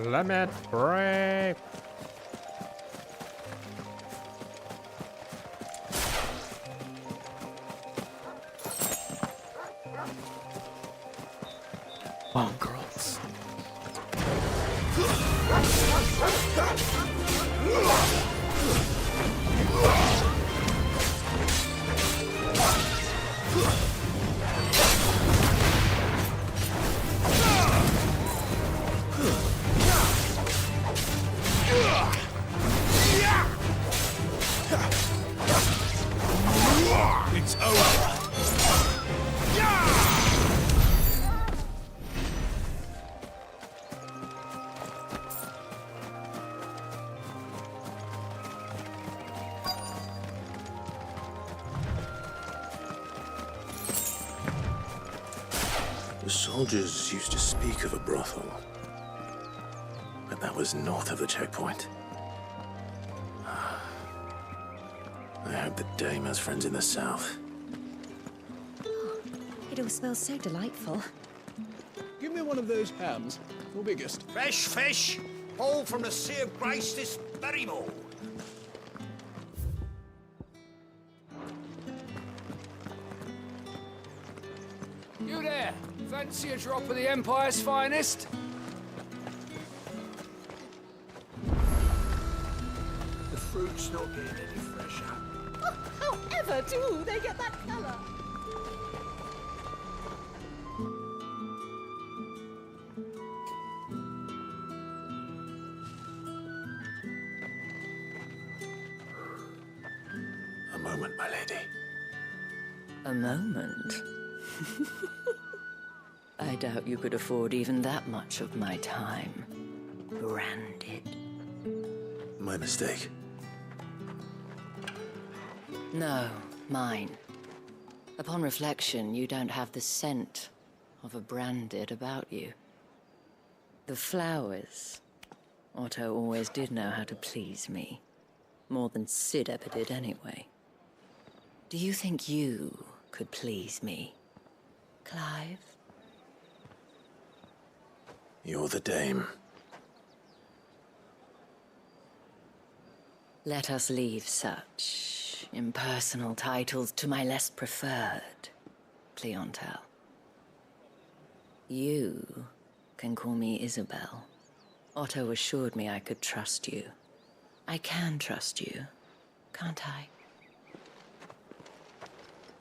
Limit break. Mongrels. It's over. The soldiers used to speak of a brothel, but that was north of the checkpoint. I hope the dame has friends in the south. It all smells so delightful. Give me one of those hams, your biggest. Fresh fish, all from the Sea of Grace this very morning. You there? Fancy a drop of the Empire's finest? The fruit's not getting any fresher. However do they get that colour? A moment, my lady. A moment? I doubt you could afford even that much of my time. Branded. My mistake. No, mine. Upon reflection, you don't have the scent of a branded about you. The flowers. Otto always did know how to please me. More than Sid ever did anyway. Do you think you could please me, Clive? You're the dame. Let us leave such impersonal titles to my less preferred clientele. You can call me Isabel. Otto assured me I could trust you. I can trust you, can't I?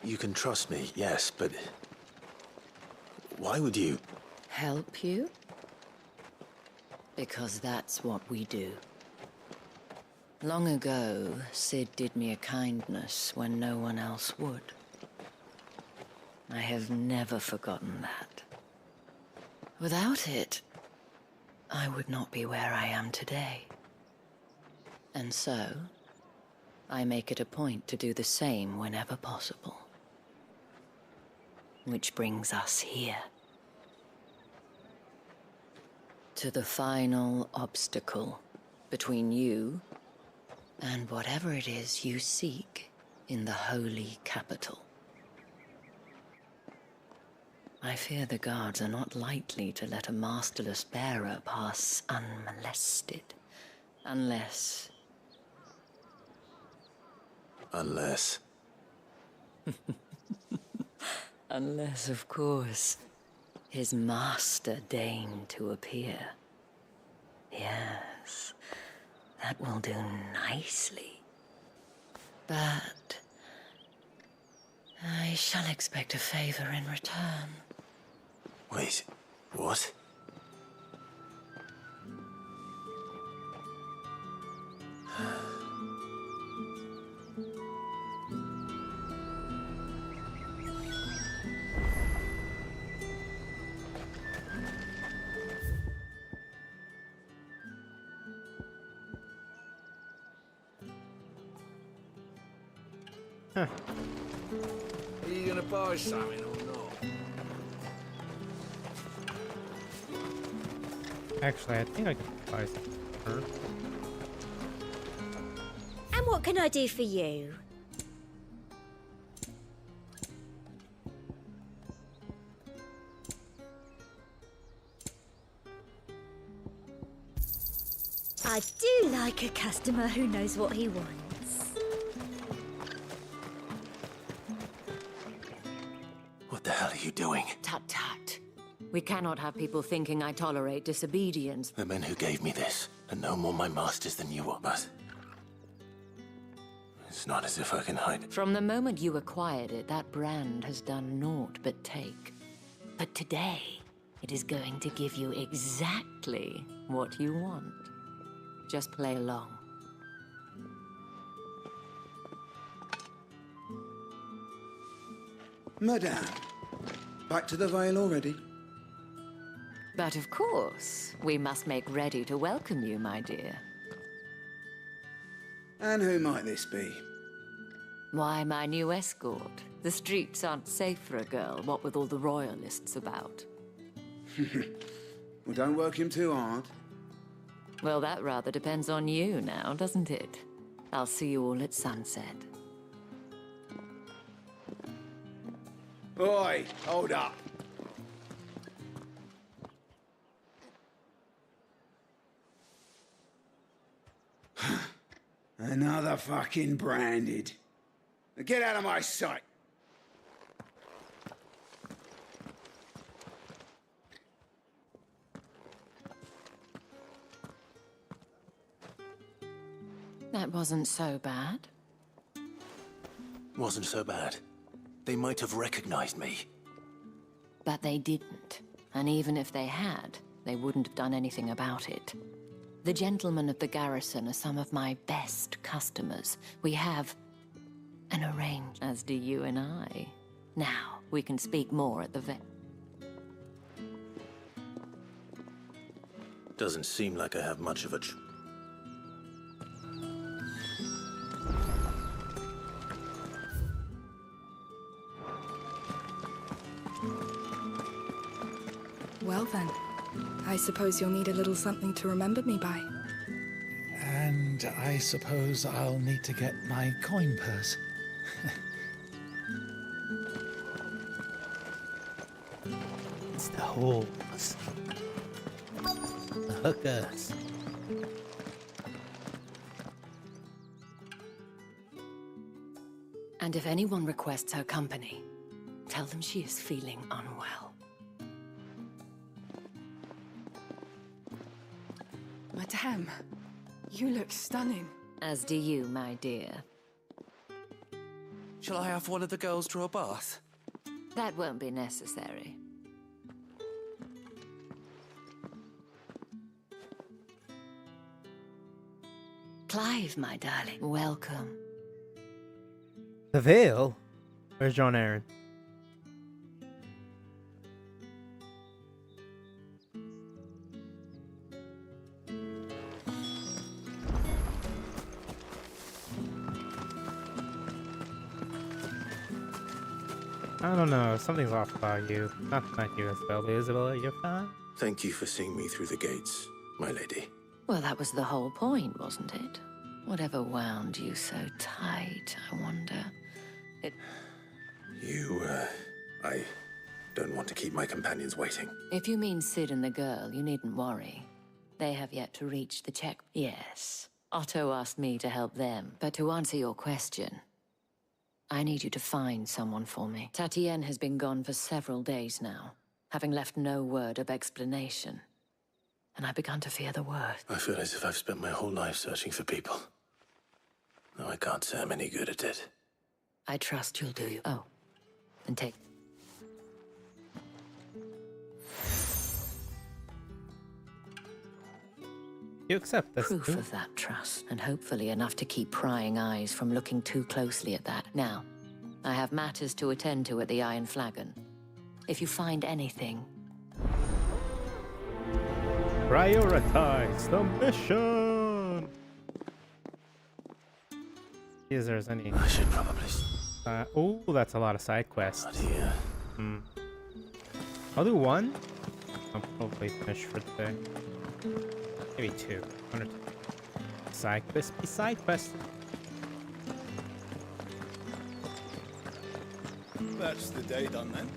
You can trust me, yes, but why would you? Help you? Because that's what we do. Long ago, Sid did me a kindness when no one else would. I have never forgotten that. Without it, I would not be where I am today. And so, I make it a point to do the same whenever possible. Which brings us here. To the final obstacle between you and whatever it is you seek in the holy capital. I fear the guards are not likely to let a masterless bearer pass unmolested, unless... Unless... Unless, of course, his master deigned to appear. Yes, that will do nicely. But I shall expect a favor in return. Wait, what? Are you gonna buy something or not? Actually, I think I can buy some first. And what can I do for you? I do like a customer who knows what he wants. What the hell are you doing? Tut tut. We cannot have people thinking I tolerate disobedience. The men who gave me this are no more my masters than you are, but it's not as if I can hide it. From the moment you acquired it, that brand has done naught but take. But today, it is going to give you exactly what you want. Just play along. Madame, back to the Vale already? But of course, we must make ready to welcome you, my dear. And who might this be? Why, my new escort. The streets aren't safe for a girl, what with all the royalists about. Well, don't work him too hard. Well, that rather depends on you now, doesn't it? I'll see you all at sunset. Oi, hold up. Another fucking branded. Get out of my sight. That wasn't so bad. Wasn't so bad. They might have recognized me. But they didn't. And even if they had, they wouldn't have done anything about it. The gentlemen of the garrison are some of my best customers. We have an arrangement, as do you and I. Now, we can speak more at the vet. Doesn't seem like I have much of a Well then, I suppose you'll need a little something to remember me by. And I suppose I'll need to get my coin purse. It's the holes. The hookers. And if anyone requests her company, tell them she is feeling unwell. Madame, you look stunning. As do you, my dear. Shall I have one of the girls draw a bath? That won't be necessary. Clive, my darling, welcome. The Vale? Where's John Aaron? I don't know, something's off about you. Not you, Isabella, you're fine. Thank you for seeing me through the gates, my lady. Well, that was the whole point, wasn't it? Whatever wound you so tight, I wonder. I don't want to keep my companions waiting. If you mean Sid and the girl, you needn't worry. They have yet to reach the check. Yes, Otto asked me to help them. But to answer your question, I need you to find someone for me. Tatienne has been gone for several days now, having left no word of explanation. And I've begun to fear the worst. I feel as if I've spent my whole life searching for people. No, I can't say I'm any good at it. I trust you'll do you. Oh, and take... You accept this proof of that trust, and hopefully enough to keep prying eyes from looking too closely at that. Now, I have matters to attend to at the Iron Flagon. If you find anything... Prioritize the mission! See if there's any... I should probably... oh, that's a lot of side quests. Yeah. I'll do one. I'll probably finish for today. Maybe two. One or two. Side quest. Side quest. That's the day done then.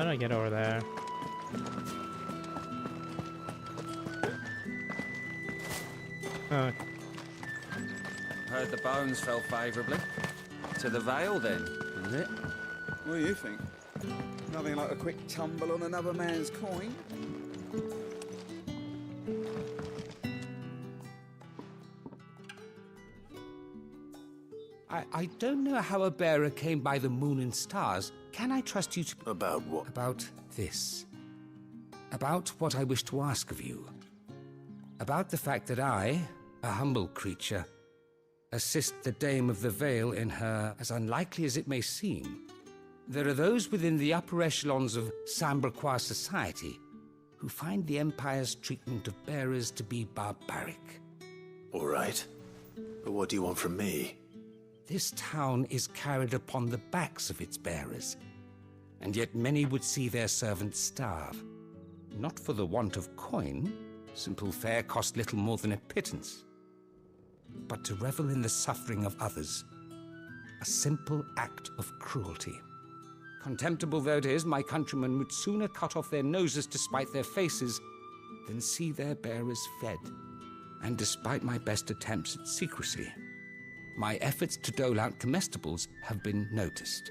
How do I get over there? Heard the bones fell favourably. To the Vale, then, is it? What do you think? Nothing like a quick tumble on another man's coin. I don't know how a bearer came by the moon and stars. Can I trust you to... About what? About this. About what I wish to ask of you. About the fact that I, a humble creature, assist the Dame of the Vale in her, as unlikely as it may seem. There are those within the upper echelons of Samberquois society who find the Empire's treatment of bearers to be barbaric. All right. But what do you want from me? This town is carried upon the backs of its bearers, and yet many would see their servants starve. Not for the want of coin, simple fare cost little more than a pittance, but to revel in the suffering of others, a simple act of cruelty. Contemptible though it is, my countrymen would sooner cut off their noses to spite their faces than see their bearers fed. And despite my best attempts at secrecy, my efforts to dole out comestibles have been noticed.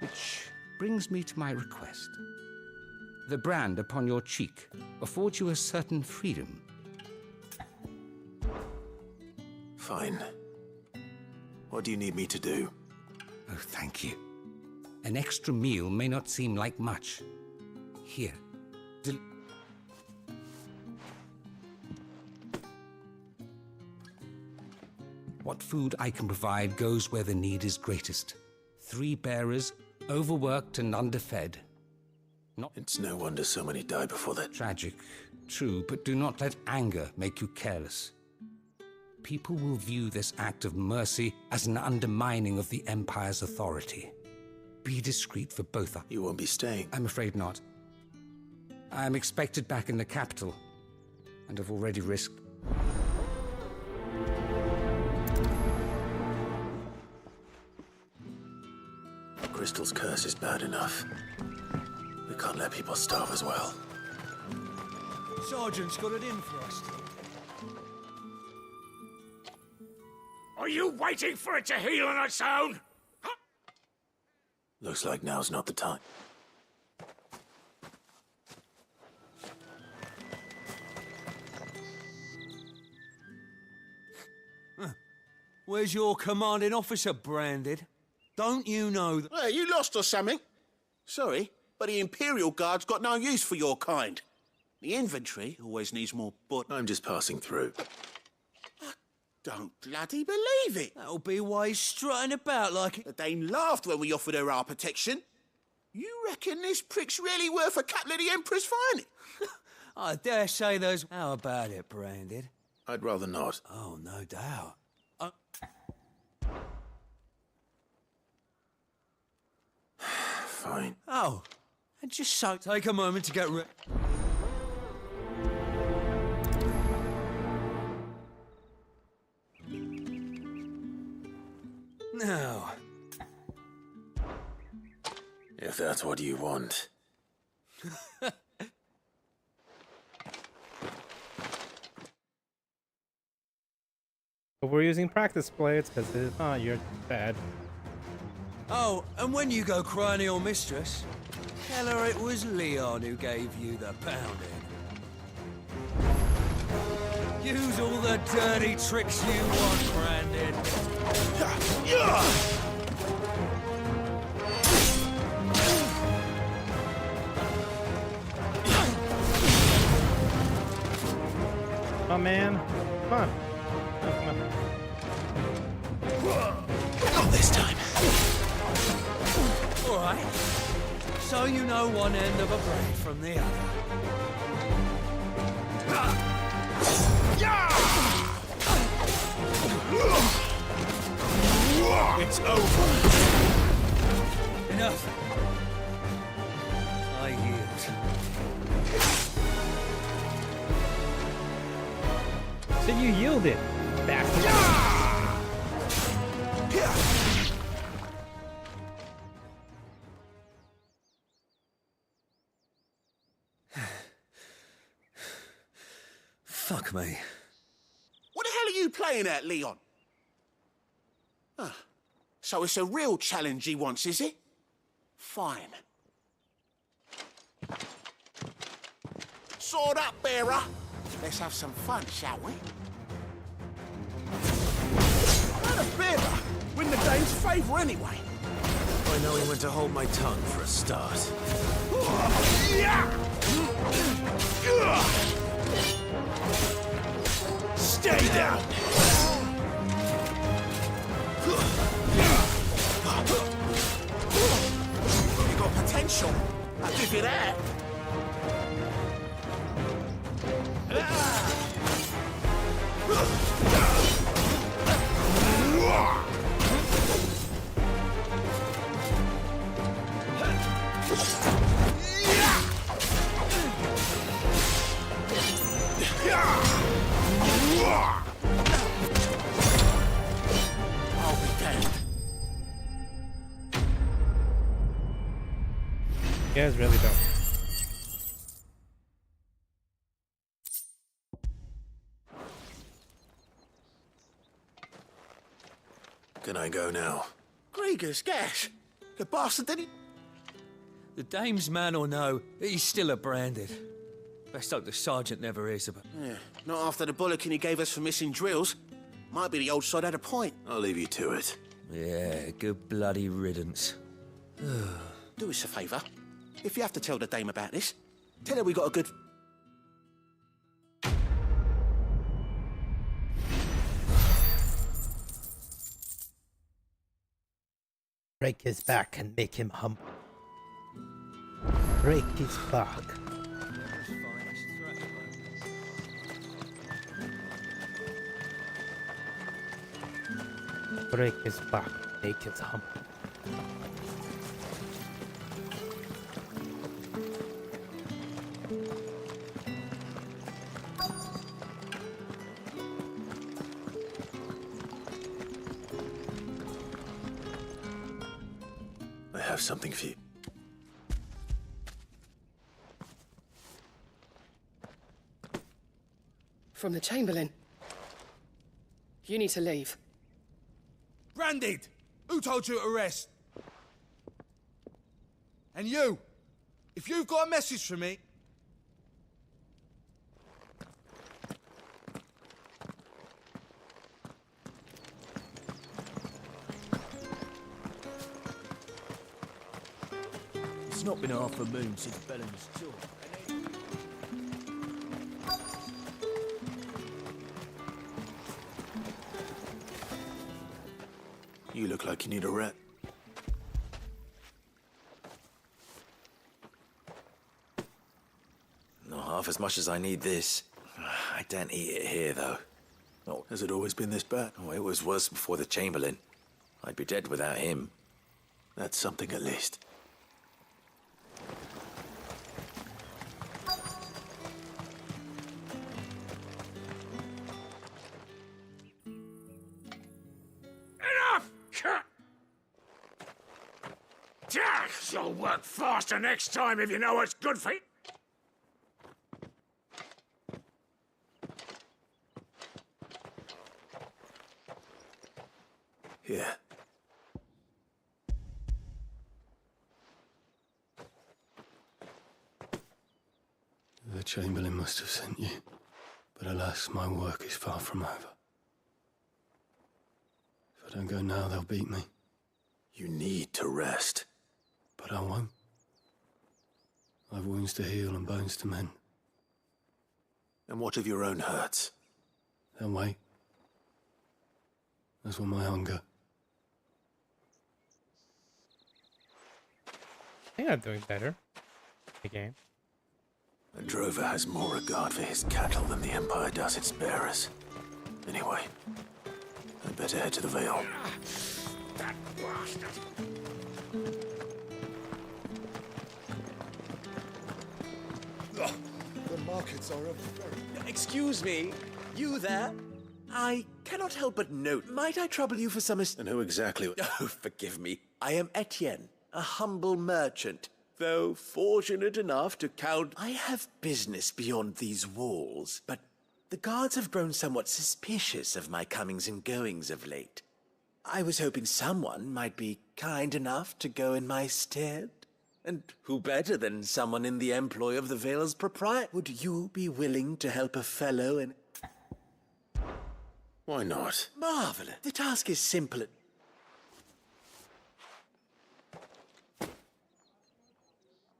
Which brings me to my request. The brand upon your cheek affords you a certain freedom. Fine. What do you need me to do? Oh, thank you. An extra meal may not seem like much. Here. What food I can provide goes where the need is greatest. 3 bearers, overworked and underfed. It's no wonder so many die before that. Tragic, true, but do not let anger make you careless. People will view this act of mercy as an undermining of the Empire's authority. Be discreet for both. You won't be staying? I'm afraid not. I am expected back in the capital, and have already risked... Crystal's curse is bad enough. We can't let people starve as well. Sergeant's got it in for us. Are you waiting for it to heal on its own? Looks like now's not the time. Where's your commanding officer branded? Don't you know that... Hey, you lost or something? Sorry, but the Imperial Guard's got no use for your kind. The infantry always needs more but... I'm just passing through. I don't bloody believe it. That'll be why he's strutting about like it. The Dame laughed when we offered her our protection. You reckon this prick's really worth a couple of the Emperor's finest? I dare say there's... How about it, branded? I'd rather not. Oh, no doubt. Fine. Oh, and just so... Take a moment to get ready. Now... If that's what you want. But we're using practice plates because it's not your bad. Oh, and when you go crying to your mistress, tell her it was Leon who gave you the pounding. Use all the dirty tricks you want, Brandon. Oh man, come on. Oh, come on. Not this time. All right. So you know one end of a braid from the other. It's over. Enough. I yield. So you yielded, bastard. Fuck me. What the hell are you playing at, Leon? Ah, so it's a real challenge he wants, is it? Fine. Sword up, bearer. Let's have some fun, shall we? Not a bearer. Win the dame's favour anyway. I know he went to hold my tongue for a start. Stay down! You got potential. I'll give you that. I'll be damned. You guys really don't. Can I go now? Grieger's gas. The bastard didn't... The dame's man or no, he's still a branded. Best hope the sergeant never hears about. Yeah, not after the bullocking he gave us for missing drills. Might be the old sod had a point. I'll leave you to it. Yeah, good bloody riddance. Do us a favour. If you have to tell the dame about this, tell her we got a good... Break his back and make him humble. Break his back. Break his back, make him humble. I have something for you. From the Chamberlain. You need to leave. Branded! Who told you to arrest? And you! If you've got a message for me... It's not been half a moon since Bellamy's tour. You look like you need a rep. Not half as much as I need this. I don't eat it here, though. Oh, has it always been this bad? Oh, it was worse before the Chamberlain. I'd be dead without him. That's something at least. You'll work faster next time if you know what's good for you. Here. The Chamberlain must have sent you, but alas, my work is far from over. If I don't go now, they'll beat me. You need to rest. But I won't. I've wounds to heal and bones to mend. And what of your own hurts? They'll wait. As will my hunger. I think I'm doing better. The game. A drover has more regard for his cattle than the Empire does its bearers. Anyway, I'd better head to the Vale. That bastard! The markets are a very... Excuse me, you there? I cannot help but note. Might I trouble you for some... And who exactly... Oh, forgive me. I am Etienne, a humble merchant. Though fortunate enough to count... I have business beyond these walls, but The guards have grown somewhat suspicious of my comings and goings of late. I was hoping someone might be kind enough to go in my stead. And who better than someone in the employ of the Vale's proprietor? Would you be willing to help a fellow in... Why not? Marvelous. The task is simple.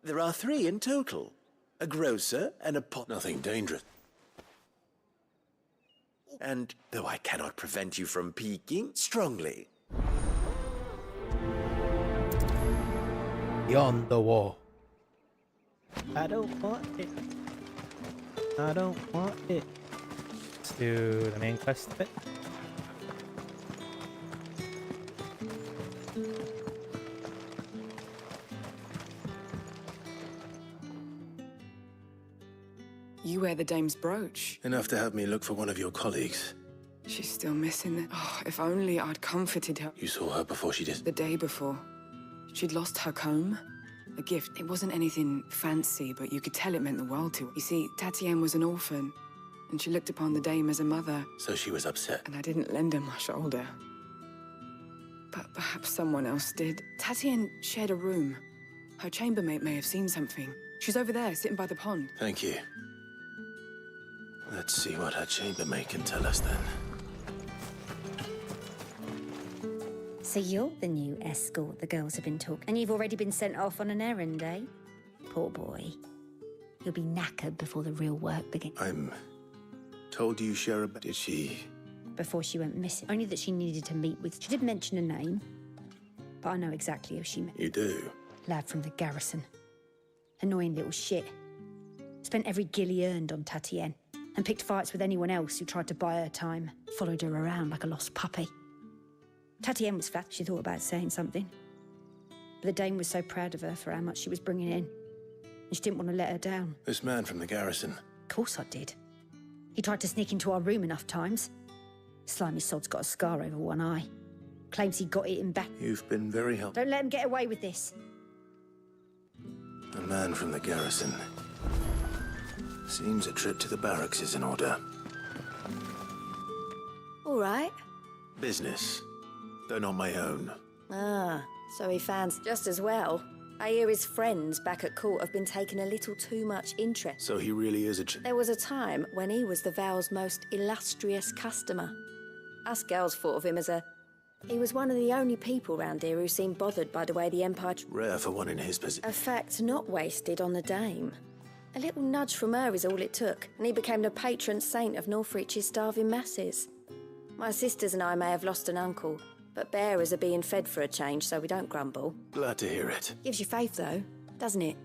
There are 3 in total. A grocer and a pot... Nothing dangerous. And, though I cannot prevent you from peeking, strongly. Beyond the wall. I don't want it. I don't want it. Let's do the main quest bit. You wear the dame's brooch. Enough to have me look for one of your colleagues. She's still missing it. Oh, if only I'd comforted her. You saw her before she did? The day before. She'd lost her comb. A gift. It wasn't anything fancy, but you could tell it meant the world to her. You see, Tatienne was an orphan, and she looked upon the dame as a mother. So she was upset. And I didn't lend her my shoulder. But perhaps someone else did. Tatienne shared a room. Her chambermaid may have seen something. She's over there, sitting by the pond. Thank you. Let's see what her chambermaid can tell us then. So you're the new escort the girls have been talking, and you've already been sent off on an errand, eh? Poor boy. You'll be knackered before the real work begins. I'm told you share a... Did she... Before she went missing. Only that she needed to meet with... She did mention a name, but I know exactly who she meant. You do? Lad from the garrison. Annoying little shit. Spent every guil he earned on Tatienne, and picked fights with anyone else who tried to buy her time. Followed her around like a lost puppy. Tatienne was flat. She thought about saying something. But the dame was so proud of her for how much she was bringing in. And she didn't want to let her down. This man from the garrison. Of course I did. He tried to sneak into our room enough times. Slimy sod's got a scar over one eye. Claims he got it in back. You've been very helpful. Don't let him get away with this. A man from the garrison. Seems a trip to the barracks is in order. All right. Business. Though not my own. Ah, so he fans just as well. I hear his friends back at court have been taking a little too much interest. So he really is a... There was a time when he was the Val's most illustrious customer. Us girls thought of him as a... He was one of the only people round here who seemed bothered by the way the Empire... Rare for one in his position. A fact not wasted on the dame. A little nudge from her is all it took, and he became the patron saint of Northreach's starving masses. My sisters and I may have lost an uncle, but bearers are being fed for a change, so we don't grumble. Glad to hear it. Gives you faith, though, doesn't it?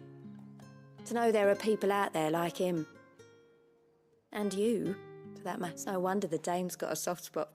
To know there are people out there like him. And you, for that matter. It's no wonder the dame's got a soft spot.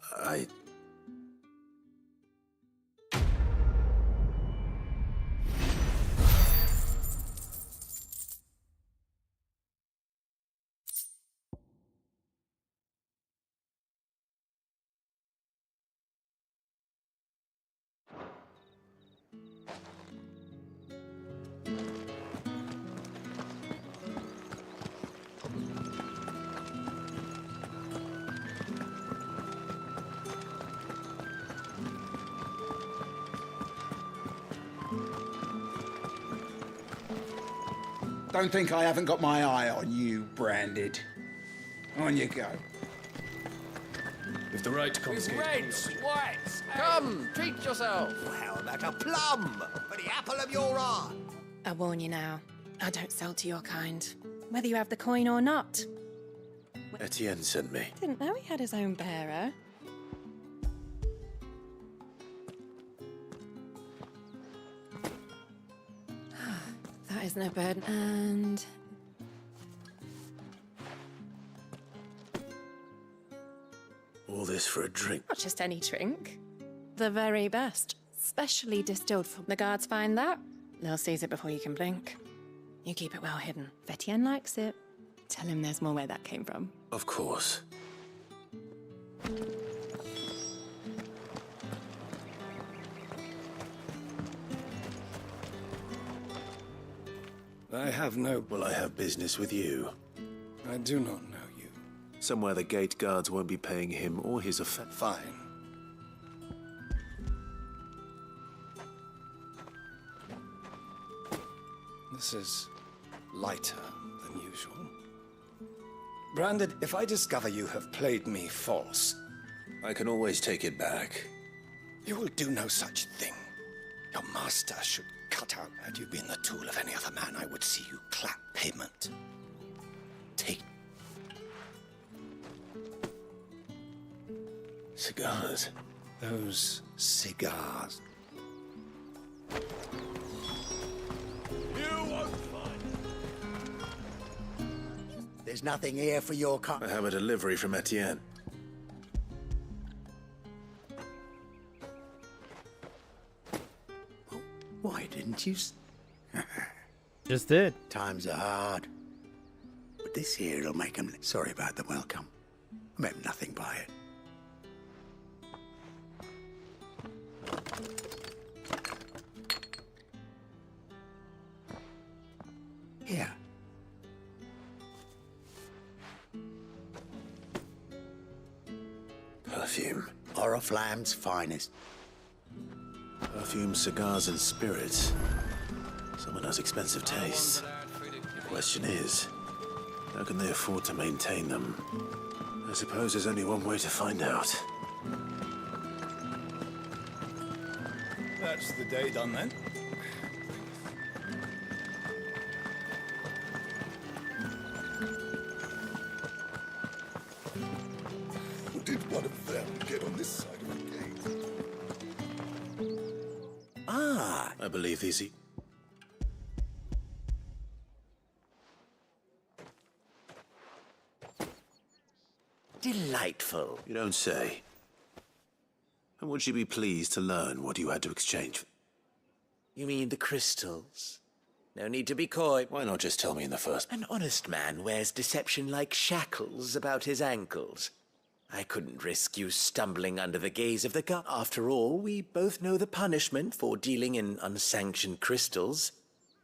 Don't think I haven't got my eye on you, Branded. On you go. With the right With reds, whites, come, treat yourself. How about a plum for the apple of your eye? I warn you now, I don't sell to your kind. Whether you have the coin or not. Etienne sent me. Didn't know he had his own bearer. That is no burden. And... All this for a drink. not just any drink. The very best. Specially distilled from... The guards find that, they'll seize it before you can blink. You keep it well hidden. Etienne likes it. Tell him there's more where that came from. Of course. I have no... Well, I have business with you. I do not know you. Somewhere the gate guards won't be paying him or his offense. Fine. This is lighter than usual. Branded, if I discover you have played me false... I can always take it back. You will do no such thing. Your master should cut out. Had you been the tool of any other man, I would see you clap payment. Take... Cigars. Those cigars. There's nothing here for your I have a delivery from Etienne. Why didn't you? Just did. Times are hard. But this here'll make them... Sorry about the welcome. I meant nothing by it. Here. Perfume. Oriflamme's finest. Perfume, cigars, and spirits. Someone has expensive tastes. The question is, how can they afford to maintain them? I suppose there's only one way to find out. That's the day done then. Did one of them get on this side of the gate? Ah! I believe these... Delightful. You don't say. And would you be pleased to learn what you had to exchange? You mean the crystals? No need to be coy. Why not just tell me in the first... An honest man wears deception like shackles about his ankles. I couldn't risk you stumbling under the gaze of the guard. After all, we both know the punishment for dealing in unsanctioned crystals.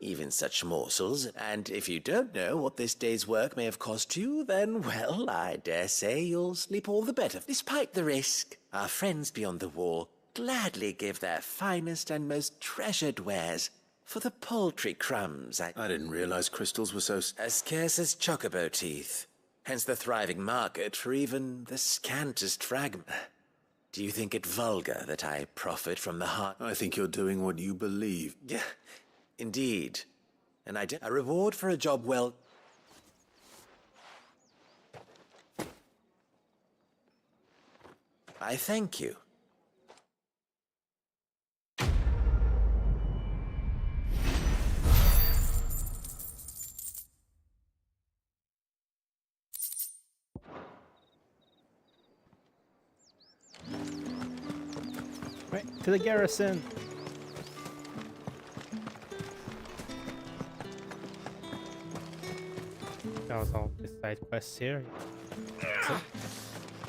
Even such morsels. And if you don't know what this day's work may have cost you, then, well, I dare say you'll sleep all the better. Despite the risk, our friends beyond the wall gladly give their finest and most treasured wares for the paltry crumbs I didn't realize crystals were so... as scarce as chocobo teeth. Hence the thriving market for even the scantest fragment. Do you think it vulgar that I profit from the heart? I think you're doing what you believe. Yeah, indeed. And a reward for a job well... I thank you. Right, to the garrison. That was all the side quests here.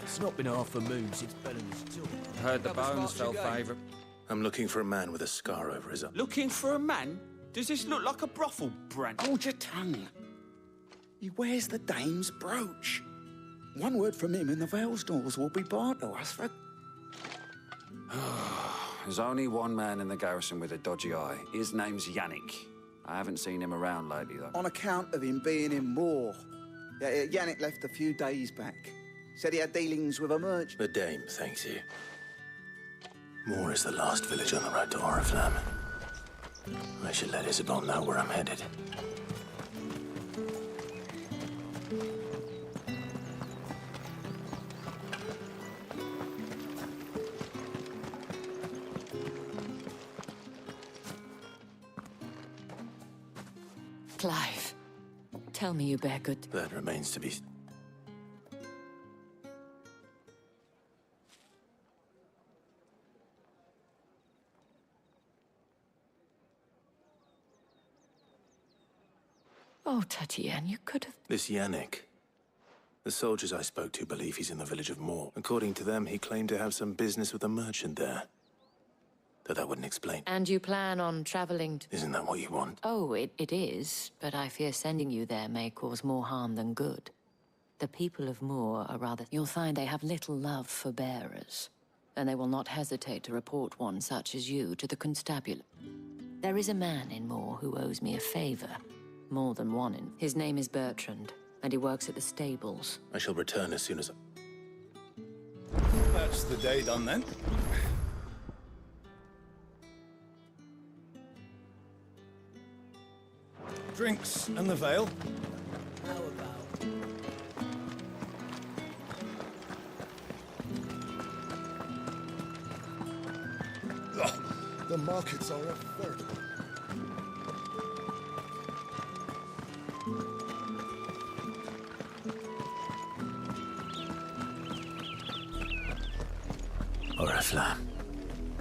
It's not been half a moon since Bellen's tour. Heard the bones fell favour. I'm looking for a man with a scar over his eye. Looking for a man? Does this look like a brothel, Brand? Hold your tongue. He wears the dame's brooch. One word from him and the Vale's doors will be barred to us for... There's only one man in the garrison with a dodgy eye. His name's Yannick. I haven't seen him around lately, though. On account of him being in Moor. Yeah, Yannick left a few days back. Said he had dealings with a merchant. The dame thanks you. Moor is the last village on the road to Oriflamme. I should let Isabel know where I'm headed. Clive, tell me you bear good... That remains to be... Oh, Tatienne, you could have... This Yannick. The soldiers I spoke to believe he's in the village of Moor. According to them, he claimed to have some business with a merchant there. Though that wouldn't explain. And you plan on traveling to... Isn't that what you want? Oh, it is, but I fear sending you there may cause more harm than good. The people of Moor are rather... You'll find they have little love for bearers, and they will not hesitate to report one such as you to the constabulary. There is a man in Moor who owes me a favor. More than one in... His name is Bertrand, and he works at the stables. I shall return as soon as... That's the day done then. Drinks and the veil. How about? The markets are a veritable. Oriflamme,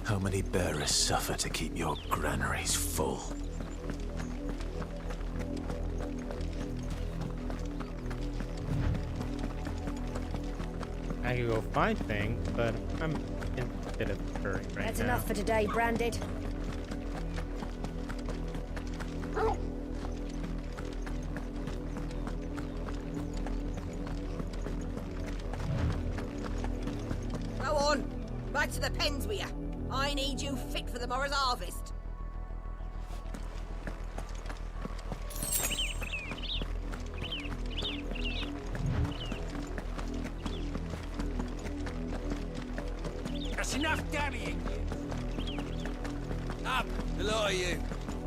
how many bearers suffer to keep your granaries full? I could go find things, but I'm in a bit of a hurry right now. That's enough for today, Branded. Go on, back to the pens with you. I need you fit for the morrow's harvest. That's enough dallying. Up, the lot of you.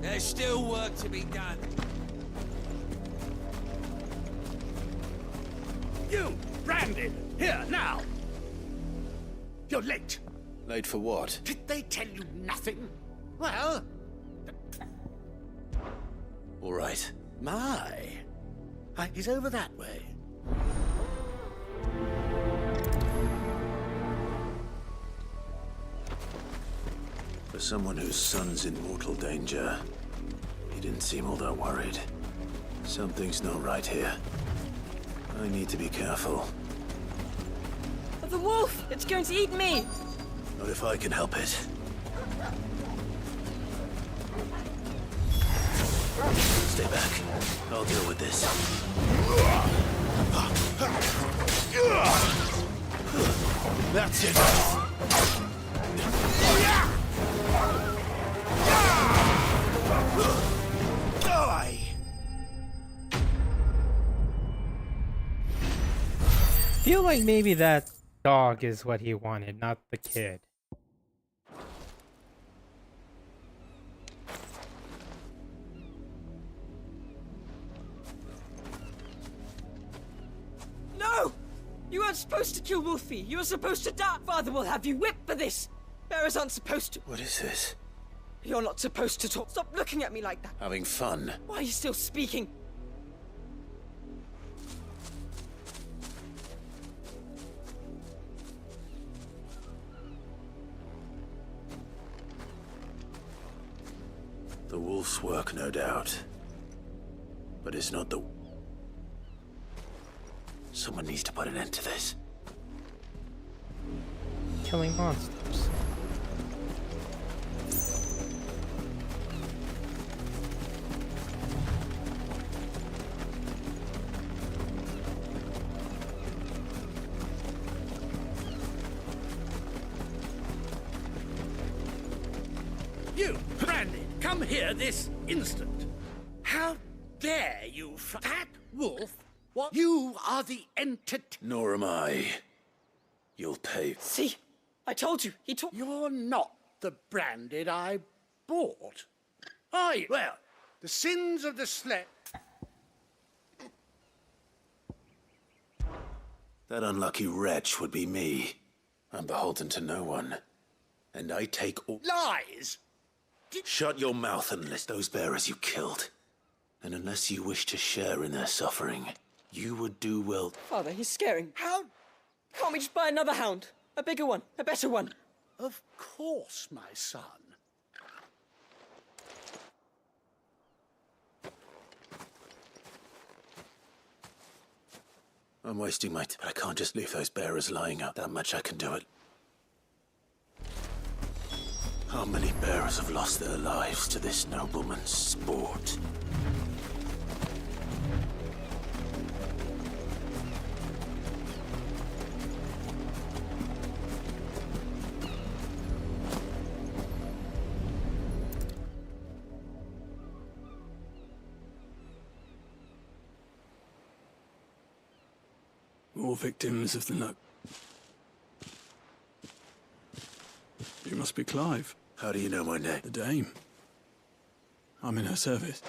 There's still work to be done. You, Branded, here, now! You're late. Late for what? Did they tell you nothing? Well... All right. He's over that way. For someone whose son's in mortal danger, he didn't seem all that worried. Something's not right here. I need to be careful. The wolf! It's going to eat me! Not if I can help it. Stay back. I'll deal with this. That's it. Die! Feel like maybe that dog is what he wanted, not the kid. No! You weren't supposed to kill Wolfie. You were supposed to die. Father will have you whipped for this. Bearers aren't supposed to. What is this? You're not supposed to talk. Stop looking at me like that. Having fun? Why are you still speaking? The wolf's work, no doubt. But it's not the... Someone needs to put an end to this. Killing monsters. You, Branded, come here this instant. How dare you that wolf? What? You are the entity. Nor am I. You'll pay. See? I told you. He took... You're not the Branded I bought. Are you? Well, the sins of the sled... That unlucky wretch would be me. I'm beholden to no one. And I take all... Lies! Shut your mouth and list those bearers you killed. And unless you wish to share in their suffering, you would do well... Father, he's scaring. How? Can't we just buy another hound? A bigger one, a better one. Of course, my son. I'm wasting my time. I can't just leave those bearers lying out. That much I can do it. How many bearers have lost their lives to this nobleman's sport? More victims of the no... You must be Clive. How do you know my name? The Dame. I'm in her service.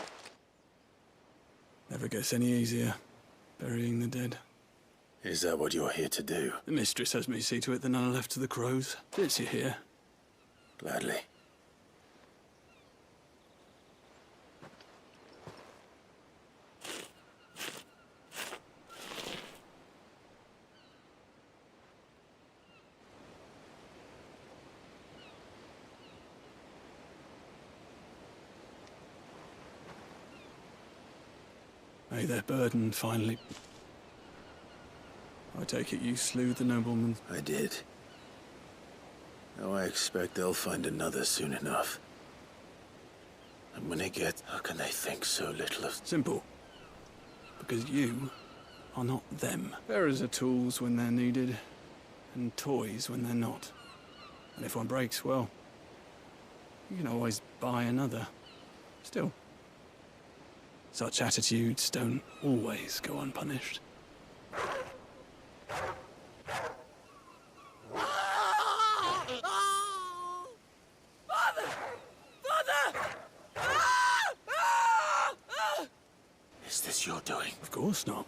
Never gets any easier, burying the dead. Is that what you're here to do? The mistress has me see to it that none are left to the crows. Fits you here. Gladly. May their burden finally... I take it you slew the nobleman? I did. Now I expect they'll find another soon enough. And when they get, how can they think so little of... Simple. Because you are not them. Bearers are tools when they're needed, and toys when they're not. And if one breaks, well, you can always buy another. Still, such attitudes don't always go unpunished. Is this your doing? Of course not.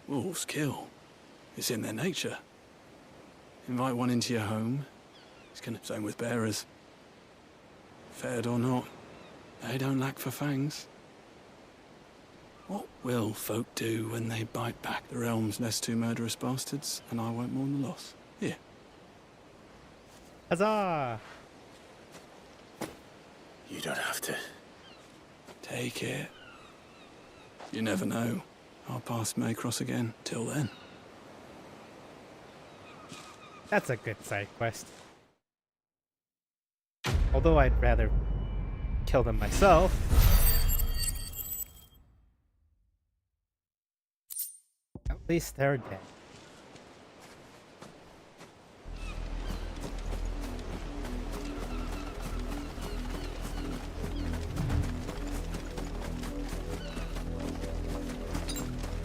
Wolves kill. It's in their nature. Invite one into your home. It's gonna... Same with bearers. Fed or not, they don't lack for fangs. What will folk do when they bite back? The realm's nest two murderous bastards, and I won't mourn the loss. Here. Huzzah! You don't have to. Take it. You never know. Our paths may cross again. Till then. That's a good side quest. Although I'd rather kill them myself. At least they're dead.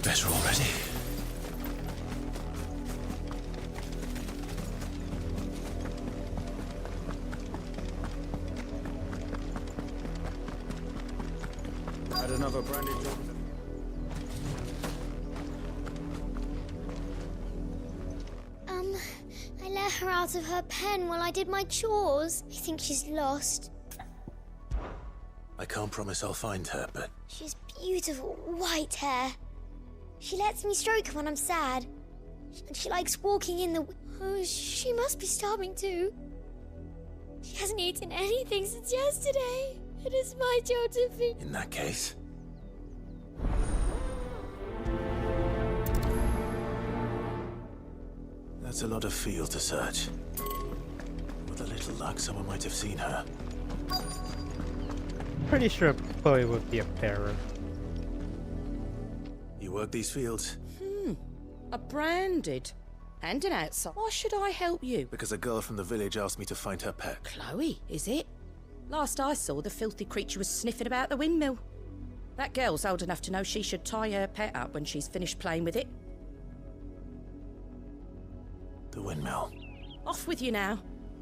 Better already. Had another branded job. I let her out of her pen while I did my chores. I think she's lost. I can't promise I'll find her, but... She has beautiful white hair. She lets me stroke her when I'm sad. And she likes walking in the... Oh, she must be starving too. She hasn't eaten anything since yesterday. It is my job to feed... In that case... That's a lot of field to search. With a little luck, someone might have seen her. Pretty sure Chloe would be a bearer. You work these fields? A branded. And an outside. Why should I help you? Because a girl from the village asked me to find her pet. Chloe, is it? Last I saw, the filthy creature was sniffing about the windmill. That girl's old enough to know she should tie her pet up when she's finished playing with it. The windmill. Off with you now.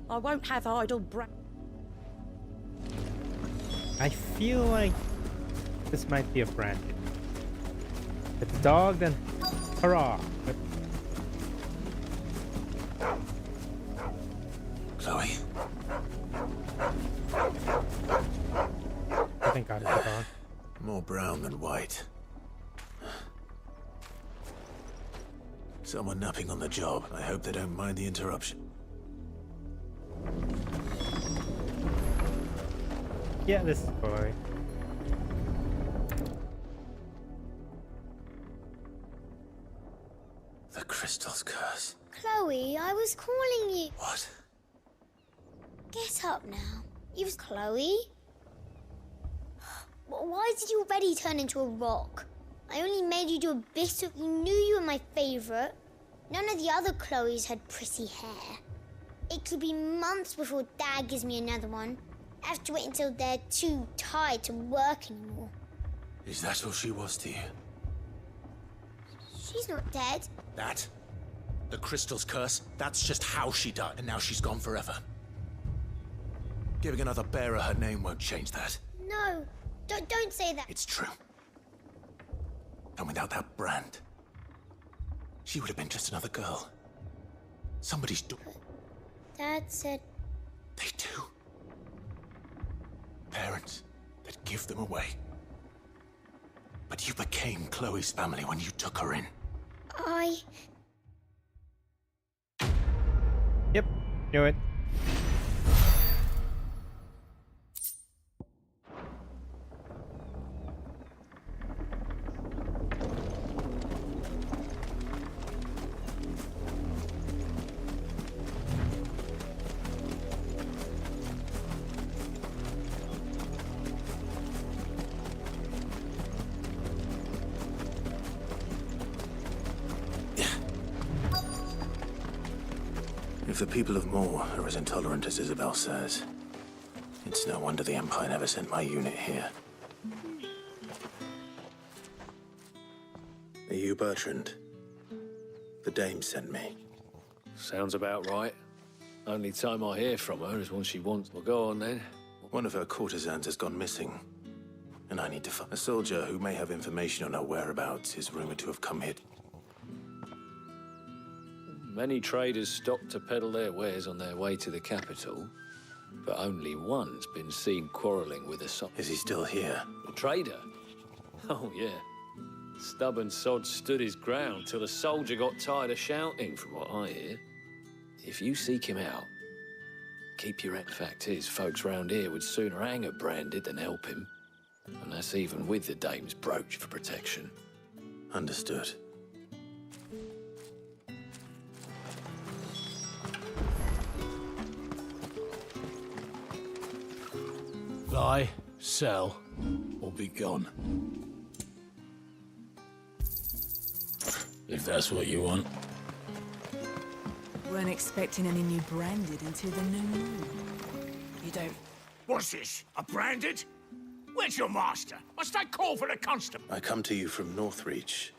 I won't have idle I feel like this might be a branded. If it's a dog, then hurrah! But... Chloe? I think I'm a dog. More brown than white. Someone napping on the job. I hope they don't mind the interruption. Yeah, this is Chloe. The crystal's curse. Chloe, I was calling you. What? Get up now. You was Chloe? Why did you already turn into a rock? I only made you do a bit of... You knew you were my favourite. None of the other Chloes had pretty hair. It could be months before Dad gives me another one. I have to wait until they're too tired to work anymore. Is that all she was to you? She's not dead. That? The crystal's curse? That's just how she died, and now she's gone forever. Giving another bearer her name won't change that. No, don't say that. It's true. And without that brand, she would have been just another girl. Somebody's Dad said... They do. Parents that give them away. But you became Chloe's family when you took her in. Yep, knew it. If the people of Moor are as intolerant as Isabel says, it's no wonder the Empire never sent my unit here. Are you Bertrand? The dame sent me. Sounds about right. Only time I hear from her is when she wants. Well, go on then. One of her courtesans has gone missing, and I need to find a soldier who may have information on her whereabouts is rumored to have come here. Many traders stopped to peddle their wares on their way to the capital, but only one's been seen quarreling with a Is he still here? The trader? Oh, yeah. Stubborn sod stood his ground till the soldier got tired of shouting, from what I hear. If you seek him out, keep your head. Fact is, folks round here would sooner hang a branded than help him. And that's even with the dame's brooch for protection. Understood. Buy, sell, or be gone. If that's what you want. Weren't expecting any new branded until the new moon. You don't... What's this? A branded? Where's your master? Must I call for a constable? I come to you from Northreach,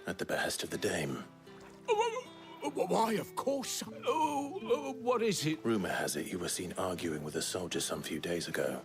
at the behest of the dame. Why, of course. What is it? Rumor has it you were seen arguing with a soldier some few days ago.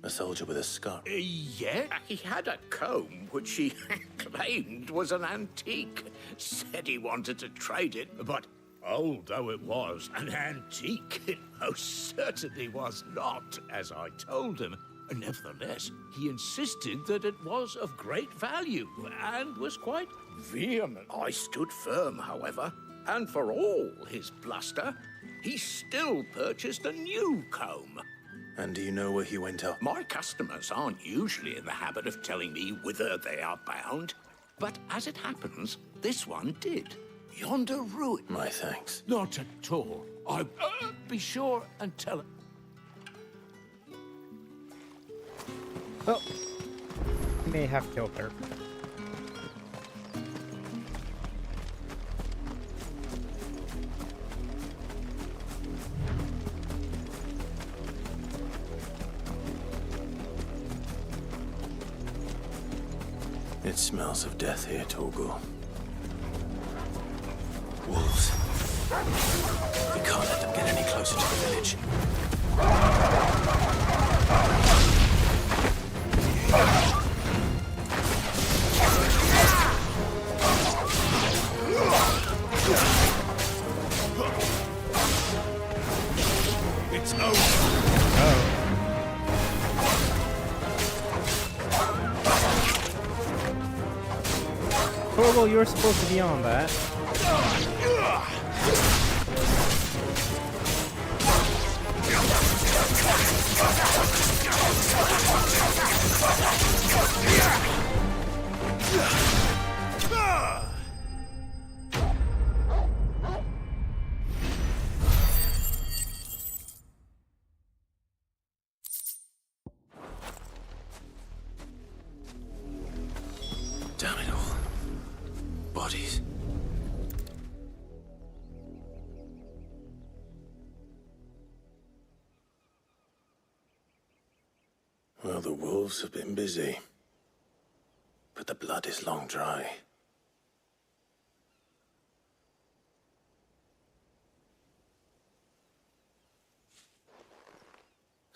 A soldier with a scar. Yeah? He had a comb, which he claimed was an antique. Said he wanted to trade it, but old though it was, an antique it most certainly was not, as I told him. Nevertheless, he insisted that it was of great value, and was quite vehement. I stood firm, however, and for all his bluster, he still purchased a new comb. And do you know where he went up? My customers aren't usually in the habit of telling me whither they are bound, but as it happens, this one did. Yonder ruin. My thanks. Not at all. I'll be sure and tell it. Well, you may have killed her. It smells of death here, Torgal. Wolves. We can't let them get any closer to the village. It's over. Torgal, you're supposed to be on that. Damn it all. Bodies. Well, the wolves have been busy. But the blood is long dry.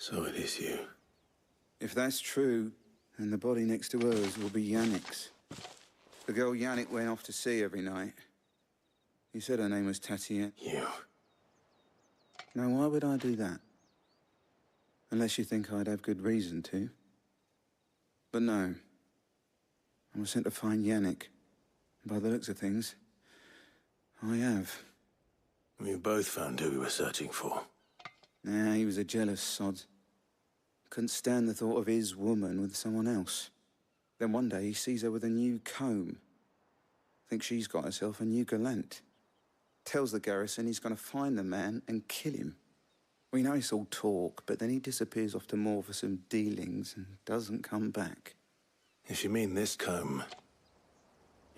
So it is you. If that's true, then the body next to hers will be Yannick's. The girl Yannick went off to see every night. You said her name was Tatienne. You. Now, why would I do that? Unless you think I'd have good reason to. But no. I was sent to find Yannick. By the looks of things, I have. We both found who we were searching for. Nah, he was a jealous sod. Couldn't stand the thought of his woman with someone else. Then one day he sees her with a new comb. Thinks she's got herself a new gallant. Tells the garrison he's gonna find the man and kill him. We know it's all talk, but then he disappears off to Moor for some dealings and doesn't come back. If you mean this comb,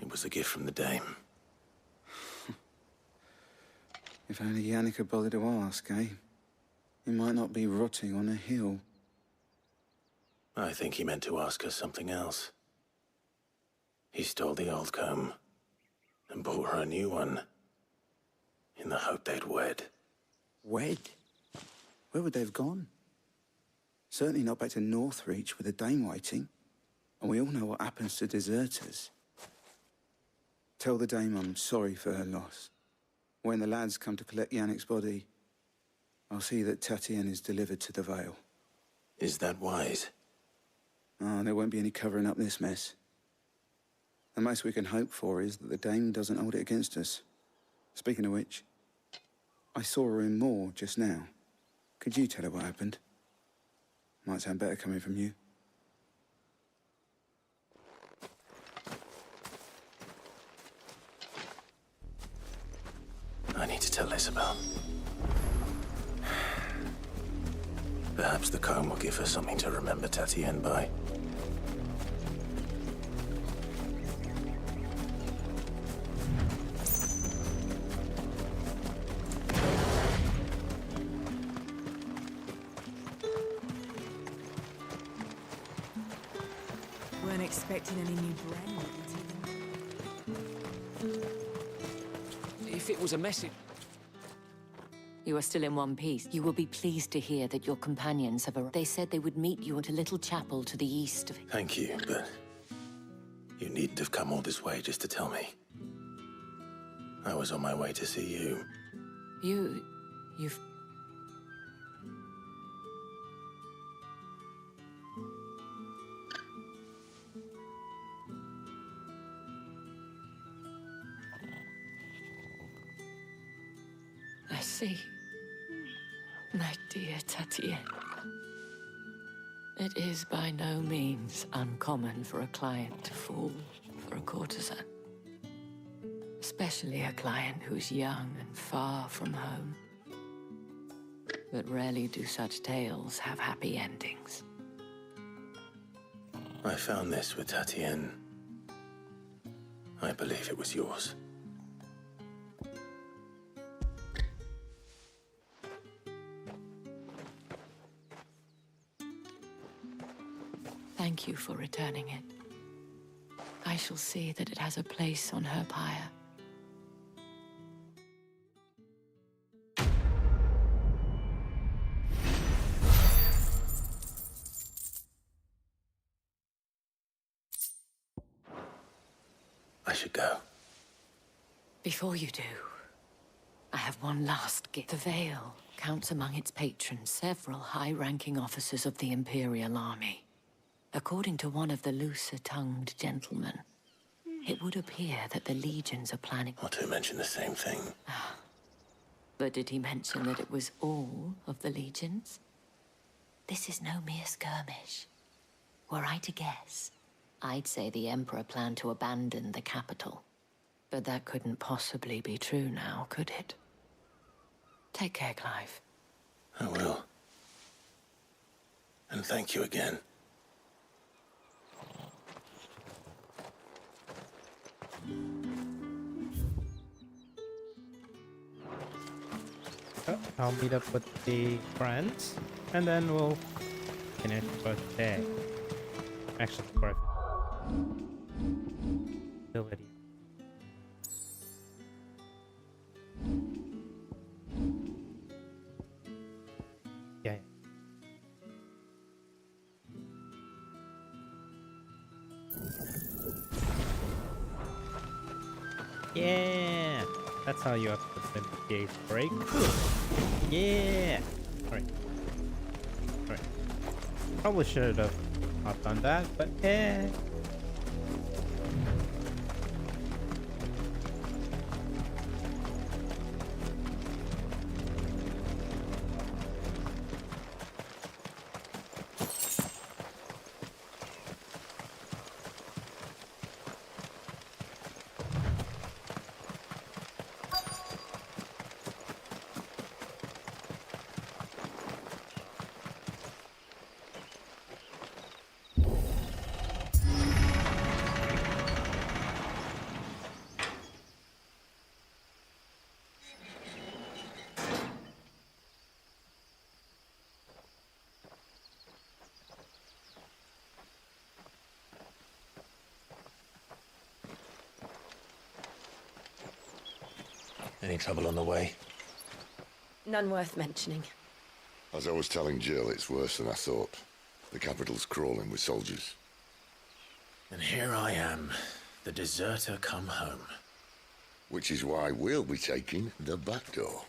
it was a gift from the dame. If only Yannick had bothered to ask, eh? He might not be rotting on a hill. I think he meant to ask her something else. He stole the old comb and bought her a new one in the hope they'd wed. Wed? Where would they have gone? Certainly not back to Northreach with a dame waiting. And we all know what happens to deserters. Tell the dame I'm sorry for her loss. When the lads come to collect Yannick's body, I'll see that Tatienne is delivered to the Vale. Is that wise? Oh, there won't be any covering up this mess. The most we can hope for is that the dame doesn't hold it against us. Speaking of which, I saw her in Moor just now. Could you tell her what happened? Might sound better coming from you. I need to tell Isabel. Perhaps the comb will give her something to remember Tatienne by. Weren't expecting any new brand. If it was a message... You are still in one piece. You will be pleased to hear that your companions have arrived. They said they would meet you at a little chapel to the east of... Thank you, but you needn't have come all this way just to tell me. I was on my way to see you. You've... I see. My dear Tatienne. It is by no means uncommon for a client to fall for a courtesan. Especially a client who's young and far from home. But rarely do such tales have happy endings. I found this with Tatienne. I believe it was yours. Thank you for returning it. I shall see that it has a place on her pyre. I should go. Before you do, I have one last gift. The Vale counts among its patrons several high-ranking officers of the Imperial Army. According to one of the looser-tongued gentlemen, it would appear that the legions are planning... Otto mentioned the same thing. But did he mention that it was all of the legions? This is no mere skirmish. Were I to guess, I'd say the Emperor planned to abandon the capital. But that couldn't possibly be true now, could it? Take care, Clive. I will. And thank you again. So I'll meet up with the friends, and then we'll finish for the day. Actually, for the video. Yeah. Yeah! That's how you have to set the gauge brake. Yeah! Alright. Alright. Probably should have not done that, but eh. Any trouble on the way? None worth mentioning. As I was telling Jill, it's worse than I thought. The capital's crawling with soldiers. And here I am, the deserter come home. Which is why we'll be taking the back door.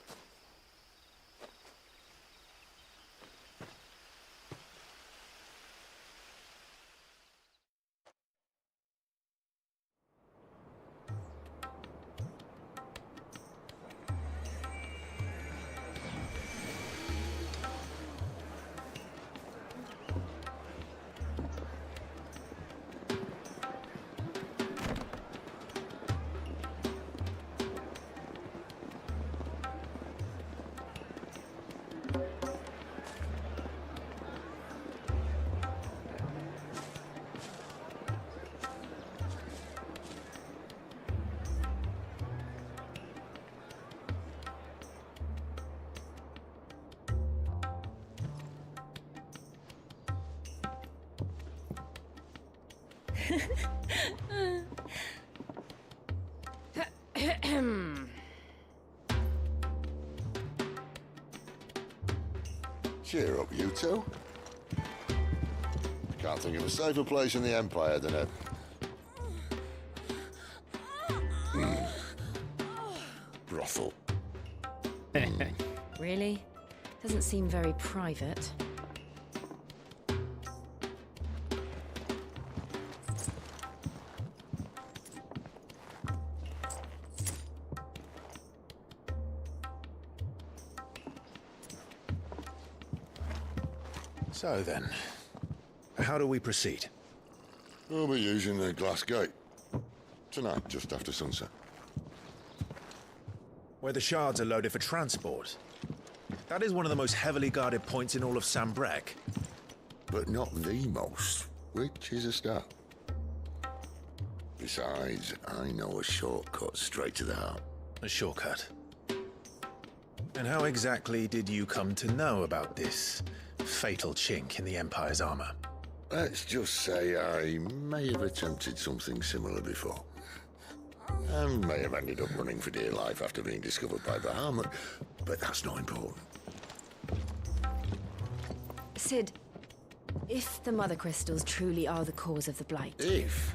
Cheer up, you two. Can't think of a safer place in the Empire than a... brothel. Really? Doesn't seem very private. So then, how do we proceed? We'll be using the glass gate. Tonight, just after sunset. Where the shards are loaded for transport. That is one of the most heavily guarded points in all of Sambrec. But not the most, which is a start. Besides, I know a shortcut straight to the heart. A shortcut? And how exactly did you come to know about this fatal chink in the Empire's armor? Let's just say I may have attempted something similar before. And may have ended up running for dear life after being discovered by Bahamut, but that's not important. Sid, if the Mother Crystals truly are the cause of the Blight... If?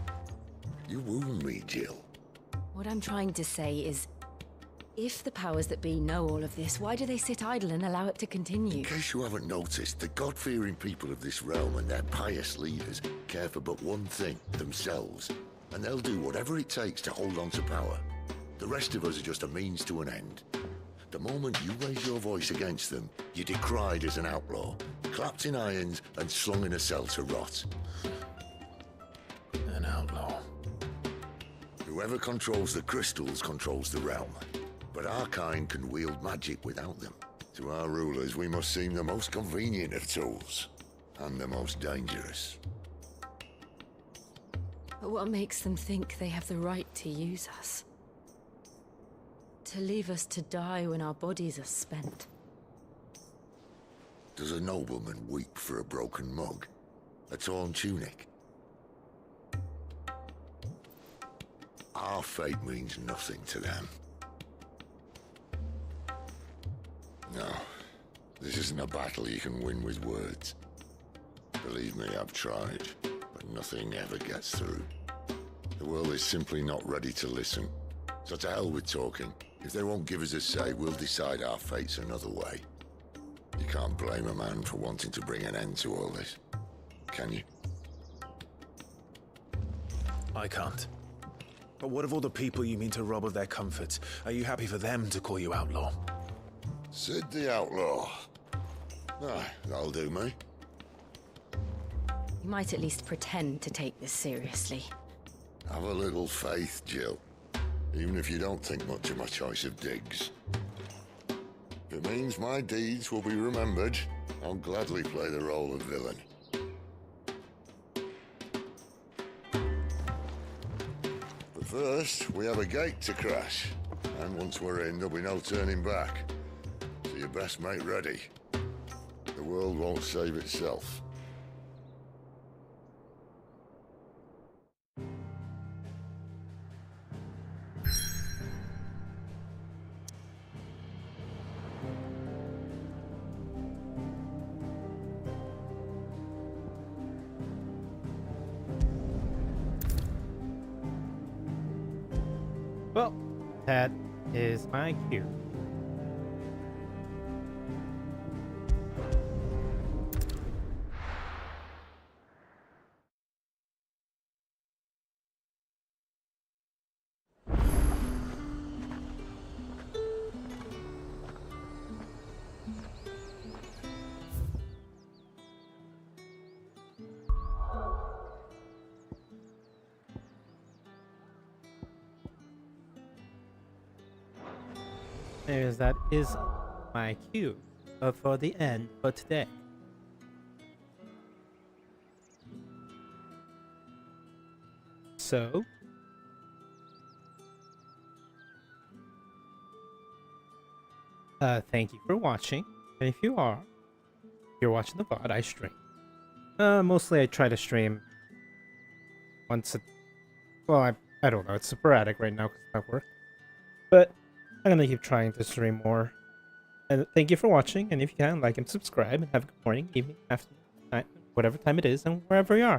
You wound me, Jill. What I'm trying to say is, if the powers that be know all of this, why do they sit idle and allow it to continue? In case you haven't noticed, the God-fearing people of this realm and their pious leaders care for but one thing, themselves. And they'll do whatever it takes to hold on to power. The rest of us are just a means to an end. The moment you raise your voice against them, you're decried as an outlaw, clapped in irons and slung in a cell to rot. An outlaw. Whoever controls the crystals controls the realm. But our kind can wield magic without them. To our rulers, we must seem the most convenient of tools. And the most dangerous. But what makes them think they have the right to use us? To leave us to die when our bodies are spent? Does a nobleman weep for a broken mug? A torn tunic? Our fate means nothing to them. No, this isn't a battle you can win with words. Believe me, I've tried, but nothing ever gets through. The world is simply not ready to listen. So to hell with talking. If they won't give us a say, we'll decide our fates another way. You can't blame a man for wanting to bring an end to all this, can you? I can't. But what of all the people you mean to rob of their comforts? Are you happy for them to call you outlaw? Sid the Outlaw. Aye, that'll do me. You might at least pretend to take this seriously. Have a little faith, Jill. Even if you don't think much of my choice of digs. If it means my deeds will be remembered, I'll gladly play the role of villain. But first, we have a gate to crash. And once we're in, there'll be no turning back. So you best make ready. The world won't save itself. Well, that is my cue. Anyways, that is my cue for the end for today. So, thank you for watching. And if you're watching the VOD, I stream. Mostly I try to stream once well, I don't know, it's sporadic right now because of my work. But I'm gonna keep trying to stream more. And thank you for watching, and if you can, like and subscribe, and have a good morning, evening, afternoon, night, whatever time it is, and wherever you are.